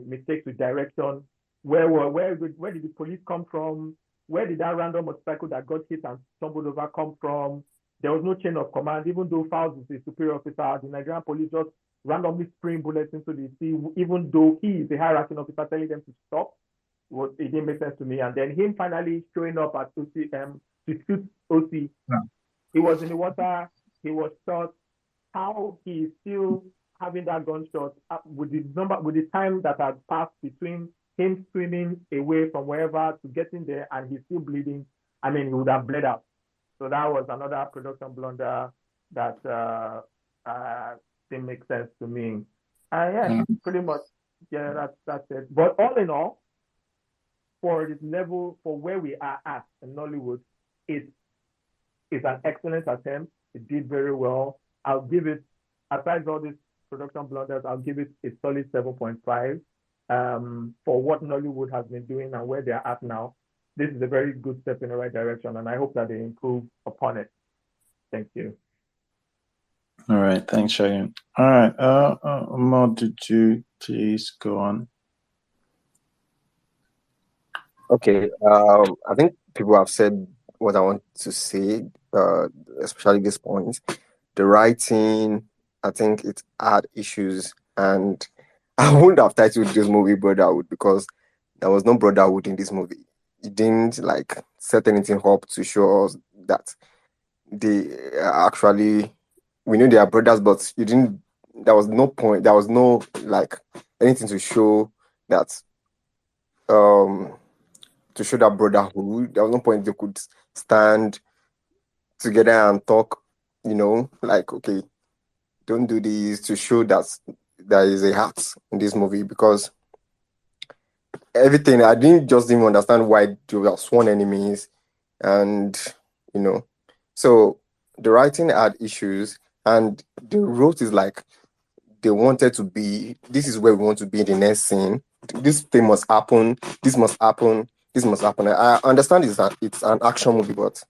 mistakes with direction. Where did the police come from? Where did that random motorcycle that got hit and stumbled over come from? There was no chain of command, even though Falz is a superior officer. The Nigerian police just randomly spraying bullets into the sea, even though he is a high-ranking officer telling them to stop. It didn't make sense to me. And then him finally showing up at OCM to shoot OC. Yeah. He was in the water. He was shot. How he is still having that gunshot with the time that had passed between him swimming away from wherever to getting there, and he's still bleeding. I mean, he would have bled out. So that was another production blunder that didn't make sense to me. Pretty much, that's it. But all in all, for this level, for where we are at in Nollywood, it's an excellent attempt. It did very well. I'll give it, aside all these production blunders, I'll give it a solid 7.5 for what Nollywood has been doing and where they're at now. This is a very good step in the right direction, and I hope that they improve upon it. Thank you. All right, thanks, Shayan. All right, Mo, did you please go on? Okay, I think people have said what I want to say, especially this point. The writing, I think it had issues, and I wouldn't have titled this movie Brotherhood because there was no brotherhood in this movie. It didn't like set anything up to show us that they actually, we knew they are brothers, but you didn't. There was no point. There was no like anything to show that brotherhood. There was no point they could stand together and talk, like, okay, don't do this, to show that there is a heart in this movie, because everything, I didn't even understand why they were sworn enemies, and so the writing had issues, and the road is like they wanted to be, this is where we want to be in the next scene. This thing must happen, this must happen, this must happen. I understand it's an action movie, but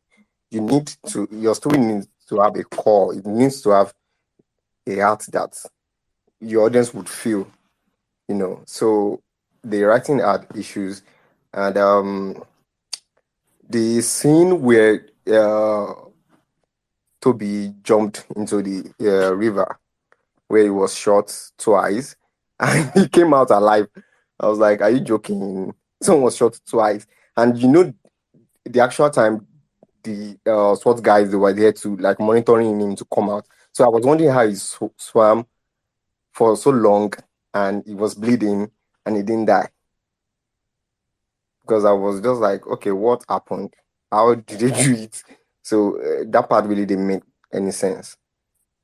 your story needs to have a core. It needs to have a heart that your audience would feel, So the writing had issues, and the scene where Toby jumped into the river, where he was shot twice, and he came out alive. I was like, "Are you joking? Someone was shot twice." And the actual time, the SWAT guys, they were there to like monitoring him to come out. So I was wondering how he swam for so long and he was bleeding and he didn't die. Because I was just like, okay, what happened? How did they do it? So that part really didn't make any sense.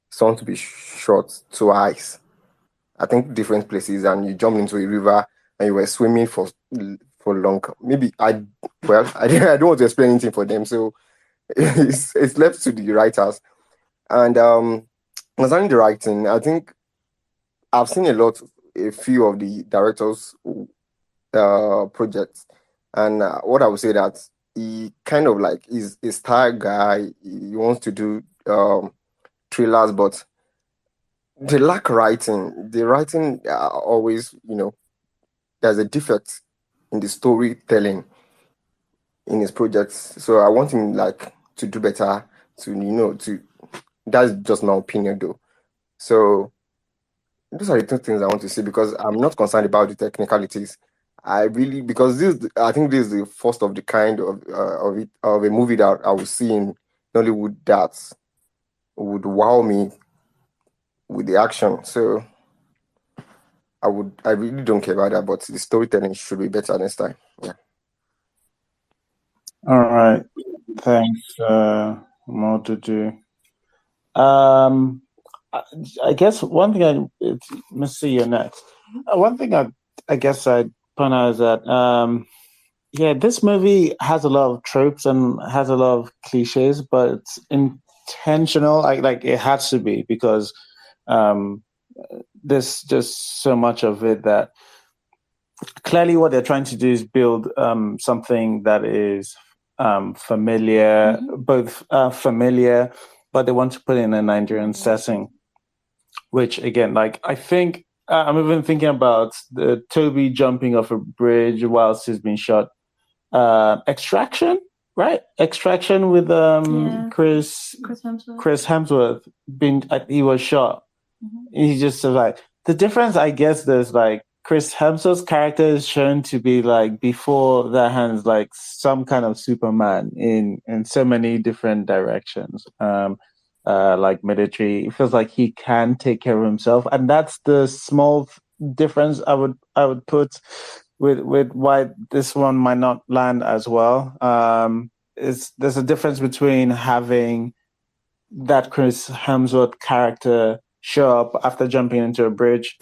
Someone to be shot twice, I think different places, and you jumped into a river and you were swimming for long. Maybe I don't want to explain anything for them, so it's left to the writers. And concerning the writing, I think I've seen a few of the directors' projects, and what I would say that he kind of like is a star guy. He wants to do thrillers, but they lack writing. The writing always, there's a defect in the storytelling in his projects. So I want him like to do better. To that's just my opinion though. So those are the two things I want to say because I'm not concerned about the technicalities. I think this is the first of the kind of a movie that I will see in Nollywood that would wow me with the action. So I really don't care about that, but the storytelling should be better next time. Yeah. All right. Thanks, Modudu. I guess one thing it's Mr. You're next. One thing I guess I'd point out is that this movie has a lot of tropes and has a lot of cliches, but it's intentional. Like it has to be because there's just so much of it that clearly what they're trying to do is build something that is familiar, both familiar, but they want to put it in a Nigerian setting, which again, like I think I'm even thinking about the Toby jumping off a bridge whilst he's being shot. Extraction, right? Extraction with Chris Hemsworth he was shot. He just survived. The difference, I guess, there's like Chris Hemsworth's character is shown to be like before that hands like some kind of Superman in so many different directions. Like military, it feels like he can take care of himself, and that's the small difference I would put with why this one might not land as well. There's a difference between having that Chris Hemsworth character show up after jumping into a bridge.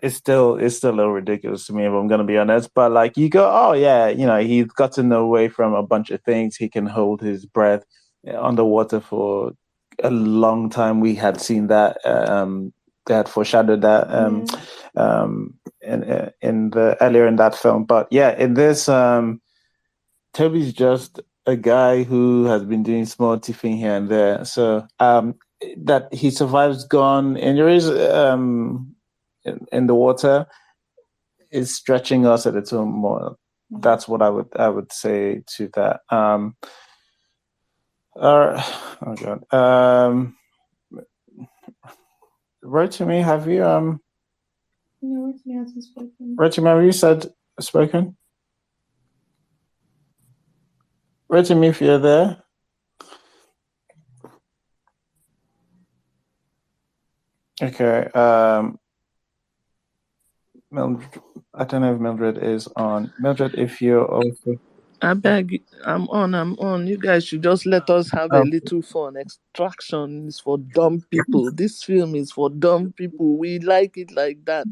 It's still a little ridiculous to me, if I'm going to be honest. But like you go, oh yeah, he's gotten away from a bunch of things. He can hold his breath underwater for a long time. We had seen that. They had foreshadowed that in the earlier in that film. But yeah, in this, Toby's just a guy who has been doing small tiffing here and there. So that he survives gun injuries in the water is stretching us a little more. That's what I would say to that. Oh God. Rotimi, have you No, Rotimi hasn't spoken. Rotimi, have you spoken? Rotimi, if you're there. Okay. Mildred, I don't know if Mildred is on. Mildred, if you're also. I beg, I'm on. You guys should just let us have a little fun. Extraction is for dumb people. This film is for dumb people. We like it like that.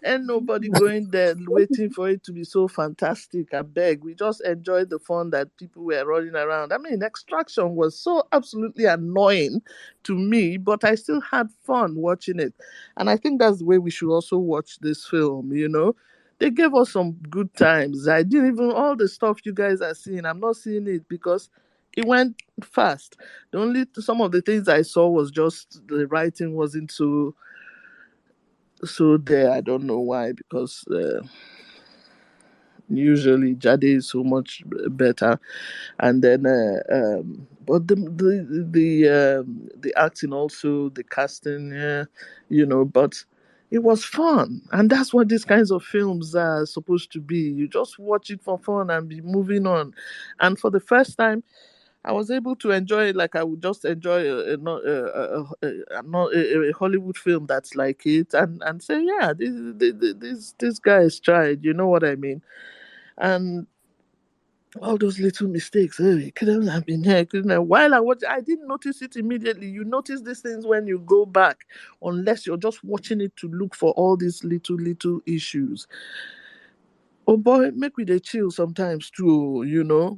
And nobody going there waiting for it to be so fantastic. I beg. We just enjoyed the fun that people were running around. I mean, Extraction was so absolutely annoying to me, but I still had fun watching it. And I think that's the way we should also watch this film, They gave us some good times. I didn't even, all the stuff you guys are seeing, I'm not seeing it because it went fast. Some of the things I saw was just the writing wasn't so there. I don't know why, because usually Jade is so much better, and then but the acting also, the casting, but it was fun, and that's what these kinds of films are supposed to be. You just watch it for fun and be moving on. And for the first time, I was able to enjoy it like I would just enjoy a Hollywood film that's like it, and say, yeah, this guy has tried. You know what I mean? And all those little mistakes. Oh, it couldn't have been here. Couldn't have. While I watch, I didn't notice it immediately. You notice these things when you go back, unless you're just watching it to look for all these little issues. Oh boy, make we dey chill sometimes too.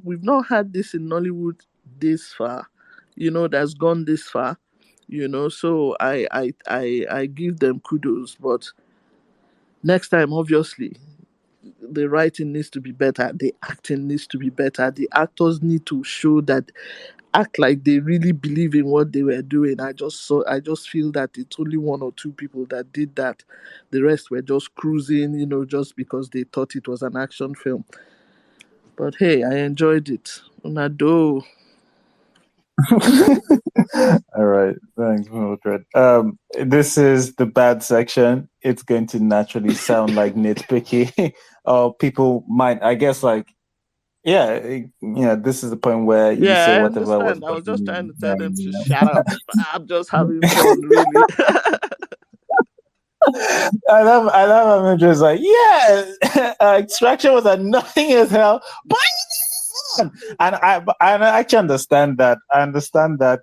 We've not had this in Nollywood this far. That's gone this far. So I give them kudos, but next time, obviously, the writing needs to be better, the acting needs to be better, the actors need to show that act like they really believe in what they were doing. I just feel that it's only one or two people that did that. The rest were just cruising, just because they thought it was an action film. But hey, I enjoyed it. Unado. All right, thanks, Mildred. This is the bad section. It's going to naturally sound like nitpicky, or people might, I guess, like, yeah, this is the point where you say Yeah, I whatever was understand. I was just bothering trying you. to tell them to shut up. I'm just having fun, really. I love how Mildred is like, yeah, Extraction was annoying as hell, but and I actually understand that. I understand that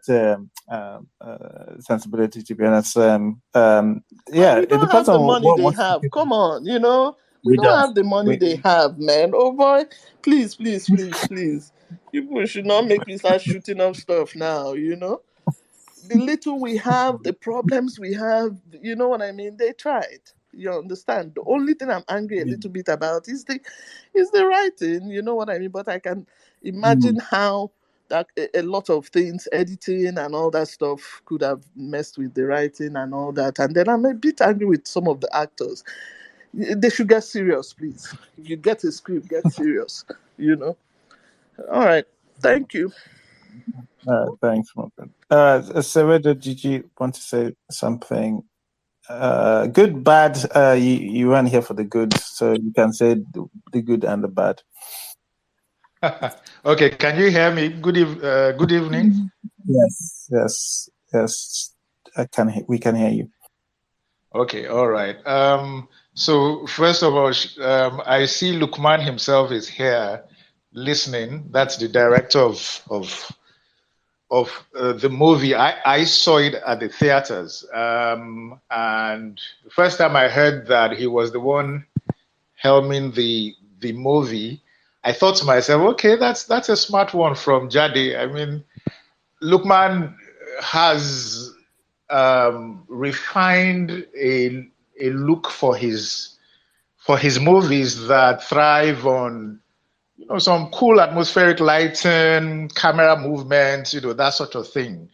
sensibility. To be honest, yeah, We it don't depends have the on money they what have. Come on, we we don't don't. have the money they have, man. Oh boy, please, please, please, please. People should not make me start shooting up stuff now. The little we have, the problems we have, you know what I mean? They tried. You understand? The only thing I'm angry a little bit about is the writing, you know what I mean? But I can imagine how that a lot of things, editing and all that stuff could have messed with the writing and all that. And then I'm a bit angry with some of the actors. They should get serious, please. If you get a script, get serious. All right. Thank you. Thanks, Morgan. Sewedo, did you want to say something? Good, bad. You weren't here for the good, so you can say the good and the bad. Okay, can you hear me? Good evening. Yes. We can hear you. Okay, all right. So first of all, I see Loukman himself is here listening. That's the director of the movie. I saw it at the theaters, and the first time I heard that he was the one helming the movie, I thought to myself, okay, that's a smart one from Jade. I mean, Loukman has refined a look for his movies that thrive on some cool atmospheric lighting, camera movement, that sort of thing.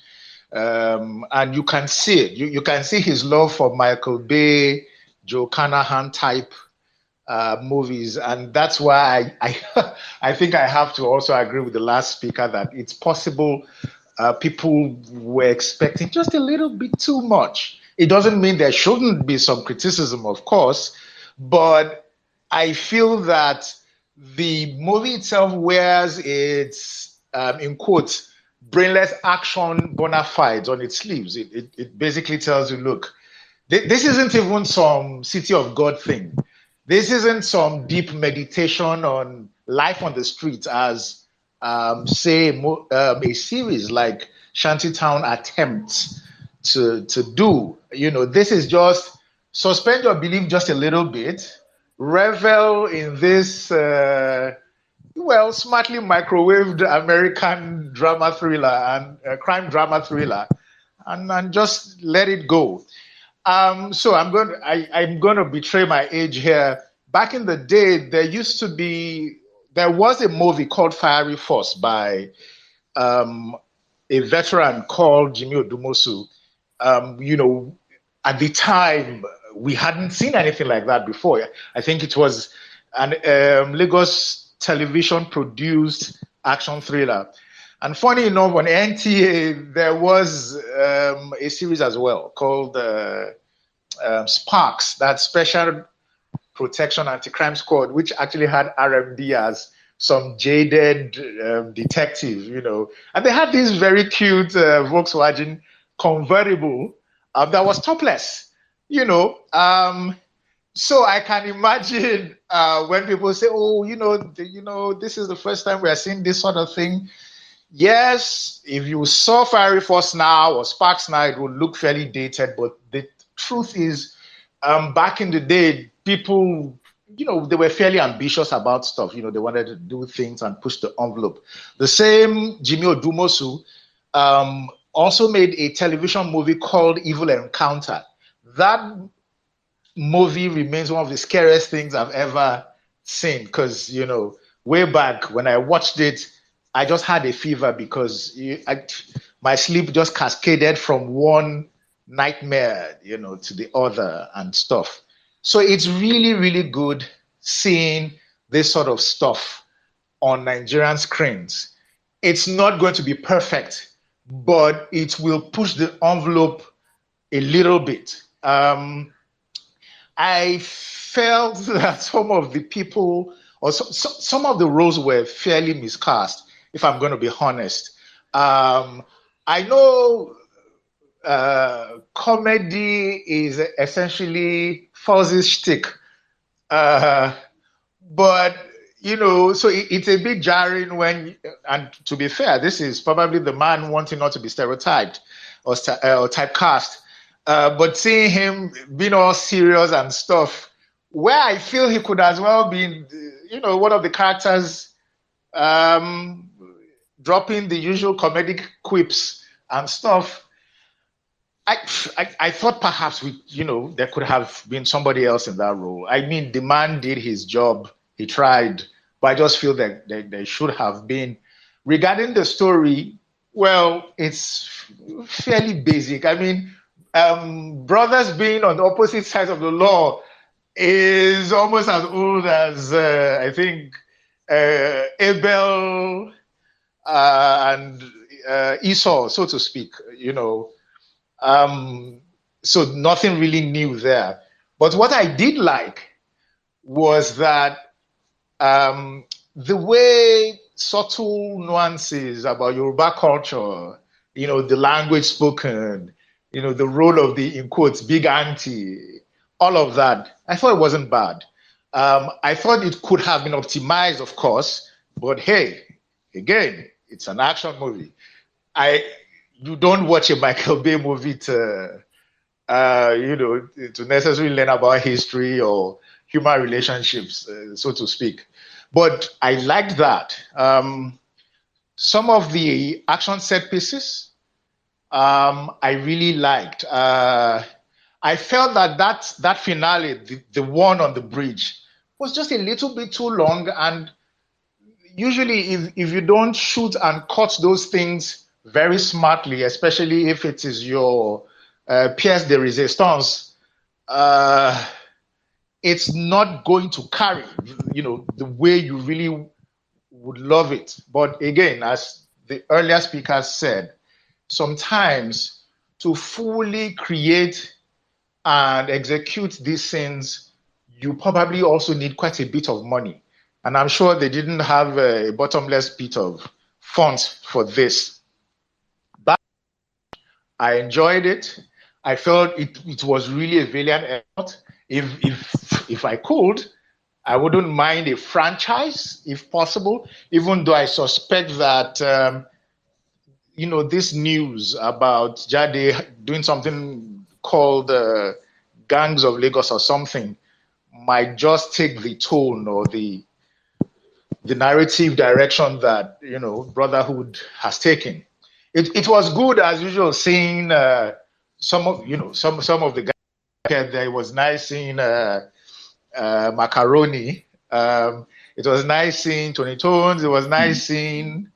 And you can see it. You can see his love for Michael Bay, Joe Carnahan type movies, and that's why I think I have to also agree with the last speaker that it's possible people were expecting just a little bit too much. It doesn't mean there shouldn't be some criticism, of course, but I feel that the movie itself wears its, in quotes, brainless action bona fides on its sleeves. It basically tells you, look, this isn't even some City of God thing. This isn't some deep meditation on life on the streets as, say, a series like Shantytown attempts to do. This is just suspend your belief just a little bit, revel in this, smartly microwaved American drama thriller and crime drama thriller, and just let it go. So I'm going to betray my age here. Back in the day, there was a movie called Fiery Force by a veteran called Jimmy Odumosu. At the time, we hadn't seen anything like that before. I think it was an Lagos television produced action thriller. And funny enough, on NTA, there was a series as well called Sparks, that Special Protection Anti-Crime Squad, which actually had RMD as some jaded detective. And they had this very cute Volkswagen convertible that was topless. So I can imagine when people say, "Oh, this is the first time we are seeing this sort of thing." Yes, if you saw Fiery Force now or Sparks now, it would look fairly dated. But the truth is, back in the day, people, they were fairly ambitious about stuff. They wanted to do things and push the envelope. The same Jimmy Odumosu also made a television movie called Evil Encounter. That movie remains one of the scariest things I've ever seen because, way back when I watched it, I just had a fever because my sleep just cascaded from one nightmare, to the other and stuff. So it's really, really good seeing this sort of stuff on Nigerian screens. It's not going to be perfect, but it will push the envelope a little bit. I felt that some of the people or some of the roles were fairly miscast, if I'm going to be honest. I know comedy is essentially Fawzi's shtick, but so it's a bit jarring when, and to be fair, this is probably the man wanting not to be stereotyped or typecast. But seeing him being all serious and stuff, where I feel he could as well be, one of the characters dropping the usual comedic quips and stuff. I thought perhaps there could have been somebody else in that role. I mean, the man did his job. He tried, but I just feel that there should have been. Regarding the story, well, it's fairly basic. I mean, brothers being on the opposite sides of the law is almost as old as I think Abel and Esau, so to speak. So nothing really new there. But what I did like was that the way subtle nuances about Yoruba culture, the language spoken, the role of the, in quotes, big auntie, all of that, I thought it wasn't bad. I thought it could have been optimized, of course, but hey, again, it's an action movie. You don't watch a Michael Bay movie to necessarily learn about history or human relationships, so to speak. But I liked that. Some of the action set pieces, I really liked. I felt that finale, the one on the bridge, was just a little bit too long. And usually, if you don't shoot and cut those things very smartly, especially if it is your pièce de résistance, it's not going to carry, the way you really would love it. But again, as the earlier speakers said, sometimes to fully create and execute these scenes, you probably also need quite a bit of money. And I'm sure they didn't have a bottomless pit of funds for this. But I enjoyed it. I felt it was really a valiant effort. If I could, I wouldn't mind a franchise if possible, even though I suspect that this news about Jade doing something called Gangs of Lagos or something might just take the tone or the narrative direction that Brotherhood has taken. It was good as usual seeing some of the guys there. It was nice seeing Macaroni. It was nice seeing Tony Tones. It was nice seeing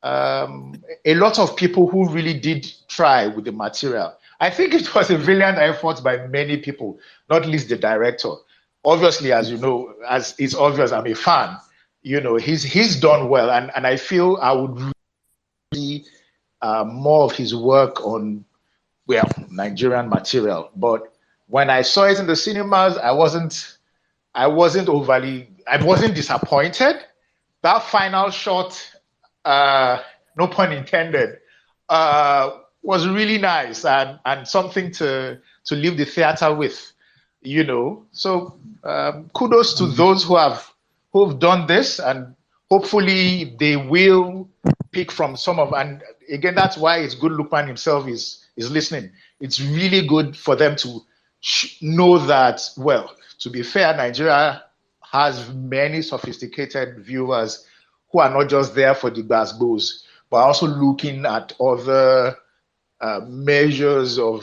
a lot of people who really did try with the material. I think it was a valiant effort by many people, not least the director. Obviously, as you know, as it's obvious, I'm a fan. He's done well, and I feel I would really more of his work on Nigerian material. But when I saw it in the cinemas, I wasn't disappointed. That final shot, no pun intended, was really nice and something to leave the theater with, So kudos to those who've done this, and hopefully they will pick from some of. And again, that's why it's good Loukman himself is listening. It's really good for them to know that. Well, to be fair, Nigeria has many sophisticated viewers who are not just there for the gbas, but also looking at other measures of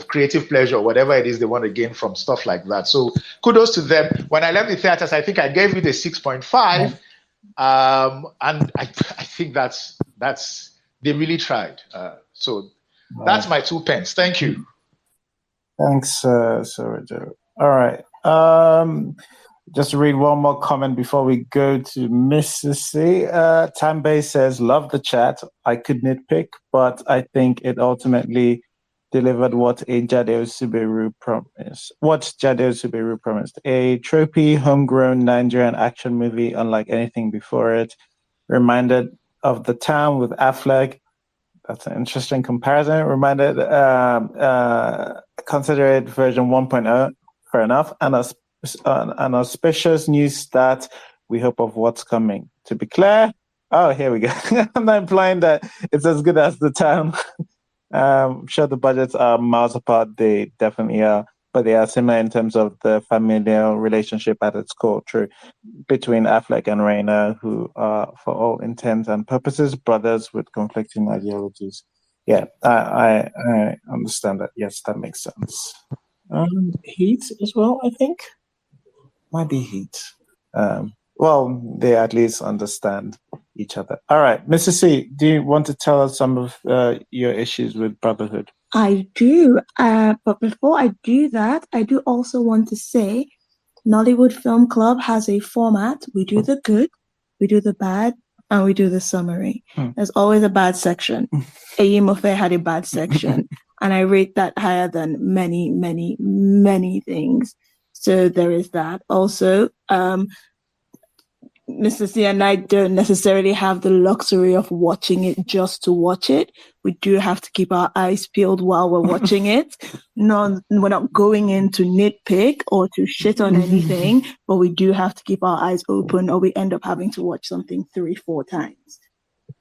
creative pleasure, whatever it is they want to gain from stuff like that. So kudos to them. When I left the theaters, I think I gave it a 6.5. And I think that's they really tried. So that's my 2 pence. Thank you. Thanks, Sorojo. All right. Just to read one more comment before we go to Mrs. C. Tambay says, love the chat. I could nitpick, but I think it ultimately delivered what Jade Osiberu promised. A tropey, homegrown Nigerian action movie unlike anything before it. Reminded of The Town with Affleck. That's an interesting comparison. Reminded, consider it version 1.0. Fair enough. And an auspicious new start, we hope, of what's coming. To be clear, here we go. I'm not implying that it's as good as The Town. I'm sure the budgets are miles apart. They definitely are. But they are similar in terms of the familial relationship at its core, true, between Affleck and Rayner, who are, for all intents and purposes, brothers with conflicting ideologies. Yeah, I understand that. Yes, that makes sense. Heat as well, I think. Might be Heat. Well, they at least understand each other. All right, Mrs. C, do you want to tell us some of your issues with Brotherhood? I do. But before I do that, I do also want to say Nollywood Film Club has a format. We do the good, we do the bad, and we do the summary. There's always a bad section. Eyimofe had a bad section, and I rate that higher than many, many, many things. So there is that. Also, Mr. C and I don't necessarily have the luxury of watching it just to watch it. We do have to keep our eyes peeled while we're watching it. No, we're not going in to nitpick or to shit on anything, but we do have to keep our eyes open, or we end up having to watch something 3-4 times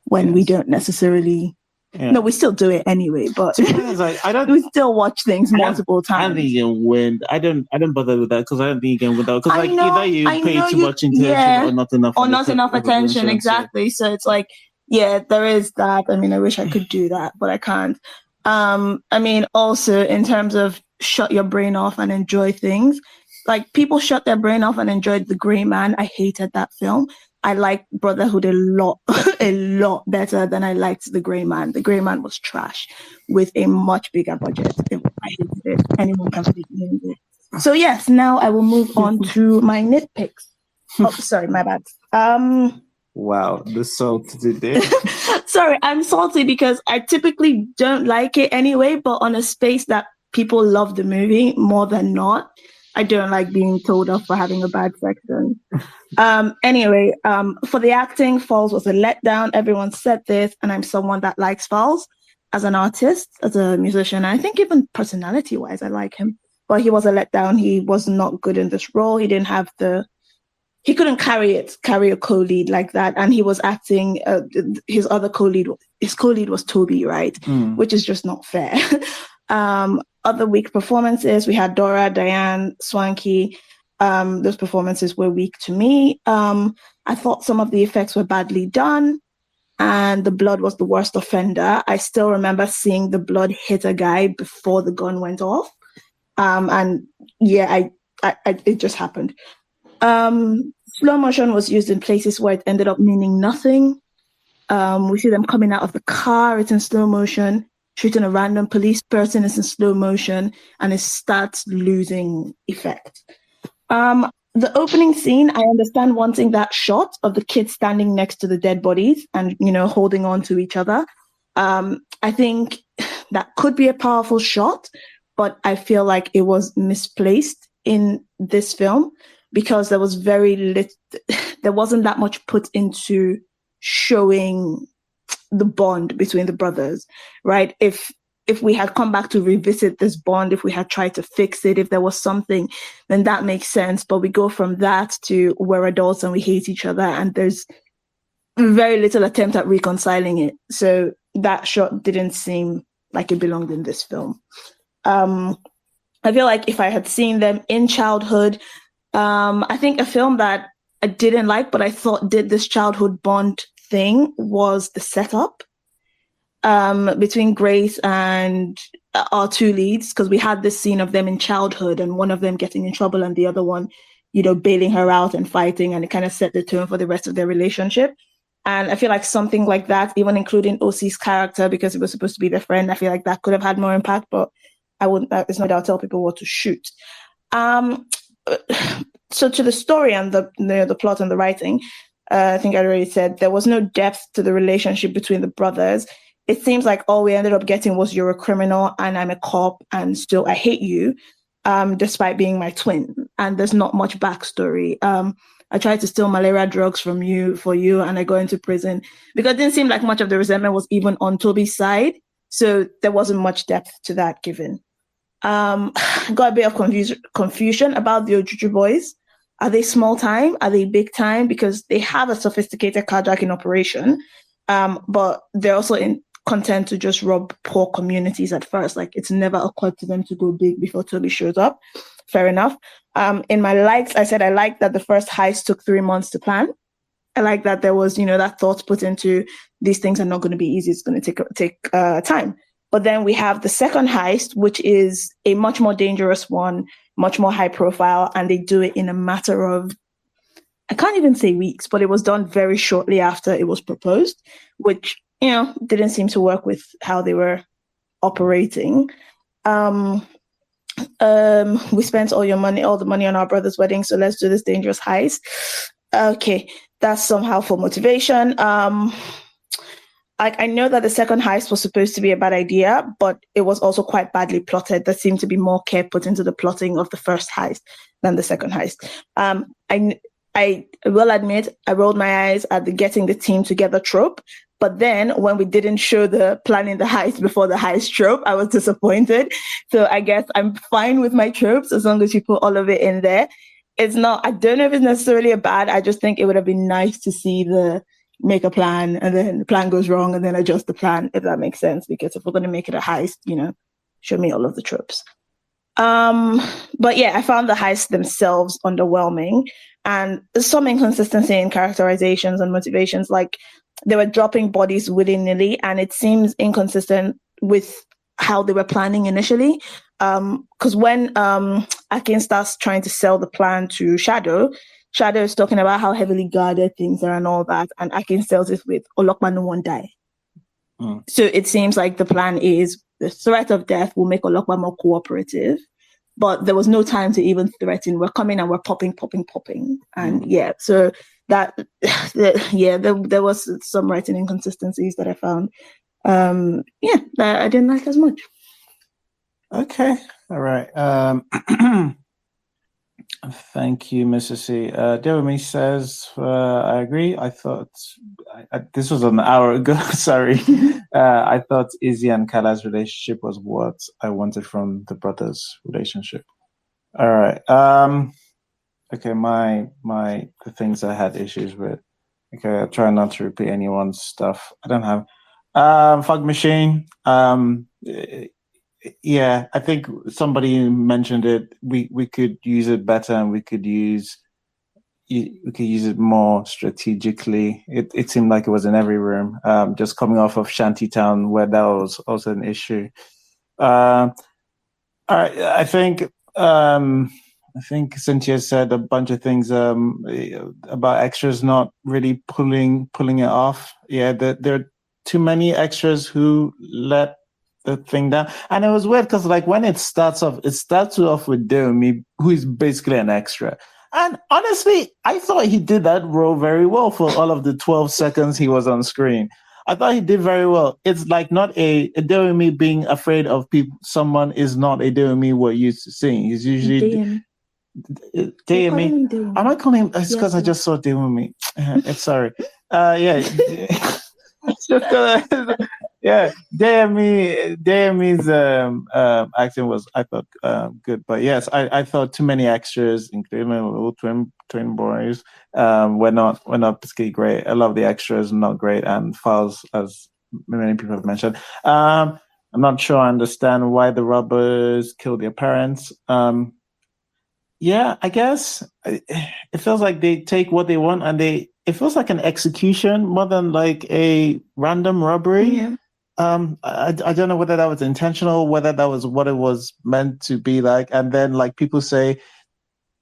when we don't necessarily. Yeah. No, we still do it anyway, but we still watch things multiple times. I don't think you can win. I don't bother with that because I don't think you can win that because either you pay too much attention or not enough attention. Exactly. So it's like, yeah, there is that. I mean, I wish I could do that, but I can't. I mean, also in terms of shut your brain off and enjoy things, like people shut their brain off and enjoyed The Gray Man. I hated that film. I liked Brotherhood a lot better than I liked The Gray Man. The Gray Man was trash with a much bigger budget. I hated it. Anyone can fit in it. So yes, now I will move on to my nitpicks. Oh, sorry, my bad. Wow, the salt today. Sorry, I'm salty because I typically don't like it anyway, but on a space that people love the movie more than not, I don't like being told off for having a bad section. Anyway, for the acting, Falls was a letdown. Everyone said this, and I'm someone that likes Falls as an artist, as a musician. I think even personality-wise, I like him. But he was a letdown. He was not good in this role. He didn't have he couldn't carry a co-lead like that. And he was acting, his co-lead was Toby, right? Which is just not fair. Other weak performances, we had Dora, Diane, Swanky. Those performances were weak to me. I thought some of the effects were badly done, and the blood was the worst offender. I still remember seeing the blood hit a guy before the gun went off. And yeah, it just happened. Slow motion was used in places where it ended up meaning nothing. We see them coming out of the car, it's in slow motion. Shooting a random police person is in slow motion, and it starts losing effect. The opening scene, I understand wanting that shot of the kids standing next to the dead bodies and, holding on to each other. I think that could be a powerful shot, but I feel like it was misplaced in this film because there was there wasn't that much put into showing the bond between the brothers, right? If we had come back to revisit this bond, if we had tried to fix it, if there was something, then that makes sense. But we go from that to we're adults and we hate each other, and there's very little attempt at reconciling it. So that shot didn't seem like it belonged in this film. I feel like if I had seen them in childhood, I think a film that I didn't like, but I thought did this childhood bond thing was the setup between Grace and our two leads, because we had this scene of them in childhood and one of them getting in trouble and the other one bailing her out and fighting, and it kind of set the tone for the rest of their relationship. And I feel like something like that, even including OC's character, because it was supposed to be their friend, I feel like that could have had more impact, but I wouldn't, it's not that I'll tell people what to shoot. So to the story and the plot and the writing, I think I already said there was no depth to the relationship between the brothers. It seems like all we ended up getting was you're a criminal and I'm a cop and still I hate you, despite being my twin. And there's not much backstory. I tried to steal malaria drugs for you, and I go into prison, because it didn't seem like much of the resentment was even on Toby's side. So there wasn't much depth to that given. Got a bit of confusion about the Ojuju boys. Are they small time? Are they big time? Because they have a sophisticated carjacking operation, but they're also content to just rob poor communities at first. Like, it's never occurred to them to go big before Toby shows up. Fair enough. In my likes, I said I liked that the first heist took 3 months to plan. I like that there was, that thought put into these things are not going to be easy. It's going to take time. But then we have the second heist, which is a much more dangerous one, much more high profile, and they do it in a matter of, I can't even say weeks, but it was done very shortly after it was proposed, which, didn't seem to work with how they were operating. We spent all the money on our brother's wedding, so let's do this dangerous heist. Okay, that's somehow for motivation. I know that the second heist was supposed to be a bad idea, but it was also quite badly plotted. There seemed to be more care put into the plotting of the first heist than the second heist. I will admit, I rolled my eyes at the getting the team together trope, but then when we didn't show the planning the heist before the heist trope, I was disappointed. So I guess I'm fine with my tropes as long as you put all of it in there. It's not, I don't know if it's necessarily a bad, I just think it would have been nice to see the make a plan and then the plan goes wrong and then adjust the plan, if that makes sense. Because if we're going to make it a heist, show me all of the tropes. But yeah, I found the heists themselves underwhelming and some inconsistency in characterizations and motivations. Like, they were dropping bodies willy-nilly and it seems inconsistent with how they were planning initially. Because when Akin starts trying to sell the plan to Shadow is talking about how heavily guarded things are and all that, and Akin sells it with Loukman no one die. So it seems like the plan is the threat of death will make Loukman more cooperative, but there was no time to even threaten. We're coming and we're popping. And so that, there was some writing inconsistencies that I found. That I didn't like as much. Okay. All right. Thank you, Mrs. C. Jeremy says, I agree. I thought this was an hour ago. Sorry. I thought Izzy and Kala's relationship was what I wanted from the brothers' relationship. All right. Okay. The things I had issues with. Okay. I'll try not to repeat anyone's stuff. I don't have. Fog Machine. Yeah, I think somebody mentioned it. We could use it better, and we could use it more strategically. It seemed like it was in every room. Just coming off of Shantytown, where that was also an issue. I think Cynthia said a bunch of things about extras not really pulling it off. Yeah, there are too many extras who let the thing down, and it was weird because when it starts off with Deomi, who is basically an extra, and honestly I thought he did that role very well for all of the 12 seconds he was on screen. I thought he did very well. It's not a Deomi being afraid of people. Someone is not a Deomi we're used to seeing. He's usually Deomi. Am I calling him? It's because I just saw Deomi. Sorry. Deomi's acting was, I thought, good, but yes, I thought too many extras, including little twin boys, were not particularly great. A lot of the extras not great, and files, as many people have mentioned. I'm not sure I understand why the robbers killed their parents. I guess it feels like they take what they want and it feels like an execution more than like a random robbery. Yeah. I don't know whether that was intentional, whether that was what it was meant to be like. And then people say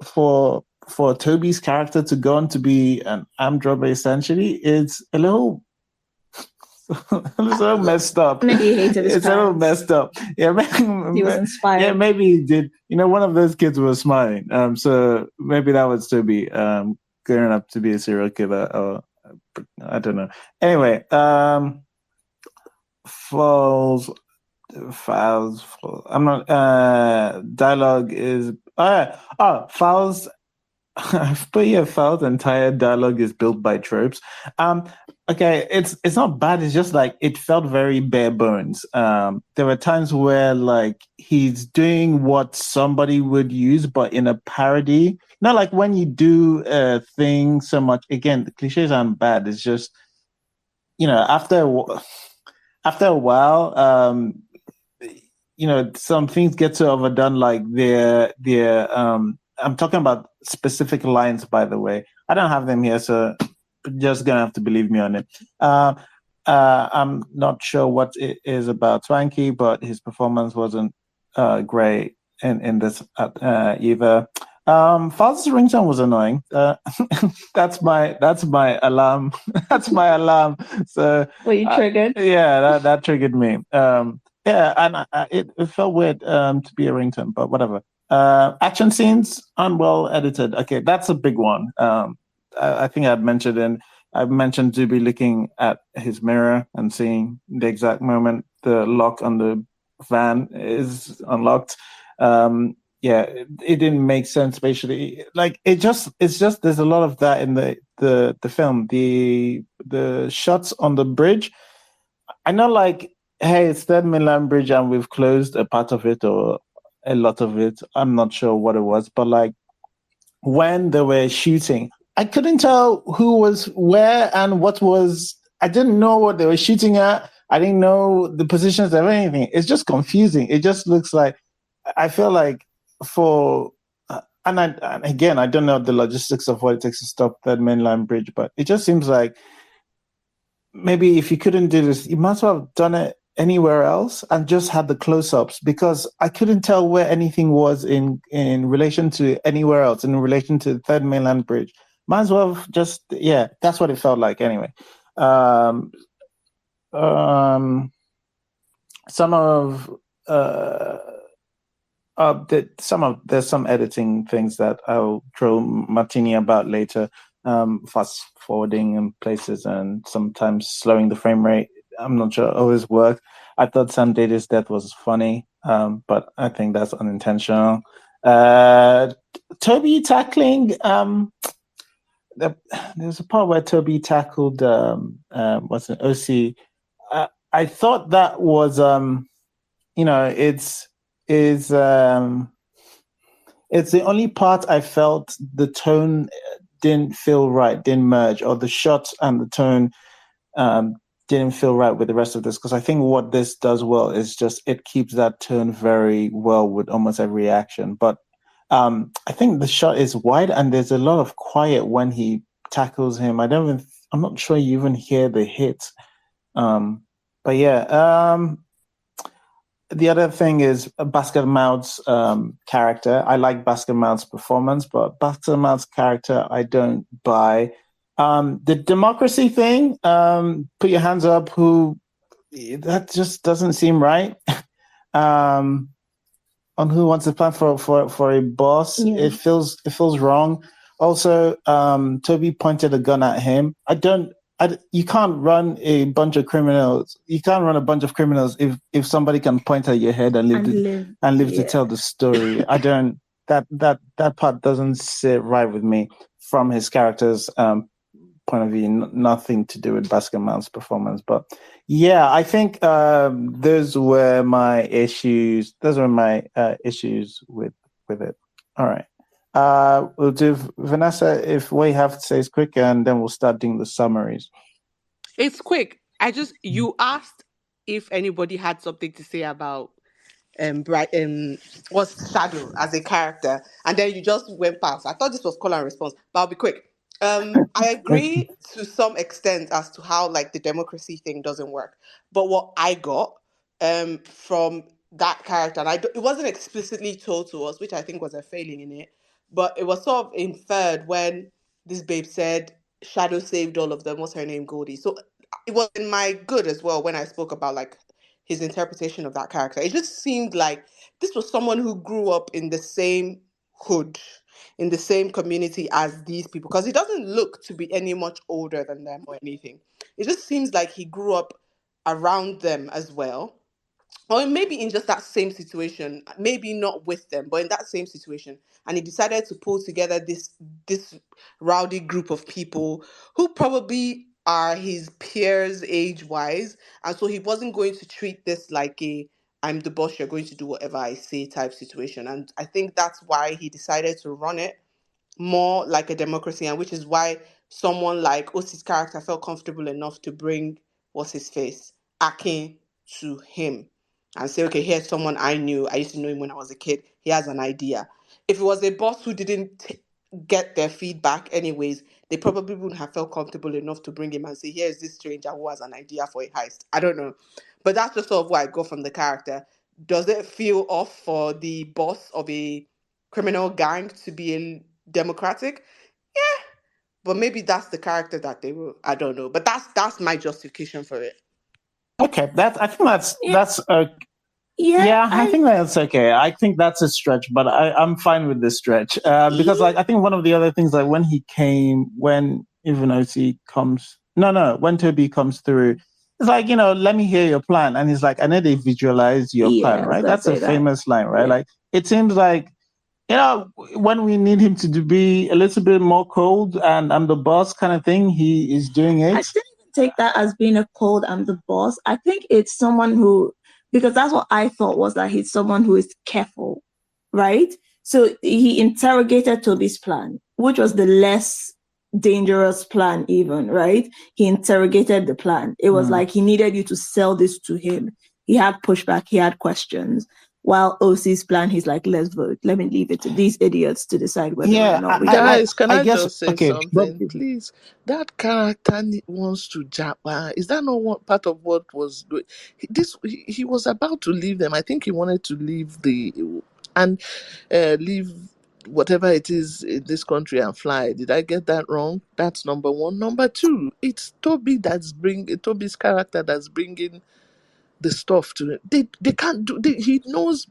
for for Toby's character to go on to be an armed robber essentially is a little it's a little messed up. Maybe he hated his It's a little parents. messed up. Yeah, He was inspired. Yeah, maybe he did. One of those kids was smiling. So maybe that was Toby growing up to be a serial killer, or I don't know. Anyway, falls. I'm not. Dialogue is. Fowls. But yeah, Fowl's entire dialogue is built by tropes. Okay, it's not bad. It's just like it felt very bare bones. There were times where like he's doing what somebody would use, but in a parody. Not like when you do a thing so much. Again, the cliches aren't bad. It's just after a while, some things get so overdone, like I'm talking about specific lines, by the way. I don't have them here, so you're just gonna have to believe me on it. I'm not sure what it is about Swanky, but his performance wasn't great in this either. False's ringtone was annoying. That's my alarm. That's my alarm. So were you triggered? Yeah, that triggered me. Yeah, and it felt weird to be a ringtone, but whatever. Action scenes unwell edited. Okay, that's a big one. I think I mentioned Zuby looking at his mirror and seeing the exact moment the lock on the van is unlocked. Yeah, it didn't make sense. Basically, like it's just there's a lot of that in the film. The shots on the bridge. I know, like, hey, it's Third Mainland Bridge and we've closed a part of it or a lot of it. I'm not sure what it was, but like when they were shooting, I couldn't tell who was where and what was. I didn't know what they were shooting at. I didn't know the positions of anything. It's just confusing. It just looks like, I feel like and again, I don't know the logistics of what it takes to stop Third Mainland Bridge, but it just seems like maybe if you couldn't do this, you might as well have done it anywhere else and just had the close-ups, because I couldn't tell where anything was in relation to anywhere else, in relation to the Third Mainland Bridge. Might as well have just, yeah, that's what it felt like anyway. There's some editing things that I'll throw Martini about later. Fast forwarding in places and sometimes slowing the frame rate. I'm not sure it always worked. I thought Sam Dady's death was funny, but I think that's unintentional. Toby tackling. There's a part where Toby tackled what's it, OC. I thought that was it's the only part I felt the tone didn't feel right, didn't merge, or the shot and the tone didn't feel right with the rest of this. Because I think what this does well is just it keeps that tone very well with almost every action. But I think the shot is wide and there's a lot of quiet when he tackles him. I'm not sure you even hear the hit. But yeah. The other thing is Basket Mouth's character. I like Basket Mouth's performance, but Basket Mouth's character I don't buy. The democracy thing, put your hands up, that just doesn't seem right. On Who Wants to Plan for a Boss, yeah. It feels wrong. Also, Toby pointed a gun at him. You can't run a bunch of criminals. You can't run a bunch of criminals if somebody can point at your head and live to tell the story. I don't. That part doesn't sit right with me from his character's point of view. Nothing to do with Basket Mouth's performance. But yeah, I think those were my issues. Those were my issues with it. All right. We'll do Vanessa, if what you have to say is quick, and then we'll start doing the summaries. It's quick. You asked if anybody had something to say about what's Shadow as a character, and then you just went past. I thought this was call and response, but I'll be quick. I agree to some extent as to how like the democracy thing doesn't work, but what I got from that character, and it wasn't explicitly told to us, which I think was a failing in it, But it was sort of inferred when this babe said Shadow saved all of them. What's her name? Goldie. So it was in my good as well when I spoke about like his interpretation of that character. It just seemed like this was someone who grew up in the same hood, in the same community as these people, because he doesn't look to be any much older than them or anything. It just seems like he grew up around them as well, or maybe in just that same situation, maybe not with them, but in that same situation. And he decided to pull together this rowdy group of people who probably are his peers age wise, and so he wasn't going to treat this like a I'm the boss, you're going to do whatever I say type situation. And I think that's why he decided to run it more like a democracy, and which is why someone like Osi's character felt comfortable enough to bring what's his face Akin to him and say, okay, here's someone I knew. I used to know him when I was a kid. He has an idea. If it was a boss who didn't get their feedback anyways, they probably wouldn't have felt comfortable enough to bring him and say, here's this stranger who has an idea for a heist. I don't know. But that's just sort of what I got from the character. Does it feel off for the boss of a criminal gang to be a democratic? Yeah, but maybe that's the character that they were. I don't know, but that's my justification for it. Okay, I think that's Yeah, yeah, I think that's okay. I think that's a stretch, but I'm fine with this stretch because like I think one of the other things like when even OC comes, when Toby comes through, it's like, let me hear your plan, and he's like, I know they visualize your plan, right? That's a famous line, right? Yeah. Like it seems like when we need him to be a little bit more cold and I'm the boss kind of thing, he is doing it. I didn't even take that as being a cold I'm the boss. I think it's someone who, because that's what I thought was that he's someone who is careful, right? So he interrogated Toby's plan, which was the less dangerous plan even, right? He interrogated the plan. It was like he needed you to sell this to him. He had pushback, he had questions. While OC's plan, he's like, let's vote. Let me leave it to these idiots to decide whether or not we guys, can I guess, just say something, please? That character wants to jab. Is that not what part of what was doing? He was about to leave them. I think he wanted to leave leave whatever it is in this country and fly. Did I get that wrong? That's number one. Number two, it's Toby's character that's bringing the stuff to him. They can't do. He knows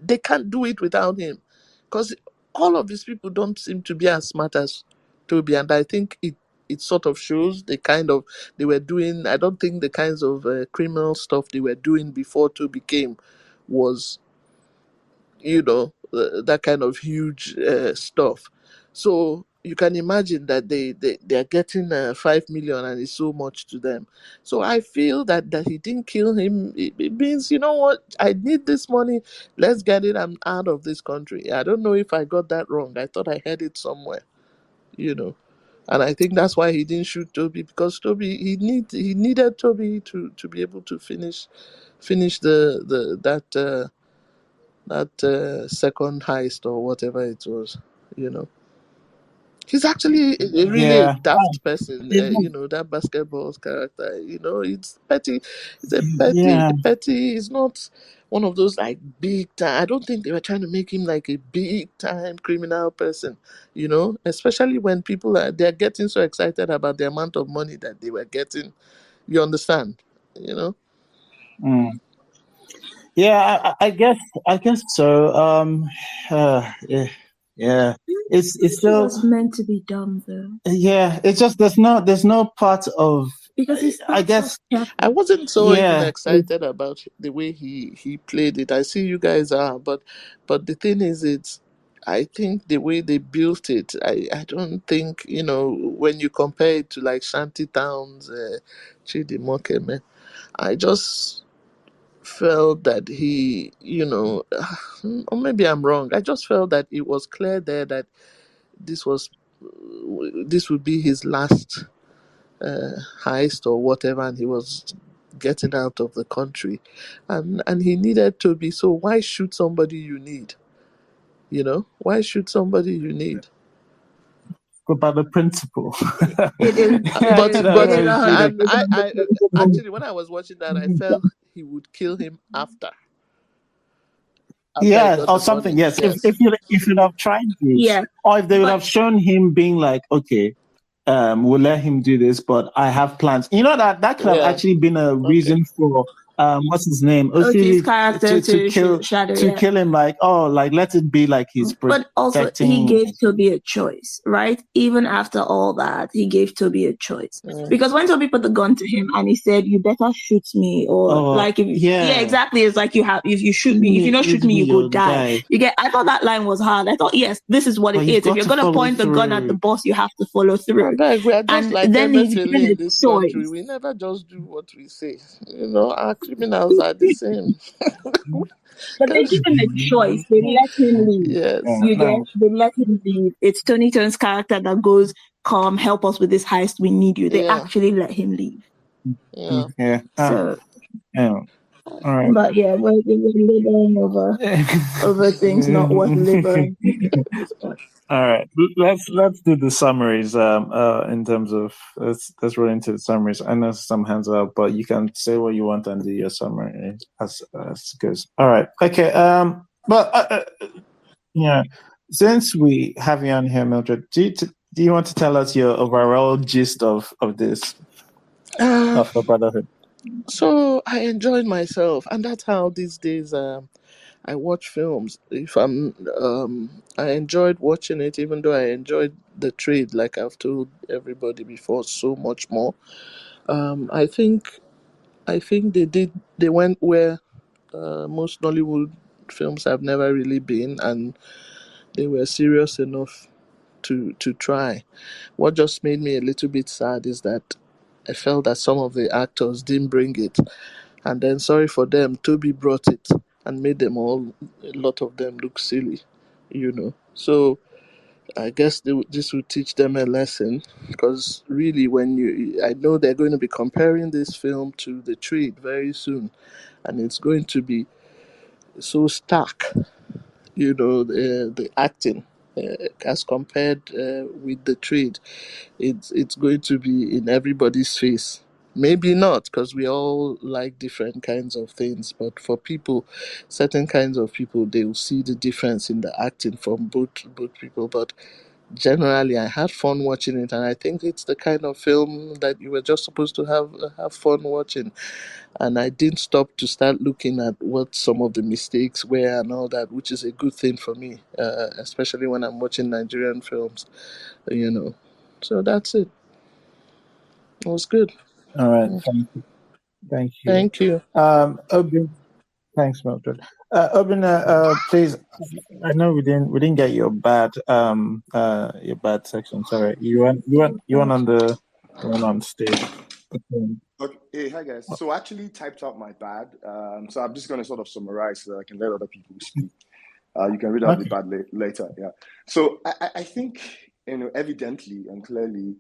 they can't do it without him, because all of these people don't seem to be as smart as Toby, and I think it sort of shows they were doing. I don't think the kinds of criminal stuff they were doing before Toby came was, that kind of huge stuff. So you can imagine that they are getting 5 million and it's so much to them. So I feel that he didn't kill him. It means, you know what, I need this money, let's get it, I'm out of this country. I don't know if I got that wrong. I thought I heard it somewhere, and I think that's why he didn't shoot Toby, because Toby, he needed Toby to be able to finish that second heist or whatever it was. He's actually really a daft person. That basketball character. It's petty. It's a petty. He's not one of those like big time. I don't think they were trying to make him like a big time criminal person. Especially when they're getting so excited about the amount of money that they were getting. You understand? Yeah, I guess so. Yeah, it's still was meant to be dumb though. Yeah, it's just there's no part of, because I guess I wasn't so even excited about the way he played it. I see you guys are, but the thing is, I think the way they built it, I don't think, when you compare it to like Shanty Towns, Chidi Mokeme, I just felt that he, or maybe I'm wrong. I just felt that it was clear there that this would be his last heist or whatever, and he was getting out of the country, and he needed to be. So why shoot somebody you need? Why shoot somebody you need? About the principle. I actually, when I was watching that, I felt he would kill him after. after he Yeah, got or the something. money. Yes, Yes. if you'd have tried this, Yeah, or if they would but have shown him being like, okay, we'll let him do this, but I have plans. You know that could have Yeah. actually been a Okay. reason for what's his name, OG's Osiri, character to shadow, to yeah. kill him. Like, oh, like let it be like he's But also, he protecting. gave Toby a choice, right? Even after all that, he gave Toby a choice. Mm. Because when Toby put the gun to him and he said, "You better shoot me," or Oh, like, if yeah, yeah, exactly. It's like if you shoot me, if you don't shoot me, you go you'll die. die. You get. I thought that line was hard. I thought, yes, this is what But it you've is. If got you're to gonna follow point the gun at the through. boss, you have to follow through. Like we are just And like then he's given Emefiele in the this country. choice. We never just do what we say. You know, our criminals are the same. But they Because give him a choice. They let him leave. yes, You get? No, They let him leave. It's Tony Turn's character that goes, "Come, help us with this heist. We need you." They yeah, actually let him leave. yeah. yeah, So, yeah. All right. but yeah, we're laboring over things not worth laboring at this point. All right, let's do the summaries. In terms of let's roll into the summaries. I know some hands up, but you can say what you want and do your summary as it goes. All right, okay. But yeah, since we have you on here, Mildred, do you want to tell us your overall gist of this Uh, of the Brotherhood? so I enjoyed myself, and that's how these days I watch films. If I enjoyed watching it, even though I enjoyed the trade, like I've told everybody before, so much more. I think they went where most Nollywood films have never really been, and they were serious enough to try. What just made me a little bit sad is that I felt that some of the actors didn't bring it, and then sorry for them, Toby brought it and made them all, a lot of them, look silly, you know. So I guess this will teach them a lesson, because really, I know they're going to be comparing this film to The Trade very soon, and it's going to be so stark, you know, the acting. As compared with The Trade, it's going to be in everybody's face. Maybe not, because we all like different kinds of things, but for people, certain kinds of people, they will see the difference in the acting from both people. But generally, I had fun watching it, and I think it's the kind of film that you were just supposed to have fun watching. And I didn't stop to start looking at what some of the mistakes were and all that, which is a good thing for me, especially when I'm watching Nigerian films, you know. So that's it. It was good. All right, thank you. Thank you. Obin, thanks, Mildred. Obin, please. I know we didn't get your bad section. Sorry, you went on stage. Okay. Okay. Hey, hi guys. So I actually typed out my bad. So I'm just going to sort of summarize so that I can let other people speak. You can read out the Okay. bad later. Yeah. So I think, evidently and clearly,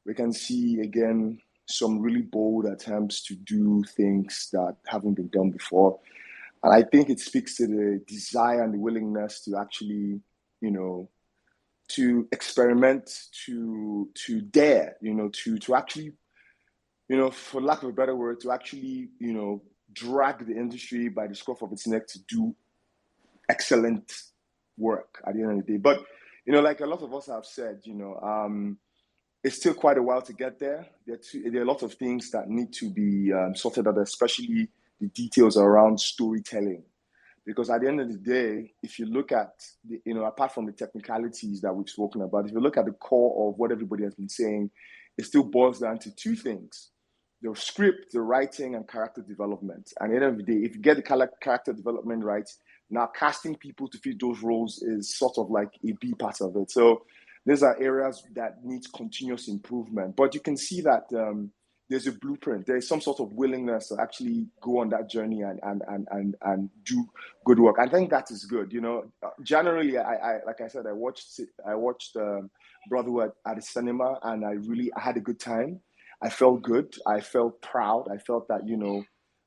we can see again some really bold attempts to do things that haven't been done before. And I think it speaks to the desire and the willingness to actually, to experiment, to dare, to actually, for lack of a better word, to actually, drag the industry by the scruff of its neck to do excellent work at the end of the day. But, like a lot of us have said, it's still quite a while to get there. There are a lot of things that need to be sorted out, especially the details around storytelling. Because at the end of the day, if you look at apart from the technicalities that we've spoken about, if you look at the core of what everybody has been saying, it still boils down to two things: the script, the writing, and character development. And at the end of the day, if you get the character development right, now casting people to fit those roles is sort of like a B part of it. So these are areas that need continuous improvement. But you can see that there's a blueprint. There is some sort of willingness to actually go on that journey and do good work. I think that is good. Generally, I like I said, I watched Brotherhood at the cinema, and I had a good time. I felt good. I felt proud. I felt that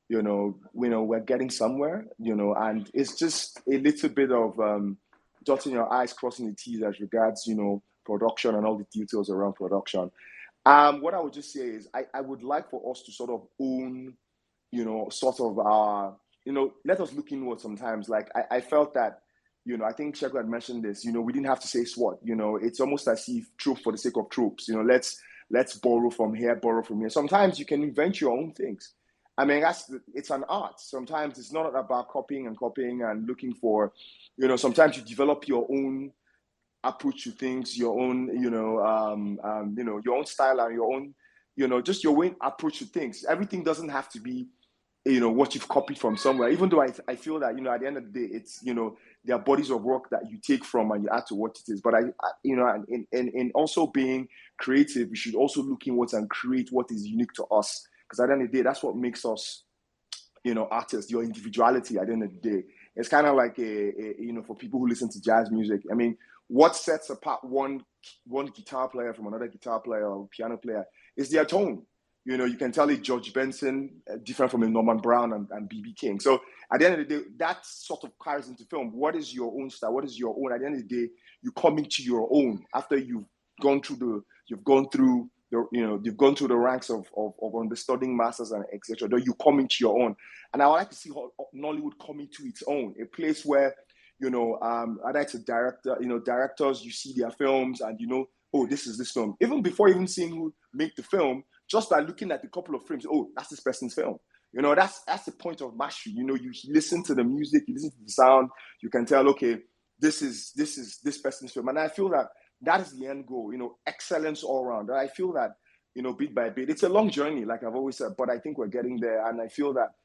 we're getting somewhere. And it's just a little bit of dotting your I's, crossing the T's as regards production and all the details around production. What I would just say is I would like for us to sort of own, sort of our let us look inward sometimes. Like I felt that, I think Sheko had mentioned this, we didn't have to say SWAT, it's almost as if trope for the sake of tropes, let's borrow from here, borrow from here. Sometimes you can invent your own things. I mean, it's an art. Sometimes it's not about copying and looking for, sometimes you develop your own approach to things, your own, your own style and your own, just your own approach to things. Everything doesn't have to be, what you've copied from somewhere. Even though I feel that, at the end of the day, it's, there are bodies of work that you take from and you add to what it is. But in also being creative, we should also look inwards and create what is unique to us. Because at the end of the day, that's what makes us, artists, your individuality at the end of the day. It's kind of like for people who listen to jazz music, I mean, what sets apart one guitar player from another guitar player or piano player is their tone. You can tell it George Benson, different from a Norman Brown and B.B. King. So at the end of the day, that sort of carries into film. What is your own style? What is your own? At the end of the day, you come into your own after you've gone through the ranks of understudying masters and etc. Then you come into your own. And I would like to see Nollywood come into its own, a place where, I'd like to directors, you see their films and oh, this is this film. Even before even seeing who make the film, just by looking at a couple of frames, oh, that's this person's film. That's the point of mastery. You listen to the music, you listen to the sound, you can tell, okay, this is this person's film. And I feel that is the end goal, excellence all around. And I feel that, bit by bit, it's a long journey, like I've always said, but I think we're getting there. And I feel that,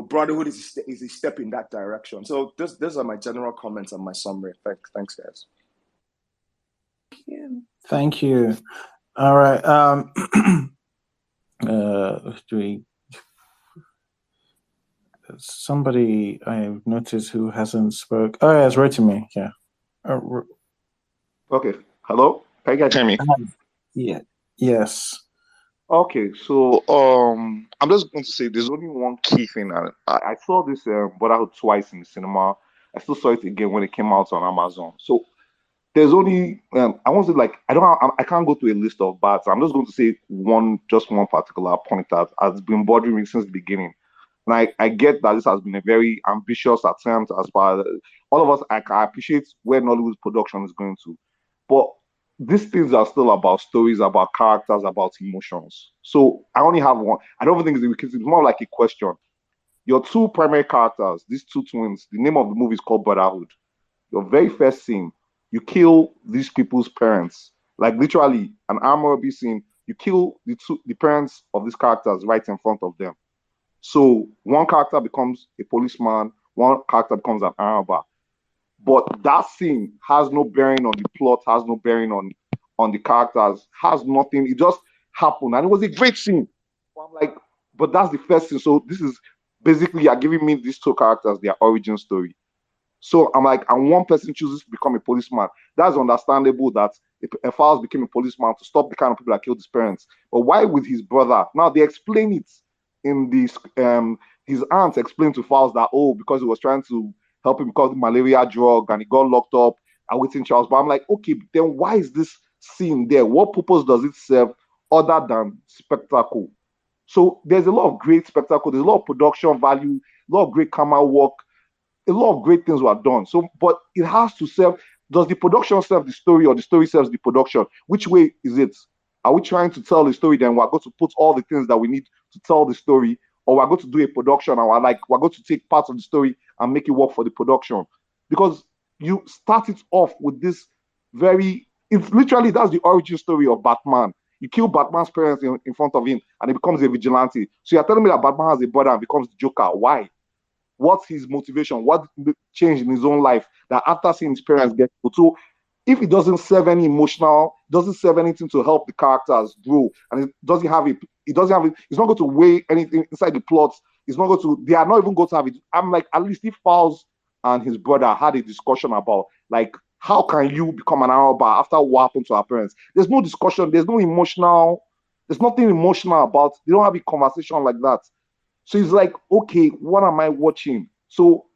Brotherhood is a step in that direction. So those are my general comments and my summary. Thanks, guys. Thank you. All right. Somebody I've noticed who hasn't spoke. Oh, yeah, it's Rotimi. Yeah. Okay. Hello? Can you guys hear me? Yeah. Yes. Okay, so I'm just going to say there's only one key thing. I saw this Brotherhood twice in the cinema. I still saw it again when it came out on Amazon. So there's only I want to say, like, I can't go to a list of bad. I'm just going to say one particular point that has been bothering me since the beginning. And I get that this has been a very ambitious attempt as far as all of us. I appreciate where Nollywood's production is going to, but these things are still about stories, about characters, about emotions. So I only have one. I don't think it's more like a question. Your two primary characters, these two twins, the name of the movie is called Brotherhood. Your very first scene, you kill these people's parents. Like literally an arm robbery scene, you kill the parents of these characters right in front of them. So one character becomes a policeman, one character becomes an arm robber. But that scene has no bearing on the plot, has no bearing on the characters, has nothing. It just happened. And it was a great scene. So I'm like, but that's the first scene. So this is basically, you're giving me these two characters, their origin story. So I'm like, and one person chooses to become a policeman. That's understandable that a Fowles became a policeman to stop the kind of people that killed his parents. But why with his brother? Now they explain it in this, his aunt explained to Fowles that, oh, because he was trying to help him because of the malaria drug and he got locked up awaiting trials. But I'm like, okay, then why is this scene there? What purpose does it serve other than spectacle? So there's a lot of great spectacle, there's a lot of production value, a lot of great camera work, a lot of great things were done. So, but it has to serve. Does the production serve the story, or the story serves the production? Which way is it? Are we trying to tell the story? Then we're going to put all the things that we need to tell the story, or we're going to do a production, and we're going to take parts of the story and make it work for the production? Because you start it off with this it's literally, that's the origin story of Batman. You kill Batman's parents in front of him, and he becomes a vigilante. So you're telling me that Batman has a brother and becomes the Joker. Why? What's his motivation? What changed in his own life that after seeing his parents get killed? So if it doesn't serve any emotional, doesn't serve anything to help the characters grow, and it doesn't have it's not going to weigh anything inside the plot. They are not even going to have it. I'm like, at least if Fowles and his brother had a discussion about, like, how can you become an Arab after what happened to our parents? There's no discussion. There's nothing emotional about. They don't have a conversation like that. So it's like, okay, what am I watching? So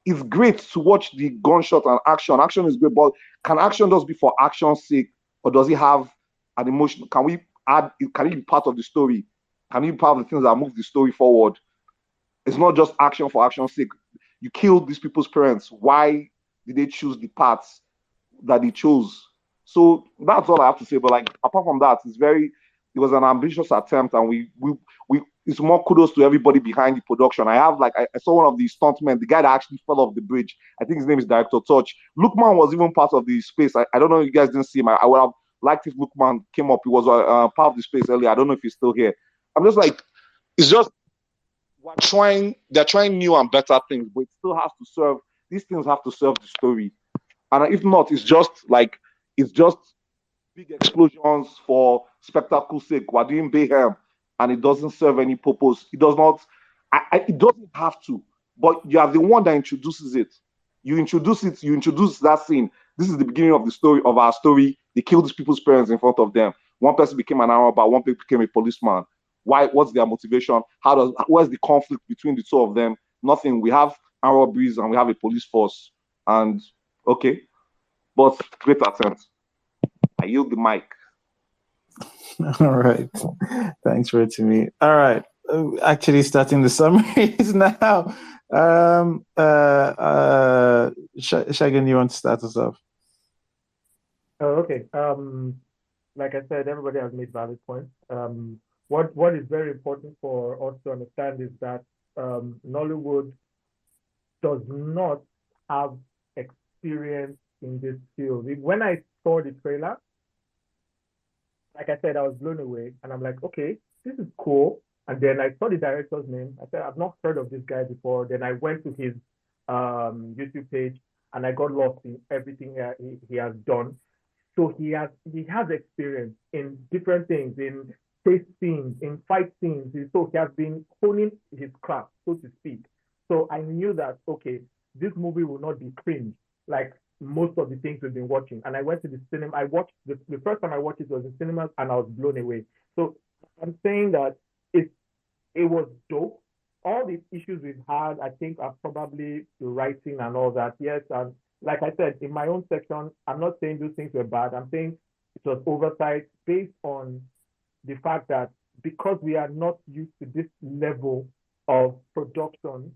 it's great to watch the gunshot and action. Action is great, but can action just be for action's sake, or does it have an emotion? Can it be part of the story? Can it be part of the things that move the story forward? It's not just action for action's sake. You killed these people's parents. Why did they choose the paths that they chose? So that's all I have to say. But like apart from that, it was an ambitious attempt, and we it's more kudos to everybody behind the production. I saw one of the stuntmen, the guy that actually fell off the bridge. I think his name is Director Touch. Loukman was even part of the space. I don't know if you guys didn't see him. I would have liked if Loukman came up. He was part of the space earlier. I don't know if he's still here. I'm just like, it's just they're trying new and better things, but it still has to serve. These things have to serve the story, and if not, it's just big explosions for spectacle's sake. We're doing mayhem, and it doesn't serve any purpose. It does not. It doesn't have to. But you are the one that introduces it. You introduce it. You introduce that scene. This is the beginning of the story of our story. They killed these people's parents in front of them. One person became an armor, but one person became a policeman. Why? What's their motivation? Where's the conflict between the two of them? Nothing. We have armed robberies and we have a police force. And okay, but great attempt. I yield the mic. All right. Thanks, Rotimi. All right. Actually, starting the summaries now. Shagan, you want to start us off? Oh, okay. Like I said, everybody has made valid points. What is very important for us to understand is that Nollywood does not have experience in this field. When I saw the trailer, like I said, I was blown away, and I'm like, okay, this is cool. And then I saw the director's name. I said, I've not heard of this guy before. Then I went to his YouTube page, and I got lost in everything he has done. So he has experience in different things, in chase scenes, in fight scenes. So he has been honing his craft, so to speak. So I knew that, okay, this movie will not be cringe like most of the things we've been watching. And I went to the cinema. I watched the first time I watched it was in cinemas, and I was blown away. So I'm saying that it was dope. All the issues we've had, I think, are probably the writing and all that. Yes, and like I said, in my own section, I'm not saying those things were bad. I'm saying it was oversight based on the fact that because we are not used to this level of production,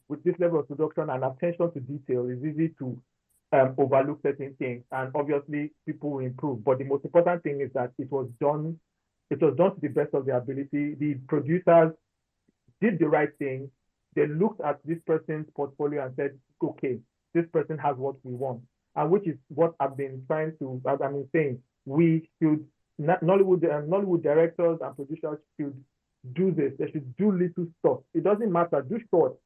with this level of production and attention to detail, it's easy to overlook certain things. And obviously, people will improve. But the most important thing is that it was done. It was done to the best of their ability. The producers did the right thing. They looked at this person's portfolio and said, okay, this person has what we want. And which is what I've been saying. We should, Nollywood directors and producers should do this. They should do little stuff. It doesn't matter. Do short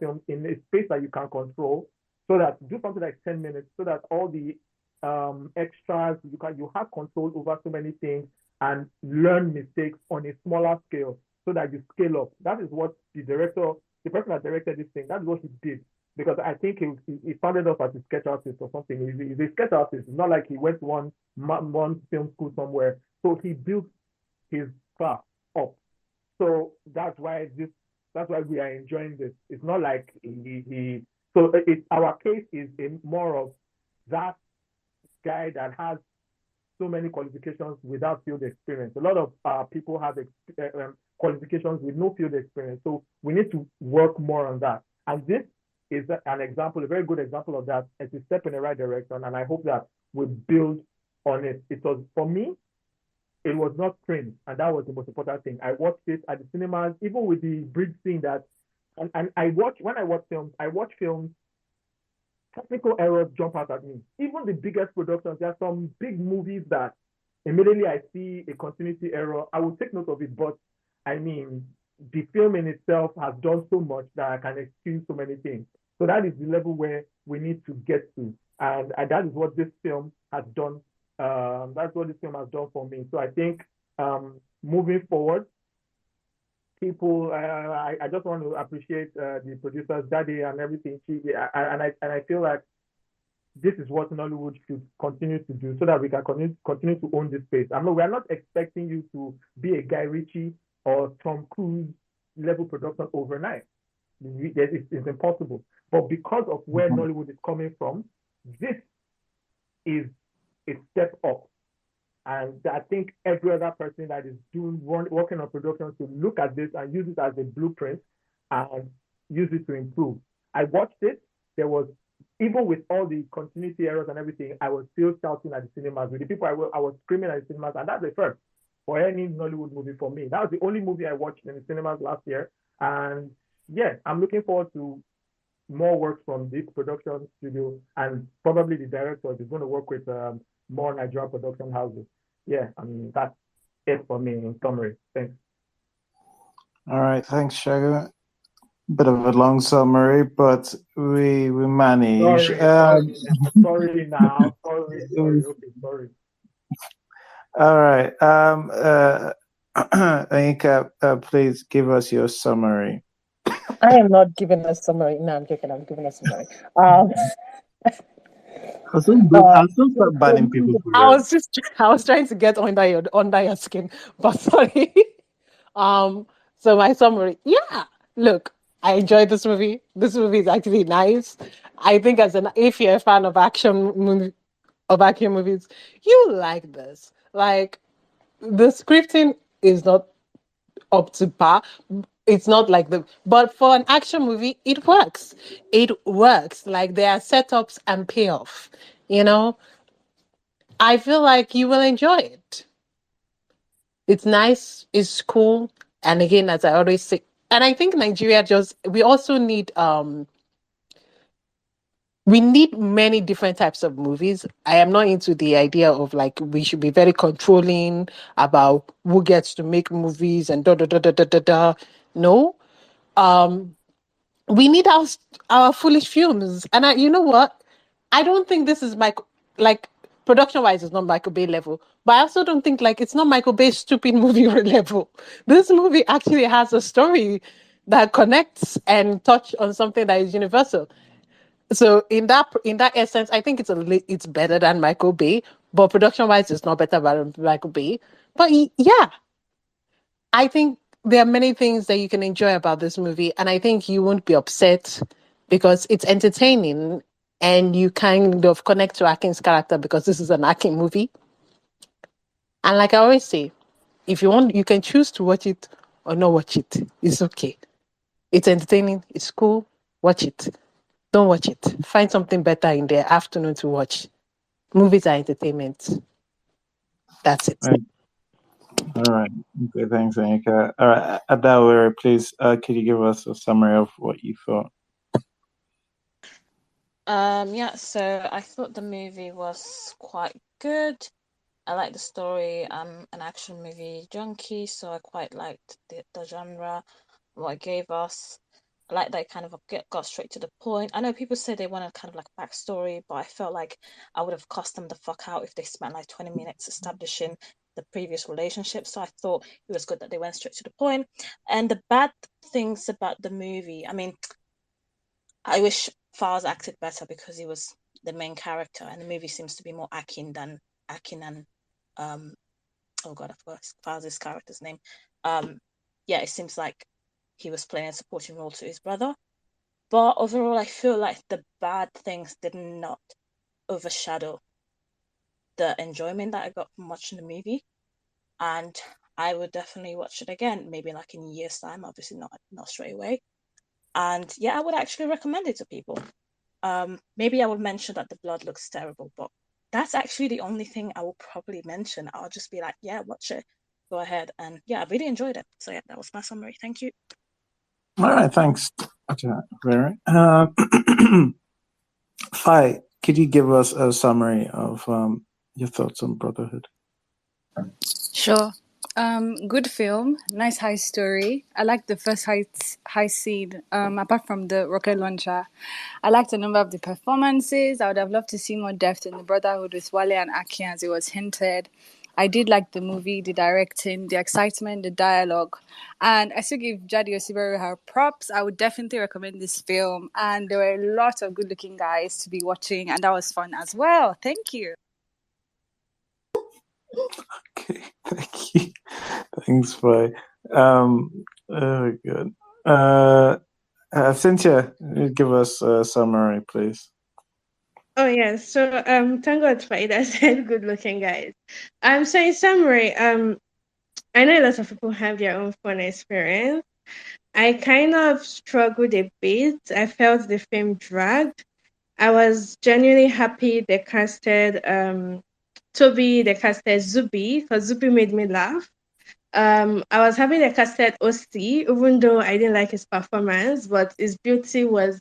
films in a space that you can control, so that do something like 10 minutes, so that all the extras, you have control over so many things and learn mistakes on a smaller scale so that you scale up. That is what the person that directed this thing, that's what he did. Because I think he started off as a sketch artist or something. He's a sketch artist. It's not like he went to one film school somewhere. So he built his craft up. So that's why we are enjoying this. It's not like our case is more of that guy that has so many qualifications without field experience. A lot of people have qualifications with no field experience. So we need to work more on that. And this is an example, a very good example of that. It's a step in the right direction. And I hope that we build on it. It was, for me, it was not cringe. And that was the most important thing. I watched it at the cinemas, even with the bridge scene when I watch films, technical errors jump out at me. Even the biggest productions, there are some big movies that immediately I see a continuity error, I will take note of it. But I mean, the film in itself has done so much that I can excuse so many things. So that is the level where we need to get to. And that is what this film has done. That's what this film has done for me. So I think moving forward, people, I just want to appreciate the producers, Daddy, and everything. I feel like this is what Nollywood should continue to do, so that we can continue to own this space. We are not expecting you to be a Guy Ritchie or Tom Cruise level production overnight. It's impossible. But because of where Nollywood is coming from, this is a step up. And I think every other person that is working on production should look at this and use it as a blueprint and use it to improve. I watched it. There was, even with all the continuity errors and everything, I was still shouting at the cinemas. With the people I was screaming at the cinemas, and that's the first for any Nollywood movie for me. That was the only movie I watched in the cinemas last year. And yeah, I'm looking forward to more work from this production studio, and probably the director is going to work with more Nigerian production houses. Yeah, I mean, that's it for me in summary. Thanks. All right, thanks, Shaga. Bit of a long summary, but we managed. Sorry now. Sorry. Okay, sorry. All right. Anika, please give us your summary. I am not giving a summary. No, I'm joking. I'm giving a summary. I'll still start banning people for I was trying to get under your skin, but sorry. So my summary, yeah. Look, I enjoyed this movie. This movie is actually nice. I think if you're a fan of action movies, you like this. Like, the scripting is not up to par. It's not like but for an action movie, it works. It works. Like, there are setups and payoff. You know, I feel like you will enjoy it. It's nice. It's cool. And again, as I always say, and I think Nigeria we also need we need many different types of movies. I am not into the idea of like we should be very controlling about who gets to make movies and da da da da da da da. No. We need our foolish films. And you know what? I don't think this is like production wise it's not Michael Bay level. But I also don't think like it's not Michael Bay's stupid movie level. This movie actually has a story that connects and touch on something that is universal. So in that essence, I think it's better than Michael Bay, but production wise, it's not better than Michael Bay. But yeah, I think there are many things that you can enjoy about this movie, and I think you won't be upset because it's entertaining and you kind of connect to Akin's character because this is an Akin movie. And like I always say, if you want, you can choose to watch it or not watch it. It's okay. It's entertaining. It's cool. Watch it. Don't watch it. Find something better in the afternoon to watch. Movies are entertainment. That's it. All right. Okay, thanks, Anika. All right, Adawere, please, could you give us a summary of what you thought? Yeah, so I thought the movie was quite good. I like the story. I'm an action movie junkie, so I quite liked the genre, what it gave us. I like that it kind of got straight to the point. I know people say they want a kind of like backstory, but I felt like I would have cussed them the fuck out if they spent like 20 minutes establishing the previous relationship. So I thought it was good that they went straight to the point. And the bad things about the movie, I mean, I wish Fars acted better because he was the main character, and the movie seems to be more Akin and oh god, I forgot Farz's character's name. Yeah, it seems like he was playing a supporting role to his brother. But overall, I feel like the bad things did not overshadow the enjoyment that I got from watching the movie. And I would definitely watch it again, maybe like in a year's time, obviously not straight away. And yeah, I would actually recommend it to people. Maybe I would mention that the blood looks terrible, but that's actually the only thing I will probably mention. I'll just be like, yeah, watch it. Go ahead. And yeah, I really enjoyed it. So yeah, that was my summary. Thank you. All right, thanks. Hi, could you give us a summary of your thoughts on Brotherhood? Sure. Good film, nice high story. I like the first high scene. Apart from the rocket launcher, I liked a number of the performances. I would have loved to see more depth in the Brotherhood with Wale and Aki, as it was hinted. I did like the movie, the directing, the excitement, the dialogue, and I still give Jade Osiberu her props. I would definitely recommend this film, and there were a lot of good-looking guys to be watching, and that was fun as well. Thank you. Okay, thank you. Thanks, bye. Oh, good. Cynthia, give us a summary, please. Oh yeah, so thank God Faida said good looking guys. So in summary, I know a lot of people have their own fun experience. I kind of struggled a bit. I felt the film dragged. I was genuinely happy they casted Toby, they casted Zubi, because Zubi made me laugh. I was happy they casted OC, even though I didn't like his performance, but his beauty was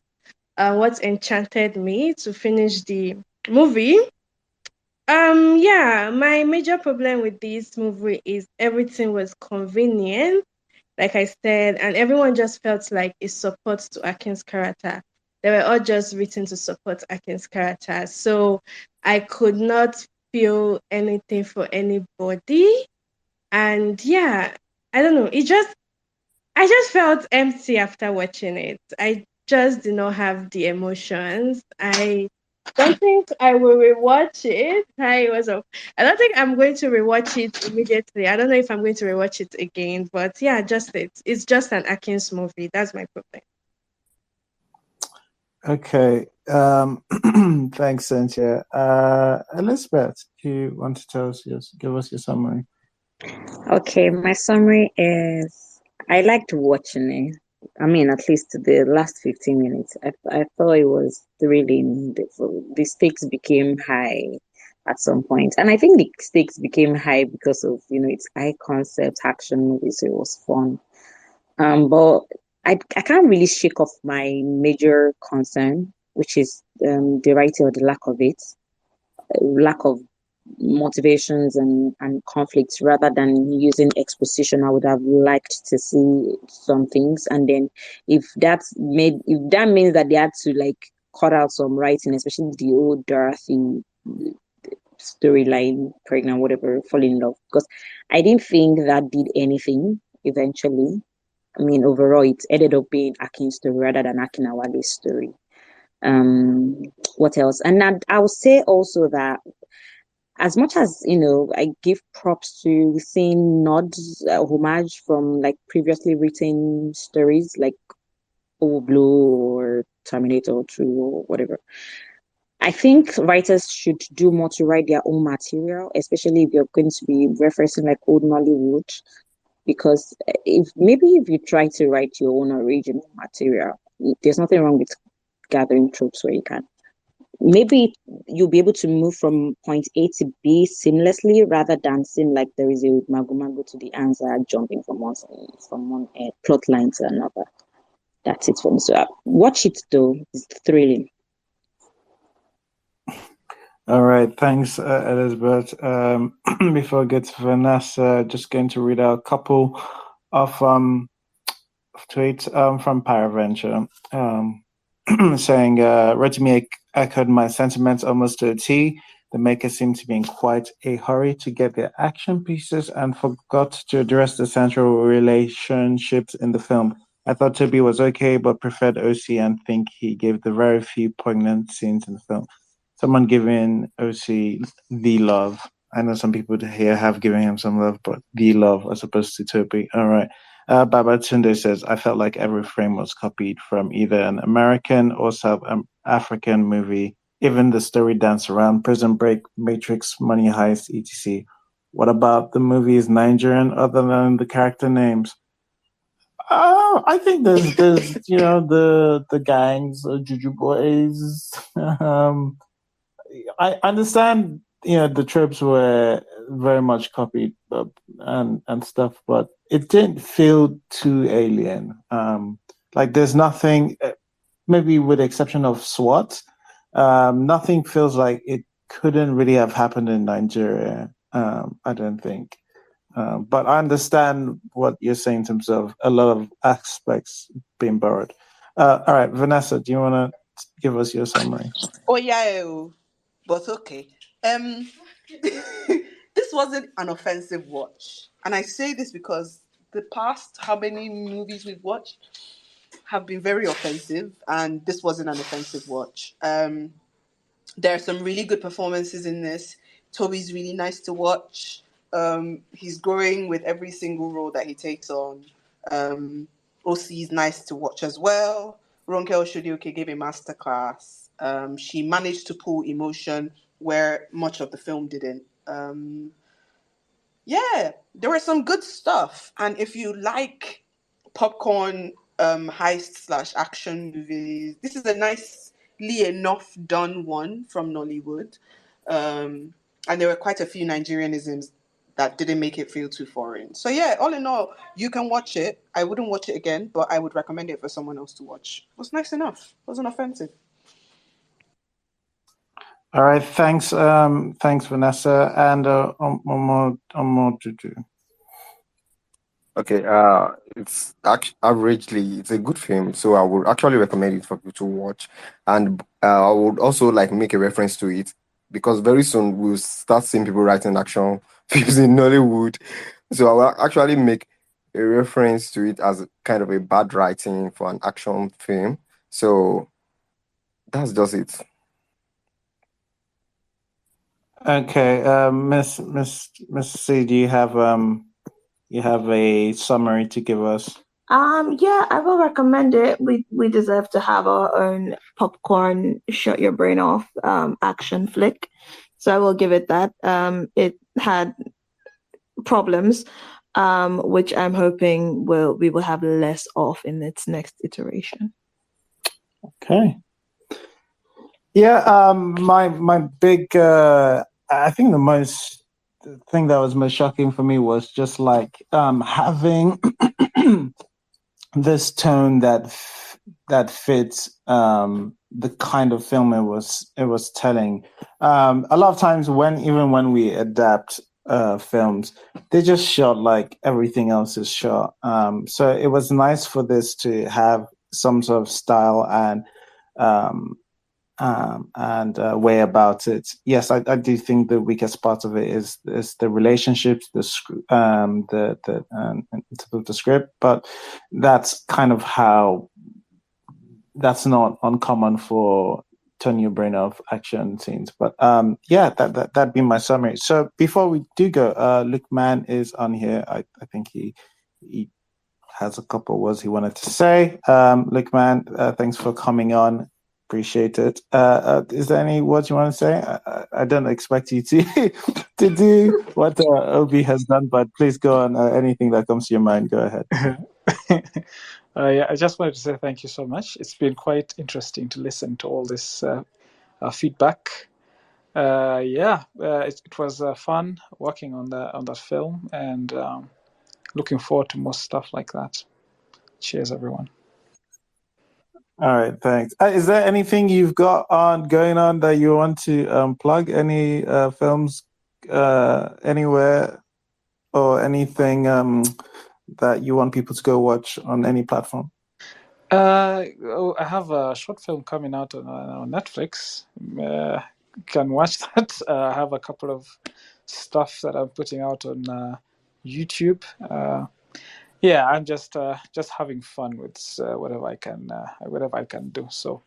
what enchanted me to finish the movie. Yeah, my major problem with this movie is everything was convenient, like I said, and everyone just felt like it supports to Akin's character. They were all just written to support Akin's character. So I could not feel anything for anybody. And yeah, I don't know. I just felt empty after watching it. I just did not have the emotions. I don't think I will rewatch it. I don't think I'm going to rewatch it immediately. I don't know if I'm going to rewatch it again. But yeah, just it. It's just an Atkins movie. That's my problem. Okay. Thanks, Cynthia. Elizabeth, do you want to give us your summary? Okay, my summary is I liked watching it. I mean, at least the last 15 minutes. I thought it was thrilling. The stakes became high at some point. And I think the stakes became high because of, it's high concept action movie, so it was fun. But I can't really shake off my major concern, which is the writing or the lack of it, lack of motivations and conflicts rather than using exposition. I would have liked to see some things. And then if that means that they had to like cut out some writing, especially the old Dorothy storyline, pregnant, whatever, fall in love. Because I didn't think that did anything eventually. I mean, overall, it ended up being Akin's story rather than Akin Awale's story. What else? And I would say also that as much as I give props to seeing nods, homage from like previously written stories like Blue or Terminator 2 or whatever. I think writers should do more to write their own material, especially if you're going to be referencing like old Nollywood. Because if you try to write your own original material, there's nothing wrong with gathering tropes where you can. Maybe you'll be able to move from point A to B seamlessly rather than seem like there is a mago to the answer jumping from one plot line to another. That's it for me. So watch it though; it's thrilling. All right, thanks, Elizabeth. Before I get to Vanessa, just going to read out a couple of tweets from Paraventure. Saying, Rotimi echoed my sentiments almost to a T. The makers seemed to be in quite a hurry to get their action pieces and forgot to address the central relationships in the film. I thought Toby was okay, but preferred OC and think he gave the very few poignant scenes in the film. Someone giving OC the love. I know some people here have given him some love, but the love as opposed to Toby. All right. Baba Tunde says, I felt like every frame was copied from either an American or South African movie, even the story dance around Prison Break, Matrix, Money Heist, etc. What about the movies Nigerian other than the character names? I think there's the gangs, Juju Boys. I understand the tropes were very much copied and stuff, but it didn't feel too alien. Like there's nothing, maybe with the exception of SWAT, nothing feels like it couldn't really have happened in Nigeria. I don't think. But I understand what you're saying in terms of a lot of aspects being borrowed. All right, Vanessa, do you want to give us your summary? Oh yeah, but okay. This wasn't an offensive watch, and I say this because the past how many movies we've watched have been very offensive, and this wasn't an offensive watch. There are some really good performances in this. Toby's really nice to watch. He's growing with every single role that he takes on. OC is nice to watch as well. Ronke Oshodioke gave a masterclass. She managed to pull emotion where much of the film didn't. Yeah, there was some good stuff. And if you like popcorn heist slash action movies. This is a nicely enough done one from Nollywood. And there were quite a few Nigerianisms that didn't make it feel too foreign. So yeah, all in all, you can watch it. I wouldn't watch it again, but I would recommend it for someone else to watch. It was nice enough. It wasn't offensive. All right, thanks, Vanessa, and Omo Juju. Okay, it's averagely it's a good film, so I would actually recommend it for people to watch, and I would also like make a reference to it because very soon we'll start seeing people writing action films in Nollywood, so I will actually make a reference to it as kind of a bad writing for an action film. So that's just it. Okay, Miss C, do you have a summary to give us? Yeah, I will recommend it. We deserve to have our own popcorn, shut your brain off action flick. So I will give it that. It had problems, which I'm hoping we will have less of in its next iteration. Okay. Yeah, my big I think the thing that was most shocking for me was just like having this tone that fits the kind of film it was telling. A lot of times even when we adapt films, they just shot like everything else is shot. So it was nice for this to have some sort of style and way about it. Yes, I do think the weakest part of it is the relationships, the script, but that's kind of how that's not uncommon for turn your brain off action scenes. But yeah, that'd be my summary. So before we do go, Loukman is on here. I think he has a couple of words he wanted to say. Loukman, thanks for coming on. Appreciate it. Is there any words you want to say? I don't expect you to do what Obi has done, but please go on. Anything that comes to your mind, go ahead. Yeah, I just wanted to say thank you so much. It's been quite interesting to listen to all this feedback. It was fun working on that film, and looking forward to more stuff like that. Cheers, everyone. All right, thanks. Is there anything you've got going on that you want to plug? Any films anywhere or anything that you want people to go watch on any platform? I have a short film coming out on Netflix. Can watch that. I have a couple of stuff that I'm putting out on YouTube. Yeah, I'm just having fun with whatever I can do. So,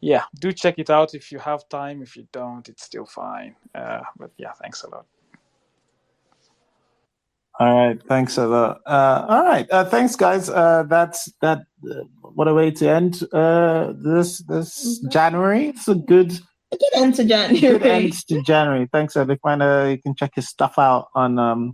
yeah, do check it out if you have time. If you don't, it's still fine. But yeah, thanks a lot. All right, thanks a lot. All right, thanks, guys. That's that. What a way to end this January. It's a good end to January. Good end to January. Thanks, Loukman. You can check his stuff out on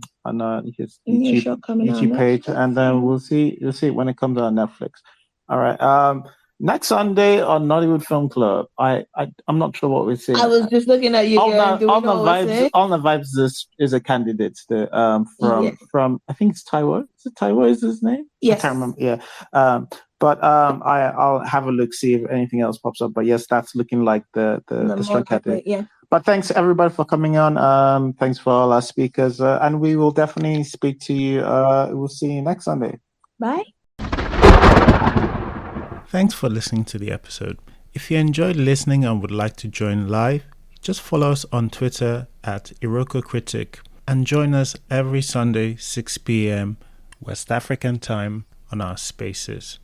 his YouTube page, and then we'll see. You'll see it when it comes on Netflix. All right. Next Sunday on Nollywood Film Club. I'm not sure what we're seeing. I was just looking at you. All the vibes is a candidate from I think it's Taiwo. Is it Taiwo? Is his name? Yes. I can't remember. Yeah. But I'll have a look, see if anything else pops up. But yes, that's looking like the strong candidate. Yeah. But thanks everybody for coming on. Thanks for all our speakers, and we will definitely speak to you. We'll see you next Sunday. Bye. Thanks for listening to the episode. If you enjoyed listening and would like to join live, just follow us on Twitter at Iroko Critic and join us every Sunday 6 p.m. West African time on our spaces.